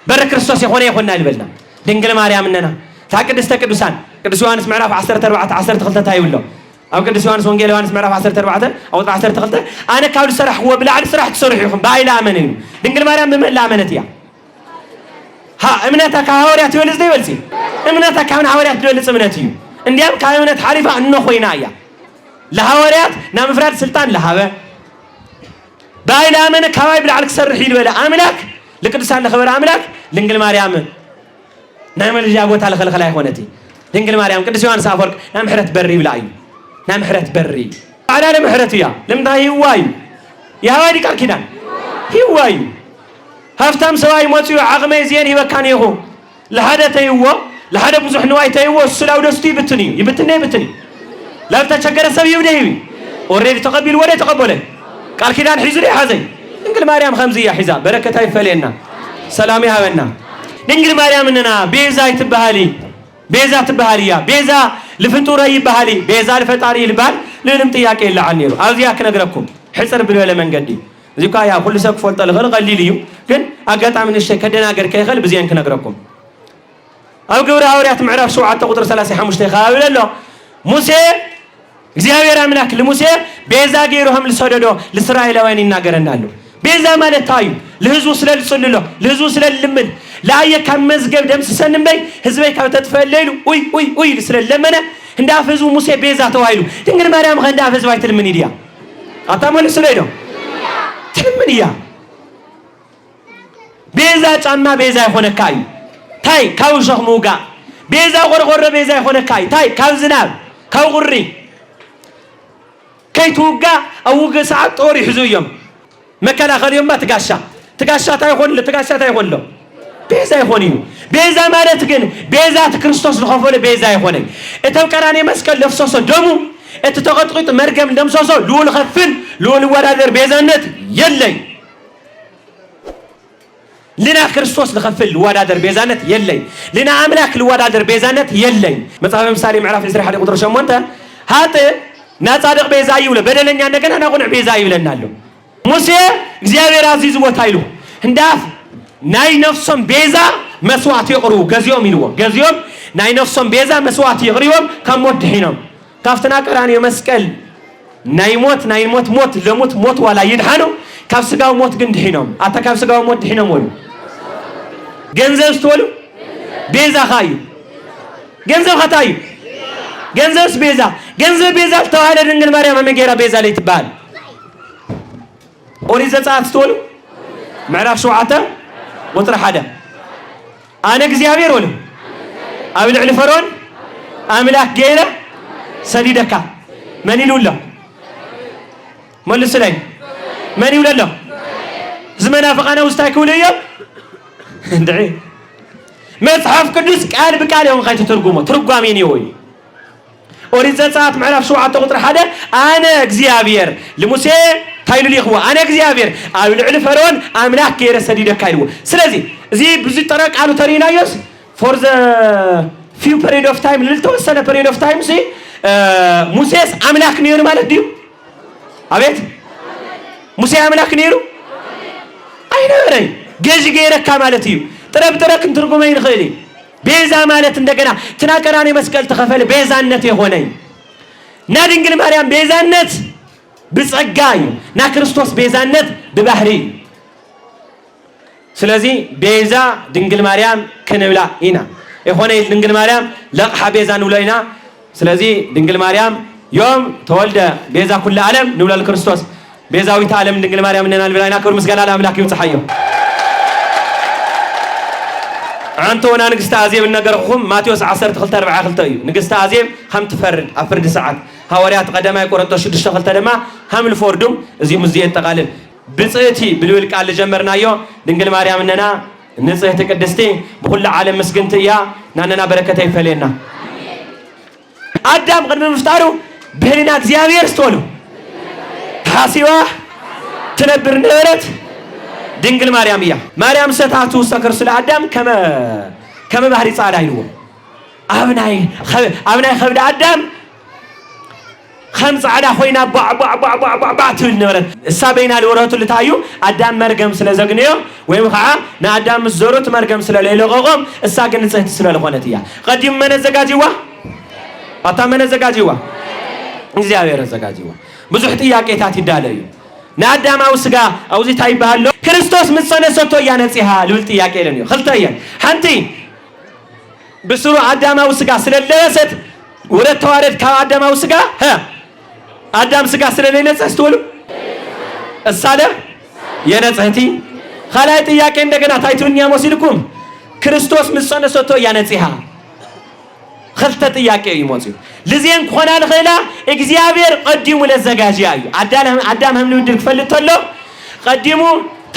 بر كريستوسي يخوننا البلنا دنجل مريم إننا تاكد استكدسان قدس يوحنس معرف 10 تخلت هاي ولا أو قدس يوحنس وانجيل يوحنس معرف 10 أو 10 تخلت أنا كاول سرح هو بالعد سرح تصرح يخم باي لا أمنين دنجل مريم بمن لا أمنتيا ها امنتك هاوريات يولز دي ولسي امنتك من هاوريات يولز امنتيو انديام كامنت حريفه انه خوينايا لهاوريات نام فراد سلطان لهاوه باي لا امنك هواي بالعلك سرح يلولا املاك لقدسان لخبر املاك دنجل مريم نام الجابوت على خلخ لا يخونتي دنجل مريم قدس يوحنس افورك نام حرت بري بلاي نام حرت بري على محرتيا لمدا هواي يا هواي قال كده هواي هفتم سواي موتيو عقمي زين يبكان يهو لهذا تيوه لهذا بزح نواي تيوه السلاو دستي يبتني لا تشكر سبي يبدي اوريدي تقبل ولا تقبله قال كده حزري حزي دنجل مريم خمزيه حزاب بركه يفلينا سلامي هاونا دنجل مريم اننا بيزا تبهالي بيزا لفنطوري يبهالي بيزا لفطاري البال لنم تياك إلا عني رو أوزياك نقرأكم حسر بالولا من قدي زيكا يا كل سك فلت الغل قليليو كن أقطع من الشيء كدنا أقر كيخل بزين كنقرأكم أو قورا أوريات معرف شو عطى قدر سلاسي حمش تخاول لا موسى እግዚአብሔር አምላክ ለሙሴ ቤዛ ገይሮህም ለሰደዶ ለእስራኤል ወይን ይናገረናሉ ቤዛ ማለት ታዩ ለህዝቡ ስለልጽልሎ ለህዝቡ ስለልምን ላየ ከመዝገብ ደምስ ሰንበይ ህዝበይ ካብተጥፈለሉ ኡይ ስለለመነ እንዳፈዙ ሙሴ ቤዛ ተዋይሉ ድንግል ማርያም እንዳፈዝ ባይትል ምን ይዲያ አታመለ ስለይዶ ትምንያ ቤዛ ጫማ ቤዛ ይሆነ ካይ ታይ ካውሸህ ሙጋ ቤዛ ቆርቆሮ ቤዛ ይሆነ ካይ ታይ ካብዝናብ ካውቁሪ كي توقع أو ساعات طوري حزويهم مكان آخر يوم ما تقاشا تايخون له تقاشا تايخون له بيزا يخونينو بيزا ما نتقن بيزا كريستوس نخافوا له بيزا يخوني إتو كراني مسكال لفصوصو دمو إتو تغطقيت مرقم دمصوصو لول خفن لول ورادر بيزا نت يلي لنا كريستوس نخفل الورادر بيزا نت يلي لنا عملاك الورادر بيزا نت يلي مصحف مسالي معرف لسرح علي قدر شمونتا هاتي ናጻድቅ ቤዛ ይውለ በደለኛ እንደገና ናቁን ቤዛ ይውለናሉ ሙሴ እግዚአብሔር አዚዝ ወታይሉ እንዳፍ ናይ ነፍሶም ቤዛ መስዋዕት ይቅሩ ገዚዮም ይልዎ ገዚዮም ናይ ነፍሶም ቤዛ መስዋዕት ይቅሪዎም ከሞት ድሂኖም ካፍተና ቀራን የመስቀል ናይ ሞት ለሞት ሞት ዋላ ይድሃኑ ካብ ስጋው ሞት ግን ድሂኖም አታ ካብ ስጋው ሞት ድሂኖም ወሉ ገንዘብ ስትወሉ ቤዛ ካዩ ገንዘብ ካታዩ ገንዘብስ ቤዛ ገንዘብ ቤዛ ተዋህደ ድንግል ማርያም መገራ ቤዛ ላይ ትባል ኦሪት ዘጸአት ስትወሉ ምዕራፍ 7 ቁጥር 1 አነ እግዚአብሔር ወሉ ኣብ ልዕሊ ፈርዖን አምላክ ገይረ ሰዲደካ መን ይሉላ መልስ ላይ መን ይውለላ ዝመናፍቃና ውስታይ ክውልዮ እንድዒ መጽሐፍ ቅዱስ ቃል በቃል ይሁን ካይተ ትርጓሜ ነው ወይ ኦሪት ዘጸአት ምዕራፍ 7 ቁጥር 1 አነ እግዚአብሔር ለሙሴ ታይሉ ሊኽዋ አነ እግዚአብሔር ኣብ ልዕሊ ፈርዖን አምላክ ገይረ ሰዲደካ ይልዎ ስለዚህ እዚ ብዙ ተረቃሉ ተሪናዮስ ፎር ዘ ፊው ፔሪድ ኦፍ ታይም ለተወሰነ ፔሪድ ኦፍ ታይም ሙሴስ አምላክ ነው ማለት ዲዩ አቤት ሙሴ አምላክ ነው አይነበረኝ ገዥ ገይረካ ማለት እዩ ጥረክ ትርጉመኝ ንኽእል ቤዛ ማለት እንደገና ትናቀራኔ መስቀል ተከፈለ ቤዛነት የሆነኝ ና ድንግል ማርያም ቤዛነት ብጸጋይ ና ክርስቶስ ቤዛነት በባህሪ ስለዚህ ቤዛ ድንግል ማርያም ከነብላ ኢና የሆነ ድንግል ማርያም ለቅሐ ቤዛ ንብለይና ስለዚህ ድንግል ማርያም ዮም ተወልደ ቤዛ ኩሉ ዓለም ንብለል ክርስቶስ ቤዛዊት ዓለም ድንግል ማርያም ነናል ብላይና ክብር ምስጋና ለአምላክ ይብጽሐዮ አንተ ወና ንግስተ አዜብ ነገርኩም ማቴዎስ 10:42 እዩ ንግስተ አዜብ ከም ትፈርድ ኣብ ፍርድ ሰዓት ሐዋርያት ቀዳማይ ቆሮንቶስ 6:2 ድማ ከም ልፈርዱም እዚ ሙዚየ ተቃልል ብጽእቲ ብልብል ቃል ጀመርናዮ ድንግል ማርያም ነና ንጽህት ቅድስቲ በኩሉ ዓለም መስግንቲ እያ ናነና በረከተ ይፈለና አዳም ቅድመ ምፍጣሩ በህሊና እግዚአብሔር ስተወሉ ታሲዋ ትነብር ነበረት ድንግል ማርያም እያ ማርያም ሰታቱ ሰከር ስለ አዳም ከመ ባህሪ ጻዳ ይልዎ አብናይ ኸብዳ አዳም ከም ጻዳ ኮይና ባዕትብል ነበረት እሳ በይና ለወረቱ ልታዩ አዳም መርገም ስለ ዘግነዮ ወይም ከዓ ንአዳም ዘሮት መርገም ስለ ለለቆቆም እሳ ግን ጽህት ስለ ለኾነት እያ ቀዲም መነ ዘጋጂዋ አታ መነ ዘጋጂዋ እግዚአብሔር ዘጋጂዋ ብዙሕ ጥያቄታት ይዳለዩ ናዳማው ስጋ አውዚ ታይባሎ ክርስቶስ ምጸነሰቶ ያነጽሃ ልብል ጥያቄ ለኒዮ خلتين ሓንቲ ብስሩ አዳማው ስጋ ስለለበሰት ወደ ተዋረድ ከአዳማው ስጋ አዳም ስጋ ስለለነጸስ ተወሉ እሳለ የነጽህቲ خላይ ጥያቄ እንደገና ታይቱኛ ሞሲልኩም ክርስቶስ ምጸነሰቶ ያነጽሃ خلت ጥያቄ ይሞጽ ለዚህን ኮና ለኸላ እግዚአብሔር ቀዲሙ ለዘጋጂ አዩ አዳም ህም ልውድር ክፈልጥሎ ቀዲሙ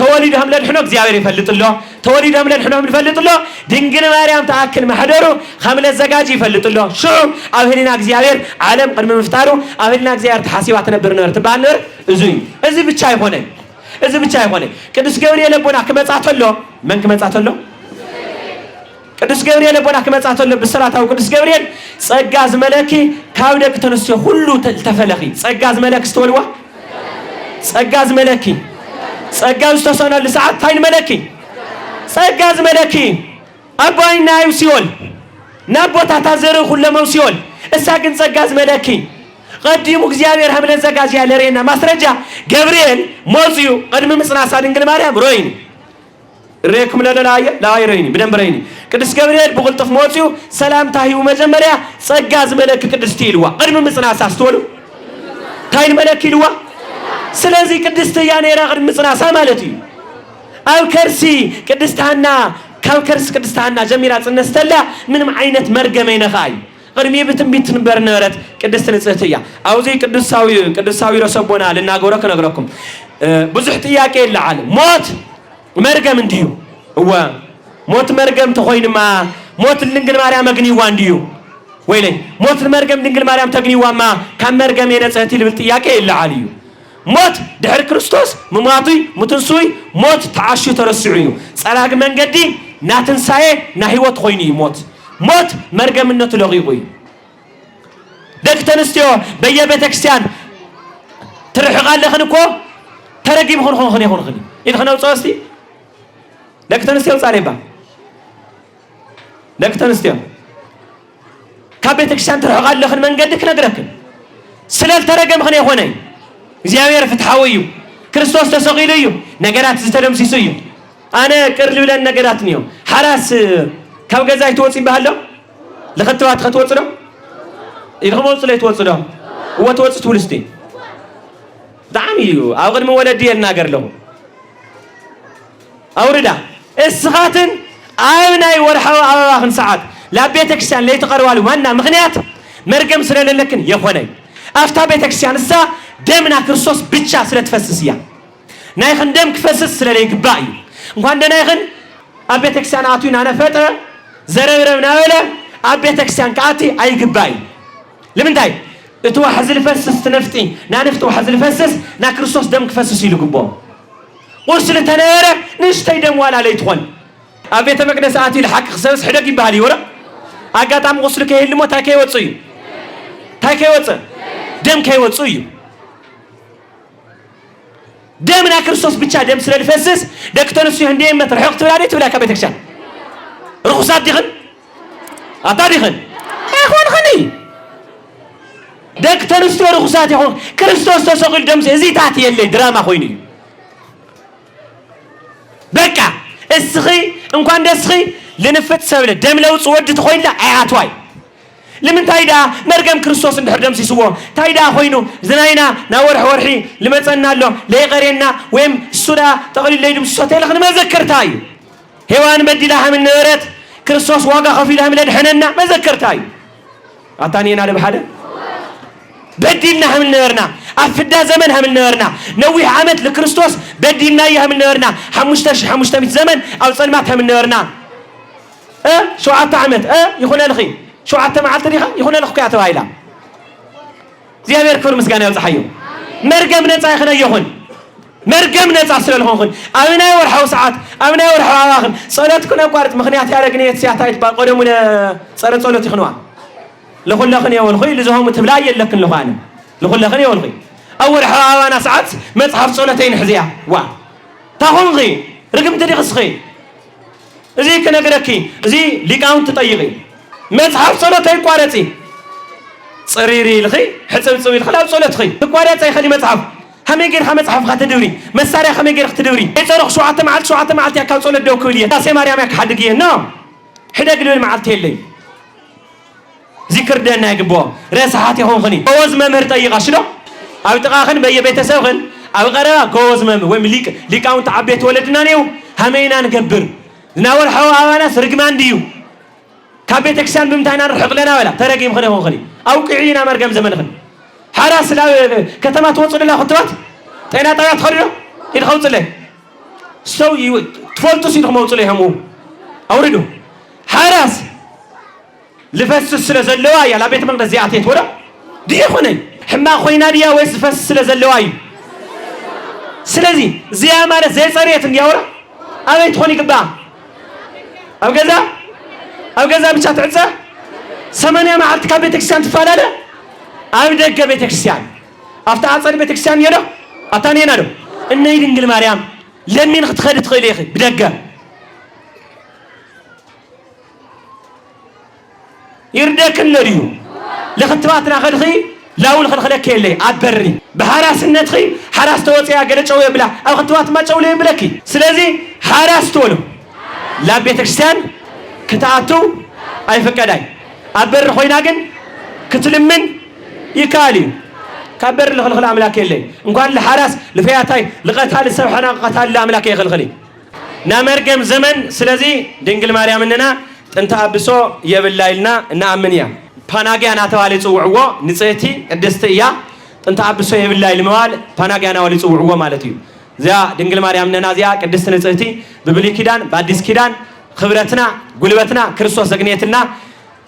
ተወሊድ ህም ለድሕኖ እግዚአብሔር ይፈልጥሎ ተወሊድ ህም ለድሕኖ ይፈልጥሎ ድንግል ማርያም ተአክል ማሕደሩ ከም ለዘጋጂ ይፈልጥሎ ሽዑ አብህሊና እግዚአብሔር ዓለም ቅድመ ምፍጣሩ አብህሊና እግዚአብሔር ተሐሲባ ተነብር ነበር ተባል ነበር እዚ ብቻ ይሆነ ቅዱስ ገብርኤል ለቦና ከመጻተሎ መን ከመጻተሎ ቅዱስ ገብርኤል ቦና ከመጻተው በስራታው ቅዱስ ገብርኤል ጸጋ ዝመለኪ ካብ ደቂ ተነስዮ ሁሉ ተፈለኺ ጸጋ ዝመለክ ስተወልዋ ጸጋ ዝመለኪ ጸጋ ዝተሰነል ሰዓት ታይል መለኪ ጸጋ ዝመለኪ አባይና ይሲዮል ናቦታ ታዘረ ሁለመው ሲዮል እሳ ግን ጸጋ ዝመለኪ قديم እግዚአብሔር ሀብለ ዘጋጅ ያለሬና ማስረጃ ገብርኤል ሞዚዩ ቀድም ምጽናሳ ድንግል ማርያም ሮይኒ ረክም ለላየ ላይሮይኒ በደንብረይኒ ቅዱስ ገብርኤል በቁልጥፍ ሞዚዩ ሰላምታ ይው መጀመሪያ ጸጋ ዝመለክ ቅድስት ይልዋ ቀድም ምጽናሳ አስተወሉ ታይል መለክ ይልዋ ስለዚህ ቅድስት ያኔራ ቀድም ምጽናሳ ማለት እዩ አው ከርሲ ቅድስታና ካልከርስ ቅድስታና ጀሚራ ጽነስተላ ምንም አይነት መርገመ ይነኻይ قرمي بتنبيت برنارت قدست نصهتيا اوزي قدساوي رسبونا لناغورا كنغركم بزح ጥያቄ العالم موت مرغم እንዲዩ هو موت مرغم ተኾይንማ موت ድንግል ማርያም መግኒዋ እንዲዩ ወይ ላይ موت مرغم ድንግል ማርያም ተግኒዋማ ካብ መርገም የነጽህት ይብል ጥያቄ العالم موت ድሕር ክርስቶስ መማቱ ሙትንሱይ موت ተዓሹ ተረስዑ እዩ ጸላግ መንገዲ ናትንሳኤ ና ህይወት ኾይኒ موت موت مرغمنته لغيقوي دكتنستيو بيا بيتكستيان ترحق لخن كو ترغيم خن يدخنوا صاستي دكتنستيو صاريبا دكتنستيو كبيتكستيان ترحق لخن منقدك نغرك سلال ترغم خن يخوني እግዚአብሔር ፍትሐዊዩ ክርስቶስ ተሰቂሉዩ ነገራት ዝተደምሲሱዩ አነ ቅርል ብለን ነገራት ነው ሐራስ ካብ ገዛ ይተወጽ ይባሃለው ለኸተዋት ከተወጽ ነው ይልኸሞጽ ላይ ተወጽ ነው ወተወጽ ትውልስቲ ዳሚዩ አውቅድም ወለዲ የናገር ለው አውርዳ እስኻትን አይናይ ወርሐው አባባኽን ሰዓት ለቤተ ክርስቲያን ላይ ተቀርባሉ ማና ምክንያት መርገም ስለሌለክን የሆነይ አፍታ ቤተ ክርስቲያን እሳ ደምና ክርስቶስ ብቻ ስለተፈስስያ ናይኸን ደም ክፈስስ ስለለይ ግባይ እንኳን ደናይኸን አቤተ ክርስቲያን አቱና ነፈጠ ዘረብረብና ወለ አቤተ ክርስቲያን ካቲ አይግባይ ለምንታይ እትዋ ሐዝል ፈስስ ተነፍጢ ናንፍጡ ሐዝል ፈስስ ና ክርስቶስ ደም ክፈስስ ይልግቦ ቁርስ ለተነረ ንሽተይ ደም ዋላ ላይ ትሆን አቤተ መቅደስ አቲ ለሐቅ ክሰስ ሕደግ ይባል ይወራ አጋጣም ቁስል ከይልሞ ታከይ ወጽዩ ታከይ ወጽ ደም ከይወጽዩ ደምና ክርስቶስ ብቻ ደም ስለልፈስስ ደክተንሱ እንደ መትረህቅ ትብላዴት ብላ ከቤተ ክርስቲያን رخصات دخن أطارخن أخوان خني دك تنستو رخصات يخون كريستوس تسوقل دمس زي تاتي اللي دراما خويني بكا السخي إن كان السخي لنفت سوله دم لو صود تخوين لا عاتواي لمن تايدا مرقم كريستوس ندحر دمس يسوه تايدا خوينو زناينا نورح ورحي لما تصنع له لي غرينا ويم السورة تقول لي دمس صوتي لخن ما ذكرتاي هوان بديلها من نورت كريستوس واقع خفيلها من الحننا ما ذكرتاي أعطانينا لبحدا بديلنا من نورنا أفدا زمنها من نورنا نوي عمد لكريستوس بديلنا إياها من نورنا حمشتمت زمن أو صلماتها من نورنا شو عطا عمد يخون الخي شو عطا معال تريخا يخون الخي كاتوا هايلا زي أمير كفر مسقانا يوزحيو مرقم نتاي خنا يخون مرقم نتصل لهم أمنا يورحوا ساعات أمنا يورحوا عواخن صلاتكم أقارت مخنيات يا رجني سياحات باقولهم ولا صارت صلاتي خنوا لخل خني أول خي لزهم تبلاي لكن لخانم لخل خني أول خي أول حوانا ساعات مصحف صلاتين حزيا وا تاخون خي رقم تاريخ خي زي كنا قركي زي ليكاون تطيقي مصحف صلاتين قارتي صريري الخي حسب تسوي الخلاف صلات خي قارتي خلي مصحف هميجر خمس حف خات دوري مسارة هميجر خات دوري يصير شو عت معلت يا كاوسول الدوكولية ناسي مريم يك حد جيه نعم حدا قلوا المعلت اللي ذكر دنا يجبوا رأس حاتي هون خني جوز ما مرتاي غشلو أو تقاخن بيا بيت سوخن أو غرا جوز ما ومليك ليكاون تعبيت ولدنا نيو همينا نكبر ناول حوا أنا سرقمان ديو كابيت إكسان بمتانا نرحق لنا ولا ترقيم خني هون خني أو كعينا مرقم زمن خني حراس لا كتمات توصل لها خطوات تينا طيات خريرة يدخلوا له سو تفولتوا سيدهم وصل لهم أوردوا حراس لفس السلة زلواي على بيت مقدس زياتيت ولا دي خوني حما خوينا ديا ويس فس السلة زلواي سلازي زي أمانة زي صريت يا ورا أبي تخوني كبا أو كذا أو جزا بيشات عزة سمانية مع ارتكاب بيتكسيان تفعله أبدأ بيتكسيان أفتح عصر بيتكسيان يلو أتاني نادو إنه يدنجل مريم لمن خد خيلي أخي بدقة يردك النريو لختباتنا خلخي لاول خلخلك كيلي عبرني بحراس النتخي حراس توتي أقل شوي بلا أو خطوات ما شوي بلاكي سلازي حراس تولو لا بيتكسيان كتاتو أي فكاداي عبر خويناجن كتلمن يكالي كبر الخلخل أملاك اللي نقول الحراس لفياتاي لقتال السبحنا قتال الأملاك يخلخلي نامرجم زمن سلازي دينجل مريم إننا أنت أبسو يبلايلنا نأمنيا باناجي أنا توالي صوعوا نسيتي الدستيا أنت أبسو يبلايل موال باناجي أنا والي صوعوا مالتيو زيا دينجل مريم إننا زيا الدست نسيتي ببلي كيدان بعديس كيدان خبرتنا قلبتنا كريستوس زغنيتنا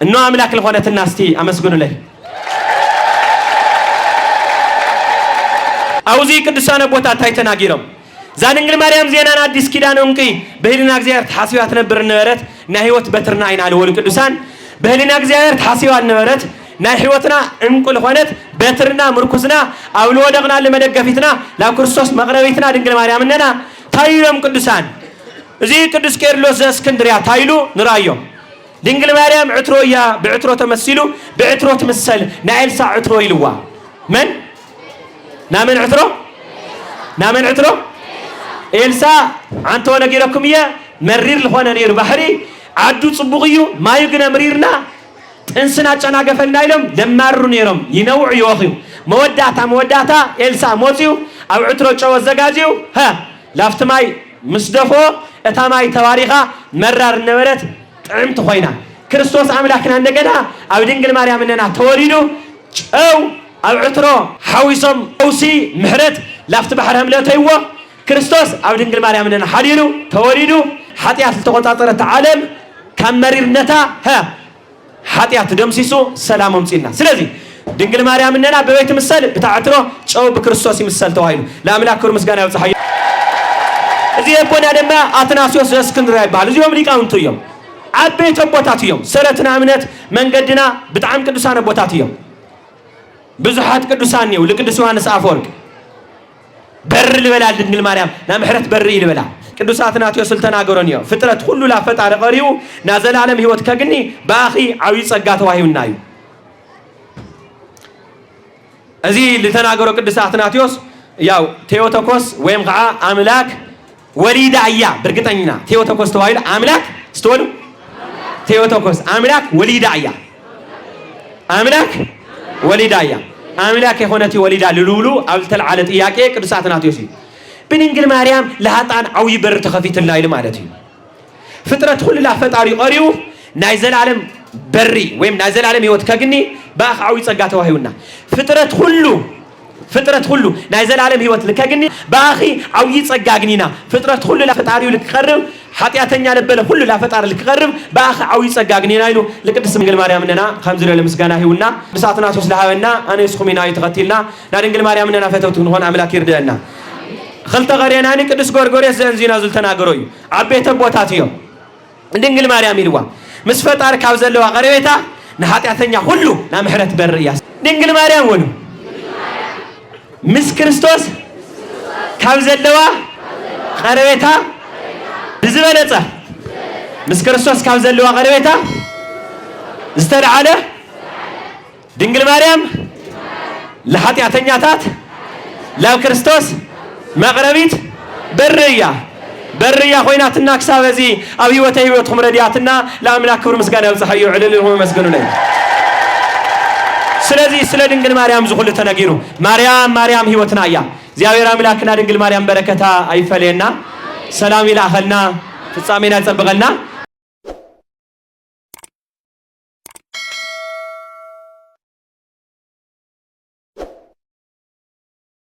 إنه أملاك الخونة الناس تي أمسكون له أوزي كدسانة بوتا تايتنا جيرم زانجل مريم زينا ناديس كيدان أمكي بهلنا جزيرة حاسيات نبر النورت نهيوت بترنا عين على ولك كدسان بهلنا جزيرة حاسيات نورت نهيوتنا أمكل خونة بترنا مركزنا أولو دغنا اللي مدقفتنا لا كريستوس مغربيتنا دنجل مريم إننا تايلم كدسان زي كدس كيرلوس اسكندريا تايلو نرايو دنجل مريم عترويا بعترو تمثلو بعترو تمثل نايلسا عترو يلوا من نامن عترو إلسا عنتو نجيركم يا مرير لهونا نير بحري عدو صبغيو ما يقنا مريرنا انسنا جانا قفلنا لهم لما رنيرهم ينوع يوخيو موداتا إلسا موتيو أو عترو جوا الزجاجيو ها لافت ماي مصدفو اتاماي تواريخا مرار النورت طعمت خوينا كريستوس أملاكنا عندنا أو دينجل مريم إننا توريدو أو عترو حويصم أوسي محرت لافت بحرهم لا تيوه كريستوس أو دينجل مريم إننا حدينو توريدو حتيات التقطات العالم كم مرير نتا ها حتيات دمسيسو سلام مصينا سلازي دينجل مريم إننا ببيت مسال بتاع عترو أو بكريستوس مسال توهيلو لا أملاك كرمسجانا وصحي زي بنا دما أتناسيوس اسكندريا يبال زي أمريكا أنتويهم عبيت بوتاتيهم سرتنا منت من قدنا بتعم قدسان بوتاتيهم بزحات قدساني ولقدس يوحنس أفورك بر البلاد دنجل مريم نام حرت بري البلاد قدساتنا تيوسلتنا غورنيو فطرت كله لا فطار قريو نازل عالم هيوت كغني باخي عوي صغا تواهيو نايو ازي لتناغرو قدساتنا تيوس ياو تيوتوكوس ويم قعا املاك وليد أيا برقتنا تيوتوكوس توائل أملاك استولو تيوتوكوس أملاك وليد أيا أملاك وليد أيا أملاك هونتي وليد لولو أو تلعلت إياك كدساتنا تيوسي بنينجل مريم لهاتان عوي بر تخفيت الليل مالتي فترة كل لا فتاري قريو نازل عالم بري ويم نازل عالم يوت كغني باخ عوي صقاته وهيونا فترة كله نازل عالم هيوت لكجني باخي عوي صقاقنينا فترة كله لا فتاريو لتقرب حتياتنيا لبله كله لا فتار لتقرب باخي عوي صقاقنينا يلو لقدس دنجل مريم اننا خمس له مسغانا هيونا بساتنا توسلهاونا انا يسخمينا يتقتلنا دنجل مريم اننا فتوتن هون املاك يردنا خلت غريناني قدس غورغوريس زنزينا زل تناغروي عبيت بوتاتيو دنجل مريم يلوا مسفتار كاوزلوا غريبتا نحاتياتنيا كله لا محرت برياس دنجل مريم ولو مس كريستوس كاوزلوا غريبتا بزبلصه مس كريستوس كاوزلوا غريبتا استدعاله دنجل مريم لحاتياتنياتات لا كريستوس مغربيت بريا خويناتنا كسابزي ابي وتهيوتكم ردياتنا لا املاك كبر مسغانا يبصحيو عللهم مسغنوا لي سلازي سلا دنجل مريم زخل تنغيرو مريم هيوتنا يا زياوير املاكنا دنجل مريم بركتا ايفلينا سلام الى اخلنا فصامينا يطبقنا